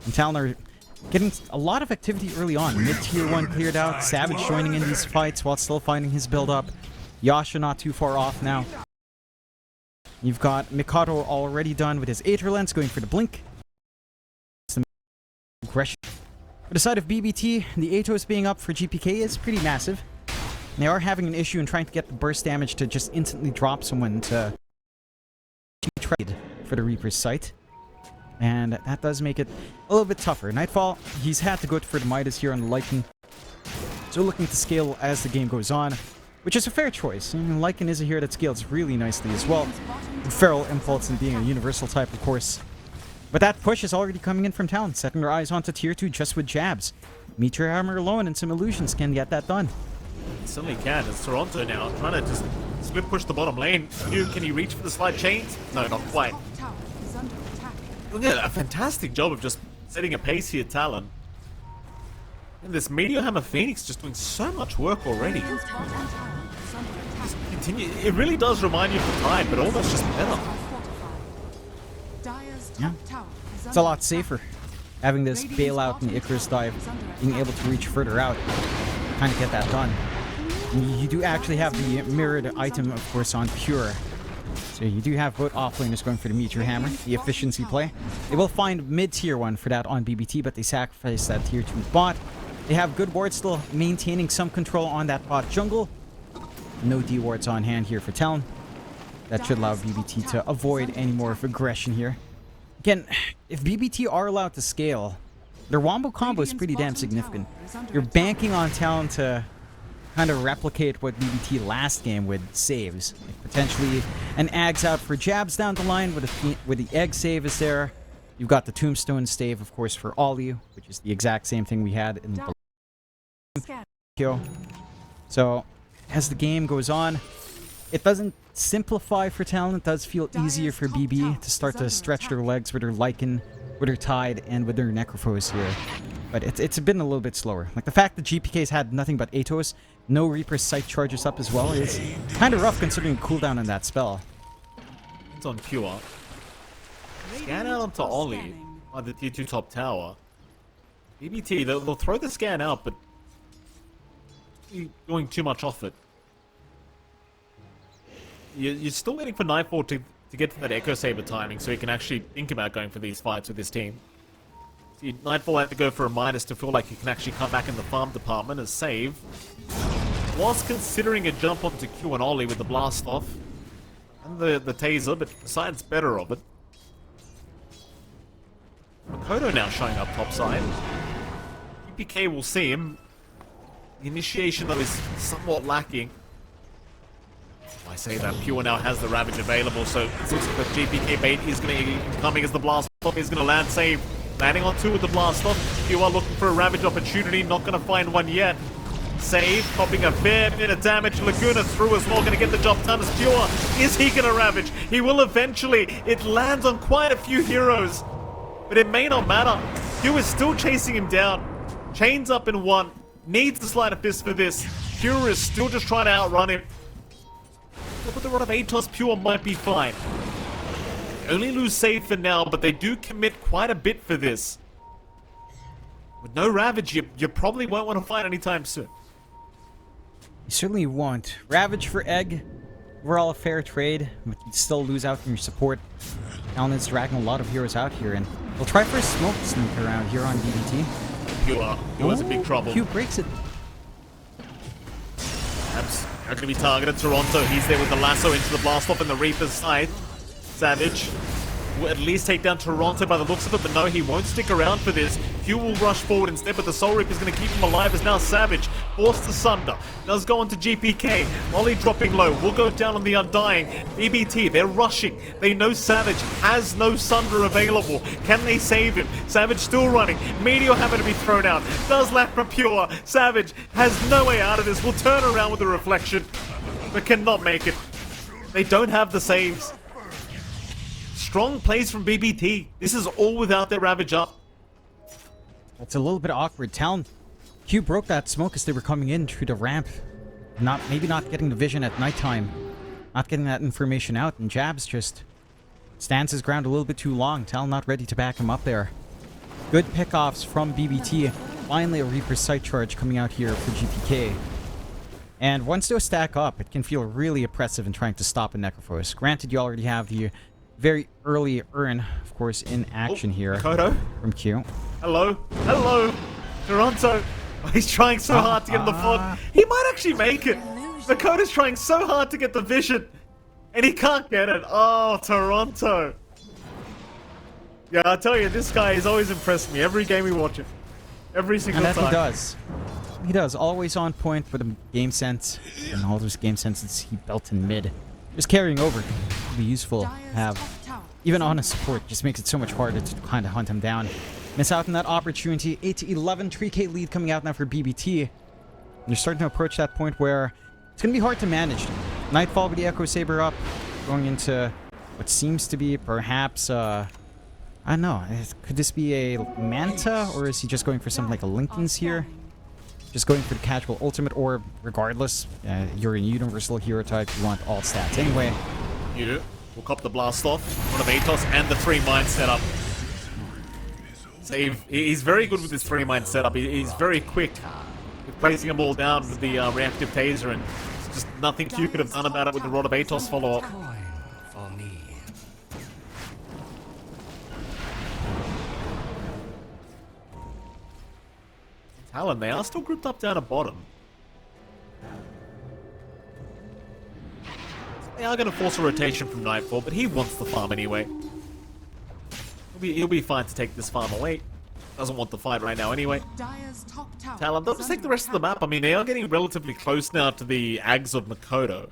Speaker 2: And Talon are getting a lot of activity early on. Mid-tier 1 cleared out, Savage joining in these fights while still finding his build-up. Yasha not too far off now. You've got Mikado already done with his Aether Lens, going for the Blink. Some aggression. For the side of BBT, the Aetos being up for GPK is pretty massive. They are having an issue in trying to get the burst damage to just instantly drop someone to trade for the Reaper's sight. And that does make it a little bit tougher. Nightfall, he's had to go for the Midas here on the Lycan. So looking to scale as the game goes on, which is a fair choice. And Lycan is a hero that scales really nicely as well. Feral Impulse and being a universal type, of course. But that push is already coming in from Talon, setting their eyes onto tier 2 just with Jabs. Meteor Hammer alone and some illusions can get that done.
Speaker 1: It certainly can. It's Toronto now, trying to just split push the bottom lane. Can he reach for the slide chains? No, not quite. Doing a fantastic job of just setting a pace here, Talon. And this Meteor Hammer Phoenix just doing so much work already. Just continue. It really does remind you of the Tide, but almost just better.
Speaker 2: Yeah. It's a lot safer. Having this bailout and Icarus dive, being able to reach further out, kind of get that done. And you do actually have the mirrored item, of course, on Pure. So you do have both offlaners going for the Meteor Hammer, the efficiency play. They will find mid-tier 1 for that on BBT, but they sacrifice that tier 2 bot. They have good wards still maintaining some control on that bot jungle. No D wards on hand here for Talon. That should allow BBT to avoid any more of aggression here. Again, if BBT are allowed to scale, their wombo combo is pretty damn significant. You're banking on Talon to kind of replicate what BBT last game with saves. Like potentially an Ags out for jabs down the line with the egg save is there. You've got the Tombstone save, of course, for Ollie, which is the exact same thing we had in the kill. So, as the game goes on, it doesn't simplify for Talon. It does feel easier for BB to start to stretch their legs with their Lycan, with their Tide, and with their Necrophos here. But it's been a little bit slower. Like the fact that GPK's had nothing but Atos, no Reaper's Sight charges up as well, is kind of rough considering the cooldown on that spell.
Speaker 1: It's on pure. Scan out onto Ollie on the tier 2 top tower. BBT, they'll throw the scan out, but you're going too much off it. You're still waiting for Nightfall to get to that Echo Saber timing so you can actually think about going for these fights with this team. See, Nightfall had to go for a Midas to feel like you can actually come back in the farm department as save. Was considering a jump onto Q and Ollie with the blast off and the taser, but decides better of it. Makoto now showing up topside. GPK will see him. The initiation though is somewhat lacking. I say that Pure now has the Ravage available, so it looks like the GPK bait is going to be coming as the blast off is going to land save. Landing on 2 with the blast off. Pure looking for a Ravage opportunity, not going to find one yet. Save, popping a fair bit of damage. Laguna through as well, going to get the job done as Pure. Is he going to Ravage? He will eventually. It lands on quite a few heroes. But it may not matter. Pure is still chasing him down. Chains up in 1. Needs to slide a fist for this. Pure is still just trying to outrun him. But with the Rod of Atos, Pure might be fine. They only lose save for now, but they do commit quite a bit for this. With no Ravage, you probably won't want to fight anytime soon.
Speaker 2: You certainly won't. Ravage for Egg. Overall a fair trade, but you'd still lose out on your support. Talon is dragging a lot of heroes out here, and they'll try for a smoke sneak around here on BBT.
Speaker 1: Pure's in big trouble.
Speaker 2: Q breaks it.
Speaker 1: Abs are going to be targeted. Toronto, he's there with the lasso into the blast off in the Reaper's side. Savage will at least take down Toronto by the looks of it, but no, he won't stick around for this. Q will rush forward instead, but the Soul Reaper is going to keep him alive as now Savage, forced to sunder, does go on to GPK. Ollie dropping low, will go down on the Undying. BBT, they're rushing. They know Savage has no Sunder available. Can they save him? Savage still running. Meteor Hammer to be thrown out. Does left from Pure. Savage has no way out of this. Will turn around with a reflection, but cannot make it. They don't have the saves. Strong plays from BBT. This is all without their Ravage up.
Speaker 2: It's a little bit awkward. Talon, Q broke that smoke as they were coming in through the ramp. Maybe not getting the vision at nighttime. Not getting that information out, and Jabs just stands his ground a little bit too long. Talon not ready to back him up there. Good pickoffs from BBT. Finally a Reaper's Sight charge coming out here for GPK. And once those stack up, it can feel really oppressive in trying to stop a Necrophos. Granted, you already have the very early Urn, of course, in action here.
Speaker 1: Makoto?
Speaker 2: From Q.
Speaker 1: Hello? Hello? Toronto? Oh, he's trying so hard to get in the fog. He might actually make it. Makoto's trying so hard to get the vision. And he can't get it. Oh, Toronto. Yeah, I tell you, this guy has always impressed me. Every game we watch him. Every single time.
Speaker 2: And that he does. He does. Always on point with the game sense. And all those game senses he built in mid. Just carrying over can be useful to have. Even on a support, just makes it so much harder to kind of hunt him down. Miss out on that opportunity. 8-11, 3k lead coming out now for BBT. And you're starting to approach that point where it's going to be hard to manage. Nightfall with the Echo Saber up. Going into what seems to be perhaps, I don't know. Could this be a Manta? Or is he just going for something like a Linken's here? Just going for the casual ultimate, or regardless, you're a universal hero type, you want all stats anyway.
Speaker 1: You do. We'll cop the blast off. One of Atos and the 3-mine setup. Save. He's very good with this 3-mine setup. He's very quick with placing them all down with the reactive taser, and just nothing Q could have done about it with the Rod of Atos follow-up. Talon, they are still grouped up down at bottom. They are going to force a rotation from Nightfall, but he wants the farm anyway. He'll be fine to take this farm away. Doesn't want the fight right now anyway.
Speaker 3: Dire's top tower
Speaker 1: Talon, they'll just take the rest of the map. I mean, they are getting relatively close now to the Ags of Makoto.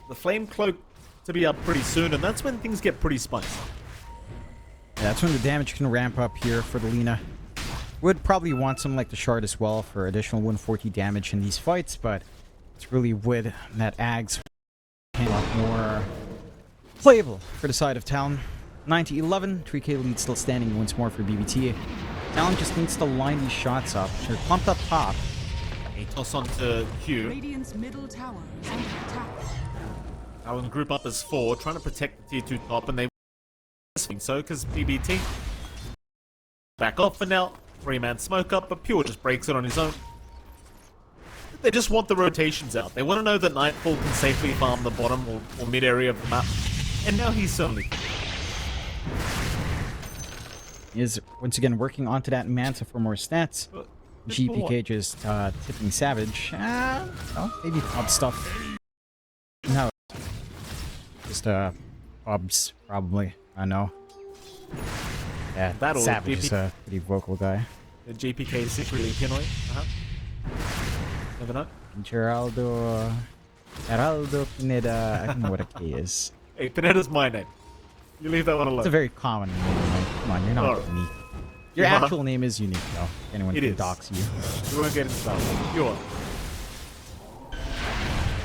Speaker 1: The Flame Cloak to be up pretty soon, and that's when things get pretty spicy.
Speaker 2: Yeah, that's when the damage can ramp up here for the Lina. Would probably want something like the Shard as well for additional 140 damage in these fights, but it's really Wood that Ags a lot more playable for the side of Talon. 9-11, 3k lead still standing once more for BBT. Talon just needs to line these shots up. They're pumped up top.
Speaker 1: A toss on to Q.
Speaker 3: Radiant's middle tower is under attack.
Speaker 1: Talon group up as 4, trying to protect the tier 2 top, and they so because BBT back off for now. 3-man smoke up, but Pure just breaks it on his own. They just want the rotations out. They want to know that Nightfall can safely farm the bottom or mid area of the map, and now he's certainly.
Speaker 2: He is once again working onto that Manta for more stats. GPK just tipping Savage. Oh, maybe pub stuff. No. Just pubs, probably. I know. Yeah,
Speaker 1: That'll
Speaker 2: Savage is a pretty vocal guy.
Speaker 1: The GPK is secretly Pinoy. Never know.
Speaker 2: Geraldo Pineda. I don't know what a K is.
Speaker 1: Hey, Pineda's my name. You leave that one alone.
Speaker 2: It's a very common name. Like, come on, you're not
Speaker 1: Alright.
Speaker 2: unique. Your
Speaker 1: Yeah.
Speaker 2: actual name is unique, though. Anyone
Speaker 1: It
Speaker 2: can
Speaker 1: is.
Speaker 2: dox you.
Speaker 1: We won't get into that one. You are.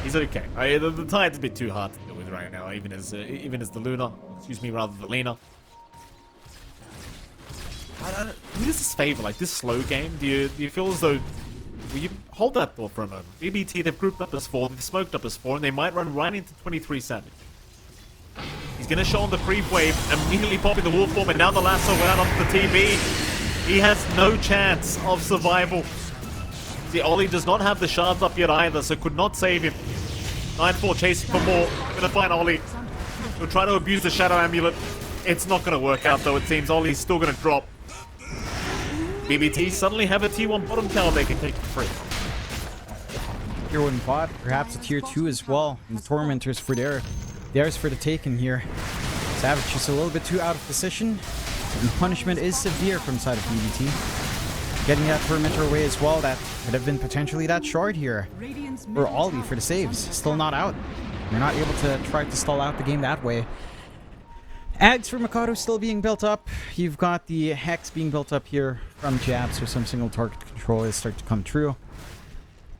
Speaker 1: He's okay. The tide's a bit too hard to deal with right now, even as the Luna. Excuse me, rather the Lena. Who does this favor? Like this slow game? Do you feel as though? Well, you hold that thought for a moment. BBT, they've grouped up as 4, they've smoked up as 4, and they might run right into 23 Savage. He's gonna show on the creep wave, immediately popping the wolf form, and now the lasso went out onto the TB. He has no chance of survival. See, Ollie does not have the shards up yet either, so could not save him. 9-4 chasing for more. Gonna find Ollie. He'll try to abuse the Shadow Amulet. It's not gonna work out though, it seems. Ollie's still gonna drop. BBT suddenly have a T1 bottom tower they can take for free.
Speaker 2: Tier 1 bot, perhaps a tier 2 as well. And the Tormentors for theirs for the taken here. Savage is a little bit too out of position. And punishment is severe from the side of BBT. Getting that Tormentor away as well, that could have been potentially that shard here.
Speaker 3: Radiant's
Speaker 2: For
Speaker 3: middle
Speaker 2: Ollie
Speaker 3: tower
Speaker 2: for the
Speaker 3: is
Speaker 2: saves.
Speaker 3: under
Speaker 2: Still not
Speaker 3: attack.
Speaker 2: out. They're not able to try to stall out the game that way. Ags for Mikado still being built up. You've got the Hex being built up here from Jab, so some single target control is starting to come true.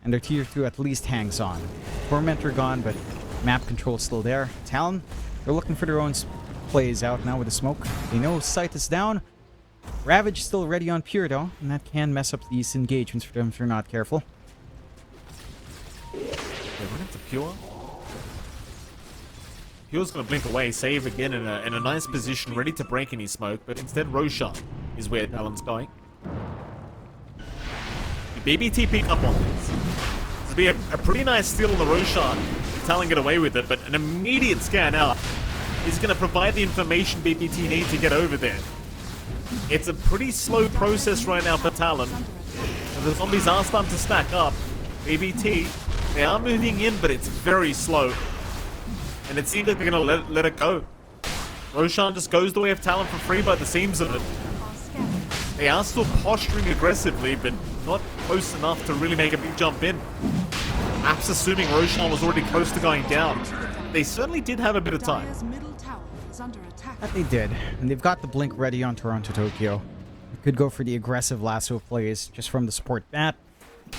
Speaker 2: And their tier 2 at least hangs on. Tormentor gone, but map control is still there. Talon, they're looking for their own plays out now with the smoke. They know sight is down. Ravage still ready on Pure though, and that can mess up these engagements for them if they're not careful.
Speaker 1: They run into Pure. Pure's gonna blink away, save again in a nice position, ready to break any smoke, but instead Roshan is where Talon's going. The BBT pick up on this. This would be a pretty nice steal on the Roshan. Talon get away with it, but an immediate scan out is gonna provide the information BBT need to get over there. It's a pretty slow process right now for Talon. The zombies are starting to stack up. BBT, they are moving in, but it's very slow. And it seems like they're going to let it go. Roshan just goes the way of Talon for free by the seams of it. They are still posturing aggressively, but not close enough to really make a big jump in. Perhaps assuming Roshan was already close to going down. They certainly did have a bit of time.
Speaker 3: Dire's middle tower is under attack.
Speaker 2: That they did. And they've got the blink ready on Toronto Tokyo. They could go for the aggressive lasso plays just from the support bat.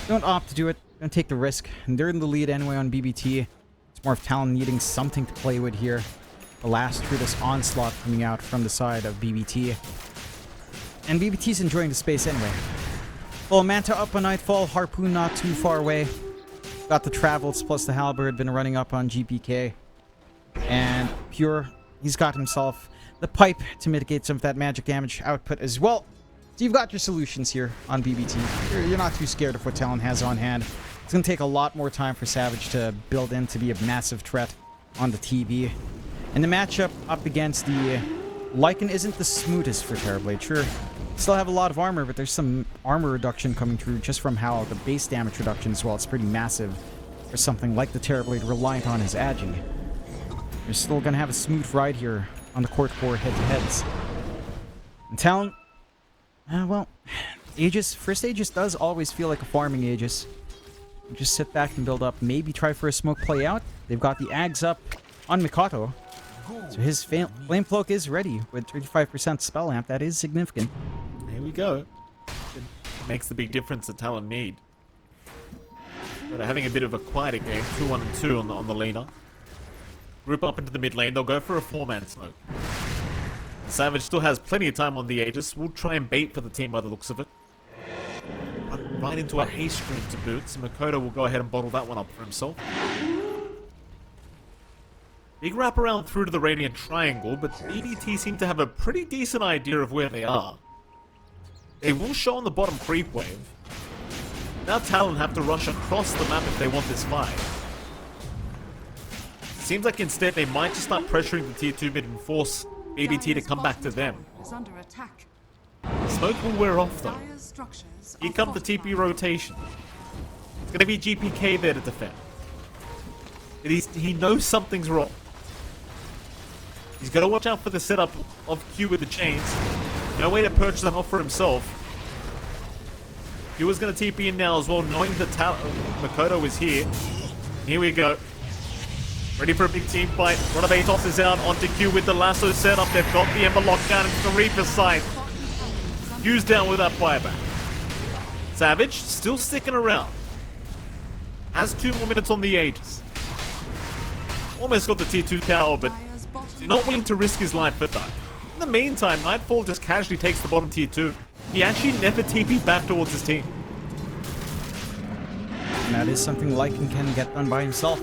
Speaker 2: Don't opt to do it. Don't take the risk. And they're in the lead anyway on BBT. It's more of Talon needing something to play with here. The last through this onslaught coming out from the side of BBT. And BBT's enjoying the space anyway. Full Manta up on Nightfall. Harpoon not too far away. Got the Travels plus the Halberd been running up on GPK. And Pure, he's got himself the Pipe to mitigate some of that magic damage output as well. So you've got your solutions here on BBT. You're not too scared of what Talon has on hand. It's going to take a lot more time for Savage to build in to be a massive threat on the TV. And the matchup up against the Lycan isn't the smoothest for Terrorblade. Sure, Still have a lot of armor, but there's some armor reduction coming through just from how the base damage reduction as well. It's pretty massive for something like the Terrorblade reliant on his Agi. You're still gonna have a smooth ride here on the court for head-to-heads. And Talon, well, Aegis, first Aegis does always feel like a farming Aegis. You just sit back and build up, maybe try for a smoke play out. They've got the Ags up on Mikato. So his Flame Cloak is ready with 35% spell amp. That is significant.
Speaker 1: Here we go. It makes the big difference that Talon need. But having a bit of a quieter game, 2-1 and 2 on the laner. Group up into the mid lane, they'll go for a 4-man smoke. Savage still has plenty of time on the Aegis. We'll try and bait for the team by the looks of it. Right into a haste stream to boot, so Makoto will go ahead and bottle that one up for himself. Big wraparound through to the Radiant Triangle, but EDT seem to have a pretty decent idea of where they are. They will show on the bottom creep wave. Now Talon have to rush across the map if they want this fight. Seems like instead they might just start pressuring the tier 2 mid and force EDT to come back to them. Smoke will wear off though. Here comes the TP rotation. It's going to be GPK there to defend. But he knows something's wrong. He's got to watch out for the setup of Q with the chains. No way to purchase them off for himself. Q is going to TP in now as well, knowing that Makoto is here. Here we go. Ready for a big team fight. One of Atos is out onto Q with the lasso setup. They've got the Ember lockdown into the Reaper's side. Q's down with that fireback. Savage still sticking around. Has 2 more minutes on the Aegis. Almost got the tier 2 tower, but not willing to risk his life for that. In the meantime, Nightfall just casually takes the bottom tier 2. He actually never TP'd back towards his team.
Speaker 2: And that is something Lycan can get done by himself.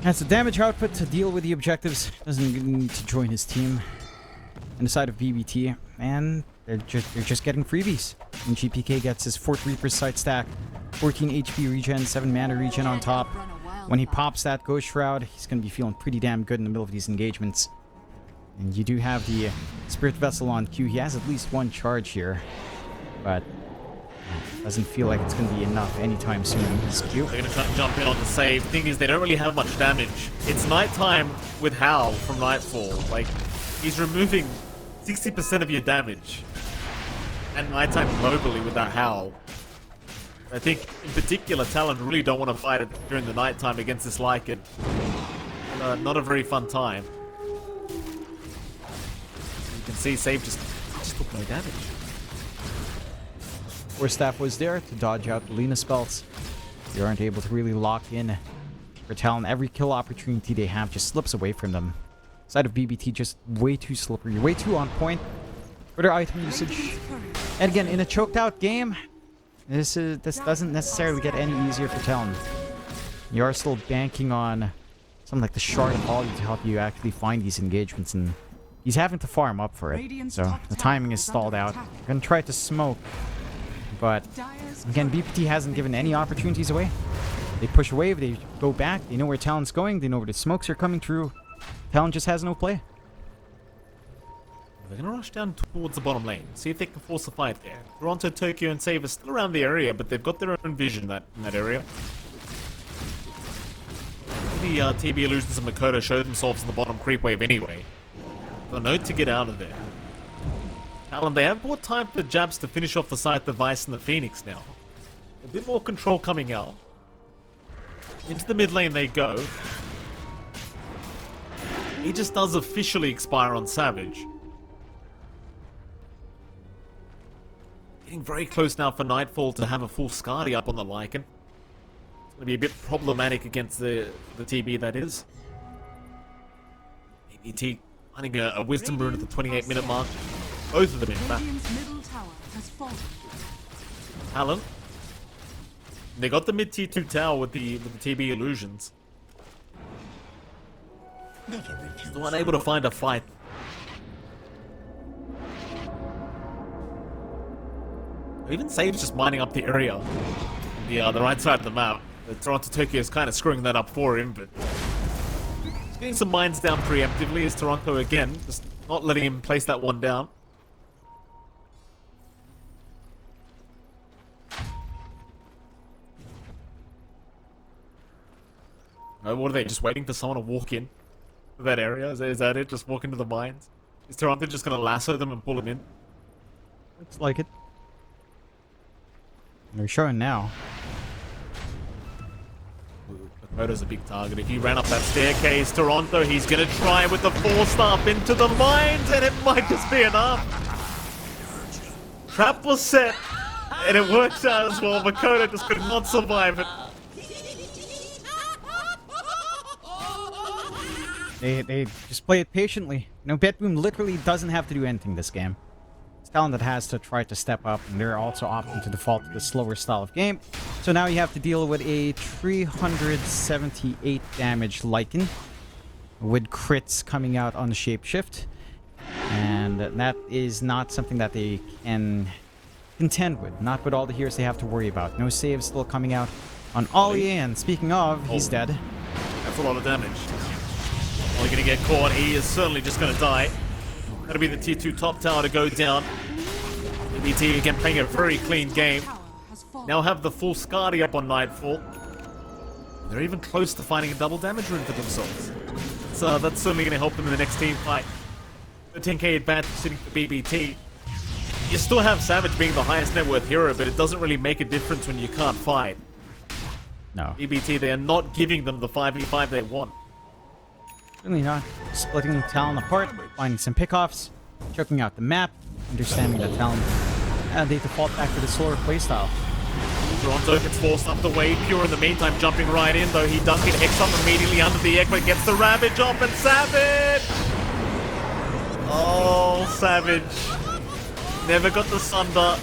Speaker 2: Has the damage output to deal with the objectives. Doesn't need to join his team. On the side of BBT, and they're just getting freebies. And GPK gets his 4th Reaper side stack, 14 HP regen, 7 mana regen on top. When he pops that Ghost Shroud, he's going to be feeling pretty damn good in the middle of these engagements. And you do have the Spirit Vessel on Q. He has at least 1 charge here, but doesn't feel like it's going to be enough anytime soon. This Q.
Speaker 1: They're going to try and jump in on the save. The thing is, they don't really have much damage. It's nighttime with Howl from Nightfall. Like, he's removing 60% of your damage. And nighttime globally with that Howl. I think, in particular, Talon really don't want to fight it during the nighttime against this Lycan. Not a very fun time. You can see Save just took no damage.
Speaker 2: Force Staff was there to dodge out the Lina spells. They aren't able to really lock in for Talon. Every kill opportunity they have just slips away from them. Side of BBT just way too slippery, way too on point for their item usage. And again, in a choked out game, this doesn't necessarily get any easier for Talon. You are still banking on something like the Shard of Volley to help you actually find these engagements, and he's having to farm up for it. So the timing is stalled out. Gonna try to smoke, but again, BPT hasn't given any opportunities away. They push away, they go back, they know where Talon's going, they know where the smokes are coming through. Talon just has no play.
Speaker 1: They're going to rush down towards the bottom lane, see if they can force a fight there. Toronto, Tokyo, and Save are still around the area, but they've got their own vision in that area. The TB Illusions and Makoto show themselves in the bottom creep wave anyway. Got a note to get out of there. Talon, they have more time for jabs to finish off the Scythe, the Vice, and the Phoenix now. A bit more control coming out. Into the mid lane they go. He just does officially expire on Savage. Getting very close now for Nightfall to have a full Skadi up on the Lycan. It's going to be a bit problematic against the TB, that is. BBT finding a Wisdom Rune at the 28-minute mark. Both of them, in fact. Talon. They got the mid-tier 2 tower with the TB Illusions. Still unable to find a fight. Even Save's just mining up the area on the right side of the map. The Toronto Tokyo is kind of screwing that up for him, but he's getting some mines down preemptively as Toronto again, just not letting him place that one down. What are they, just waiting for someone to walk in to that area? Is that it? Just walk into the mines? Is Toronto just gonna lasso them and pull them in?
Speaker 2: Looks like it. They're showing now.
Speaker 1: Makoto's a big target. If he ran up that staircase, Toronto, he's gonna try with the 4-star into the mines, and it might just be enough. Trap was set, and it worked out as well. Makoto just could not survive it.
Speaker 2: They just play it patiently. You know, BetBoom literally doesn't have to do anything this game. It's Talon that has to try to step up, and they're also opting to default to the slower style of game. So now you have to deal with a 378 damage Lycan with crits coming out on the shapeshift. And that is not something that they can contend with. Not with all the heroes they have to worry about. No saves still coming out on Ollie, and speaking of, he's dead.
Speaker 1: That's a lot of damage. Only gonna get caught. He is certainly just gonna die. That'll be the tier 2 top tower to go down. BBT again playing a very clean game. Now have the full Skadi up on Nightfall. They're even close to finding a double damage rune for themselves. So that's certainly gonna help them in the next team fight. The 10k advantage sitting for BBT. You still have Savage being the highest net worth hero, but it doesn't really make a difference when you can't fight.
Speaker 2: No.
Speaker 1: BBT, they are not giving them the 5v5 they want.
Speaker 2: Really not. Splitting Talon apart, finding some pickoffs, choking out the map, understanding that Talon, and they default back to the slower playstyle.
Speaker 1: Toronto gets forced up the way. Pure in the meantime jumping right in, though he does get X up immediately under the egg, but gets the Ravage off, and Savage! Oh, Savage. Never got the Sunder.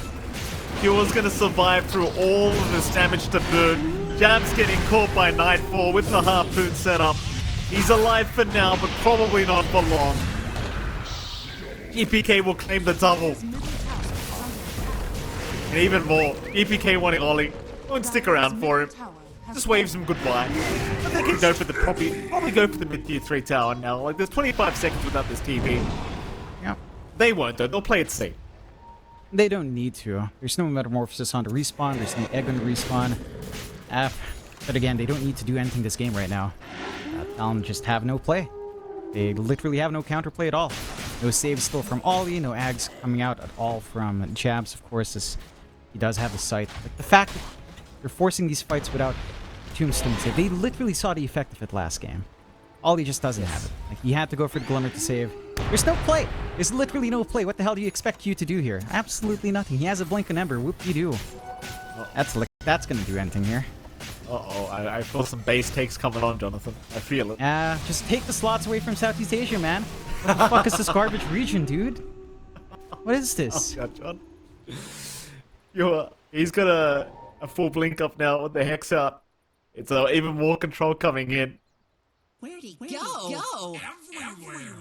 Speaker 1: Pure's gonna survive through all of this damage to boot. Jab's getting caught by Nightfall with the harpoon set up. He's alive for now, but probably not for long. EPK will claim the double. And even more, EPK wanting Ollie. Won't stick around for him. Just waves him goodbye. But they can go for the probably go for the mid-tier 3 tower now. Like, there's 25 seconds without this TV.
Speaker 2: Yeah.
Speaker 1: They won't though, they'll play it safe.
Speaker 2: They don't need to. There's no Metamorphosis on the respawn, there's no egg on the respawn. But again, they don't need to do anything this game right now. Talon just have no play. They literally have no counterplay at all. No saves still from Ollie, no ags coming out at all from Jabs, of course, as he does have the sight. But the fact that they're forcing these fights without Tombstone save, they literally saw the effect of it last game. Ollie just doesn't have it. Like, he had to go for the Glimmer to save. There's no play! There's literally no play. What the hell do you expect Q to do here? Absolutely nothing. He has a blink and ember. Whoop-de-doo. That's gonna do anything here.
Speaker 1: Uh-oh, I feel some base takes coming on, Jonathan. I feel it.
Speaker 2: Just take the slots away from Southeast Asia, man. What the fuck is this garbage region, dude? What is this?
Speaker 1: Oh, God, John. He's got a full blink up now with the Hex out. It's even more control coming in.
Speaker 3: Where'd he go?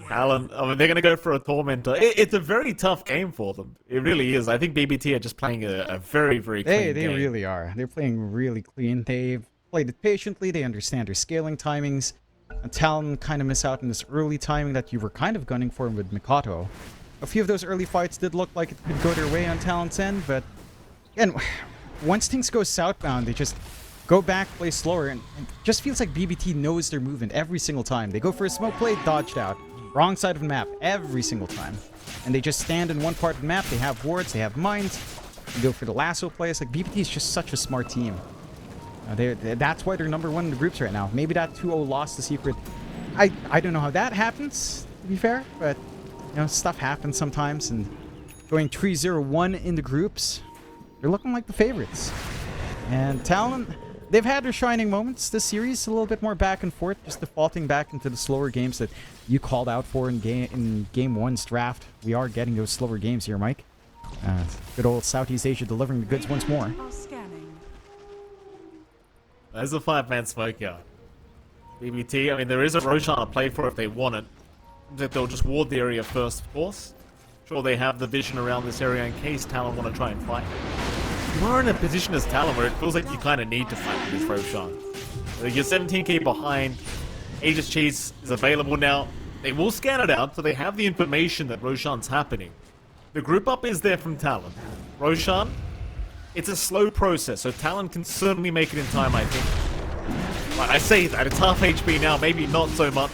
Speaker 1: Talon, I mean, they're going to go for a Tormentor. It's a very tough game for them. It really is. I think BBT are just playing a very, very clean game.
Speaker 2: They really are. They're playing really clean. They've played it patiently. They understand their scaling timings. And Talon kind of miss out on this early timing that you were kind of gunning for with Mikoto. A few of those early fights did look like it could go their way on Talon's end, but again, once things go southbound, they just go back, play slower, and it just feels like BBT knows their movement every single time. They go for a smoke play, dodged out. Wrong side of the map every single time. And they just stand in one part of the map. They have wards, they have mines. They go for the lasso plays. Like, BBT is just such a smart team. That's why they're number one in the groups right now. Maybe that 2-0 loss to Secret. I don't know how that happens, to be fair, but you know, stuff happens sometimes, and going 3-0-1 in the groups, they're looking like the favorites. And Talon, they've had their shining moments this series, a little bit more back and forth, just defaulting back into the slower games that you called out for in game one's draft. We are getting those slower games here, Mike. Good old Southeast Asia delivering the goods once more.
Speaker 1: There's a 5-man smoke out. BBT, I mean, there is a Roshan to play for if they want it. That they'll just ward the area first, of course. Sure, they have the vision around this area in case Talon want to try and fight. You are in a position as Talon where it feels like you kind of need to fight with this Roshan. You're 17k behind. Aegis Cheese is available now. They will scan it out, so they have the information that Roshan's happening. The group up is there from Talon. Roshan, it's a slow process, so Talon can certainly make it in time, I think. Like I say that, it's half HP now, maybe not so much.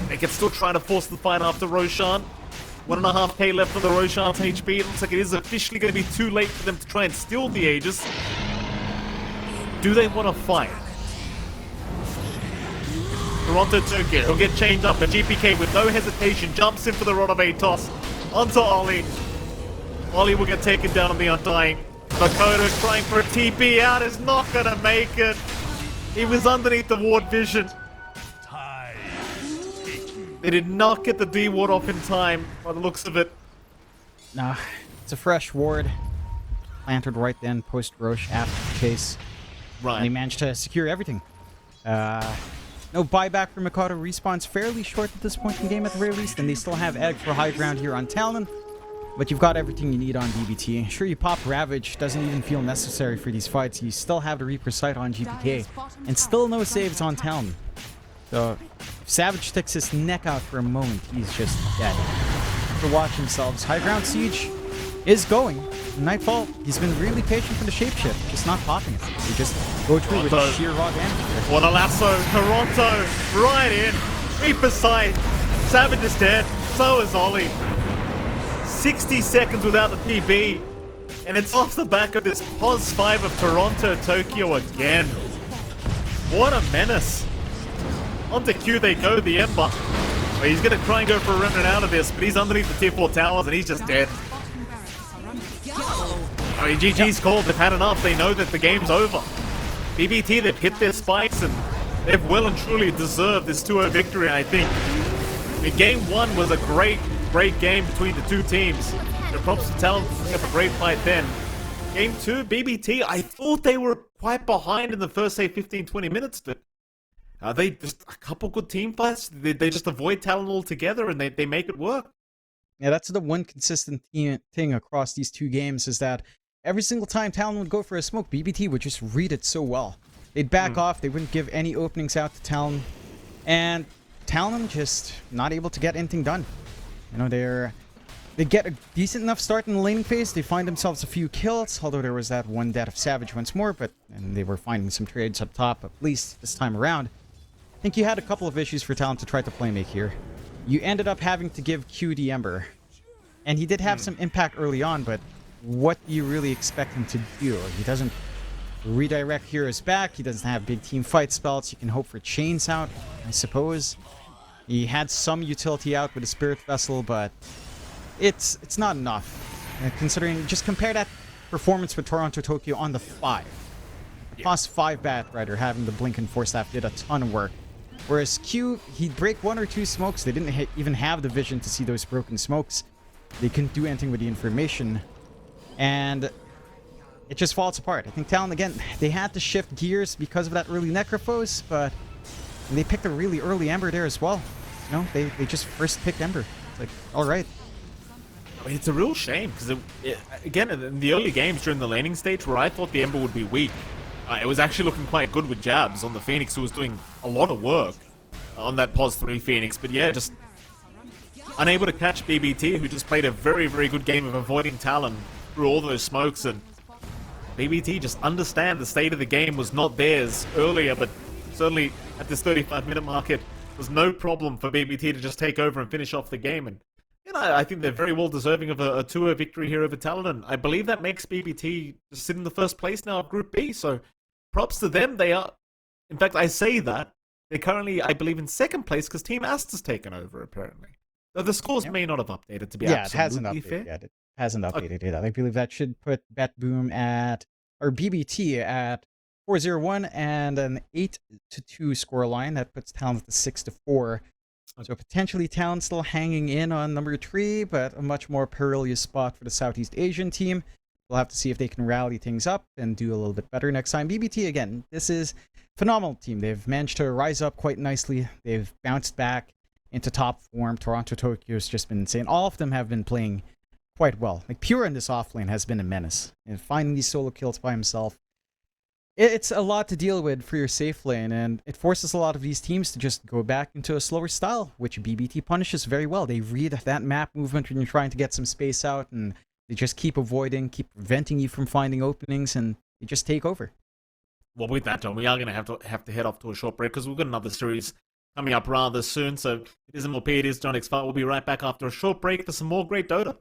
Speaker 1: They can still try to force the fight after Roshan. 1.5k left on the Roshan's HP. It looks like it is officially going to be too late for them to try and steal the Aegis. Do they want to fight? Toronto Tokyo, he'll get chained up, but GPK with no hesitation jumps in for the Rod of toss onto Ollie. Ollie will get taken down on the Undying. Makoto trying for a TP out, is not going to make it. He was underneath the ward vision. They did not get the D ward off in time, by the looks of it.
Speaker 2: Nah, it's a fresh ward. Planted right then, post-Roche after the chase.
Speaker 1: Right.
Speaker 2: And he managed to secure everything. No buyback for Mikado. Respawn's fairly short at this point in the game at the very least, and they still have Egg for high ground here on Talon. But you've got everything you need on BBT. Sure, you pop Ravage, doesn't even feel necessary for these fights. You still have the Reaper Sight on GPK, and still no saves on Talon. So, if Savage sticks his neck out for a moment, he's just dead. To watch themselves. High ground siege is going. Nightfall, he's been really patient for the shapeshift, just not popping it. They just go through with sheer raw damage.
Speaker 1: What a lasso! Toronto right in. Reaper Sight. Savage is dead. So is Ollie. 60 seconds without the PB, and it's off the back of this pos 5 of Toronto Tokyo again. What a menace. Onto Q they go, the Ember. Well, he's gonna try and go for a remnant out of this, but he's underneath the tier 4 towers and he's just dead. I mean, GG's called, they've had enough, they know that the game's over. BBT, they've hit their spikes and they've well and truly deserved this 2-0 victory, I think. I mean, game 1 was a great game between the two teams. The props to Talon for putting up a great fight then. Game 2, BBT, I thought they were quite behind in the first, say, 15-20 minutes, but they just a couple good team fights. They just avoid Talon altogether and they make it work.
Speaker 2: Yeah, that's the one consistent thing across these two games is that every single time Talon would go for a smoke, BBT would just read it so well. They'd back off, they wouldn't give any openings out to Talon, and Talon just not able to get anything done. You know, they get a decent enough start in the laning phase, they find themselves a few kills, although there was that one death of Savage once more, and they were finding some trades up top, at least this time around. I think you had a couple of issues for Talon to try to playmake here. You ended up having to give Q the Ember, and he did have some impact early on, but what do you really expect him to do? He doesn't redirect heroes back, he doesn't have big team fight spells, you can hope for chains out, I suppose. He had some utility out with a Spirit Vessel, but it's not enough. Considering, just compare that performance with Toronto Tokyo on the 5. Plus 5 Batrider having the Blink and Force Staff did a ton of work. Whereas Q, he'd break 1 or 2 smokes, they didn't even have the vision to see those broken smokes. They couldn't do anything with the information. And it just falls apart. I think Talon, again, they had to shift gears because of that early Necrophos, but they picked a really early Ember there as well. You know, they just first picked Ember. It's like, alright.
Speaker 1: I mean, it's a real shame, because again, in the early games during the laning stage where I thought the Ember would be weak, it was actually looking quite good with jabs on the Phoenix, who was doing a lot of work on that pos 3 Phoenix, but yeah, just unable to catch BBT, who just played a very, very good game of avoiding Talon through all those smokes, and BBT just understand the state of the game was not theirs earlier, but certainly at this 35-minute mark, it was no problem for BBT to just take over and finish off the game, and you know, I think they're very well deserving of a 2-0 victory here over Talon, and I believe that makes BBT just sit in the first place now of Group B, so props to them. They are, in fact, I say that, they're currently, I believe, in second place because Team Asta's taken over, apparently. Though the scores may not have updated, to be absolutely fair.
Speaker 2: Yeah, it hasn't updated yet. I believe that should put BetBoom at, or BBT at 4-0-1 and an 8-2 scoreline. That puts Talon at the 6-4. So potentially Talon still hanging in on number 3, but a much more perilous spot for the Southeast Asian team. We'll have to see if they can rally things up and do a little bit better next time. BBT, again, this is a phenomenal team. They've managed to rise up quite nicely. They've bounced back into top form. Toronto Tokyo's just been insane. All of them have been playing quite well. Like, Pure in this offlane has been a menace. And finding these solo kills by himself, it's a lot to deal with for your safe lane, and it forces a lot of these teams to just go back into a slower style, which BBT punishes very well. They read that map movement when you're trying to get some space out, and they just keep avoiding, keep preventing you from finding openings, and they just take over.
Speaker 1: well, with that, John, we are going to have to head off to a short break because we've got another series coming up rather soon. So it is MLP, it is John X5. We'll be right back after a short break for some more great Dota.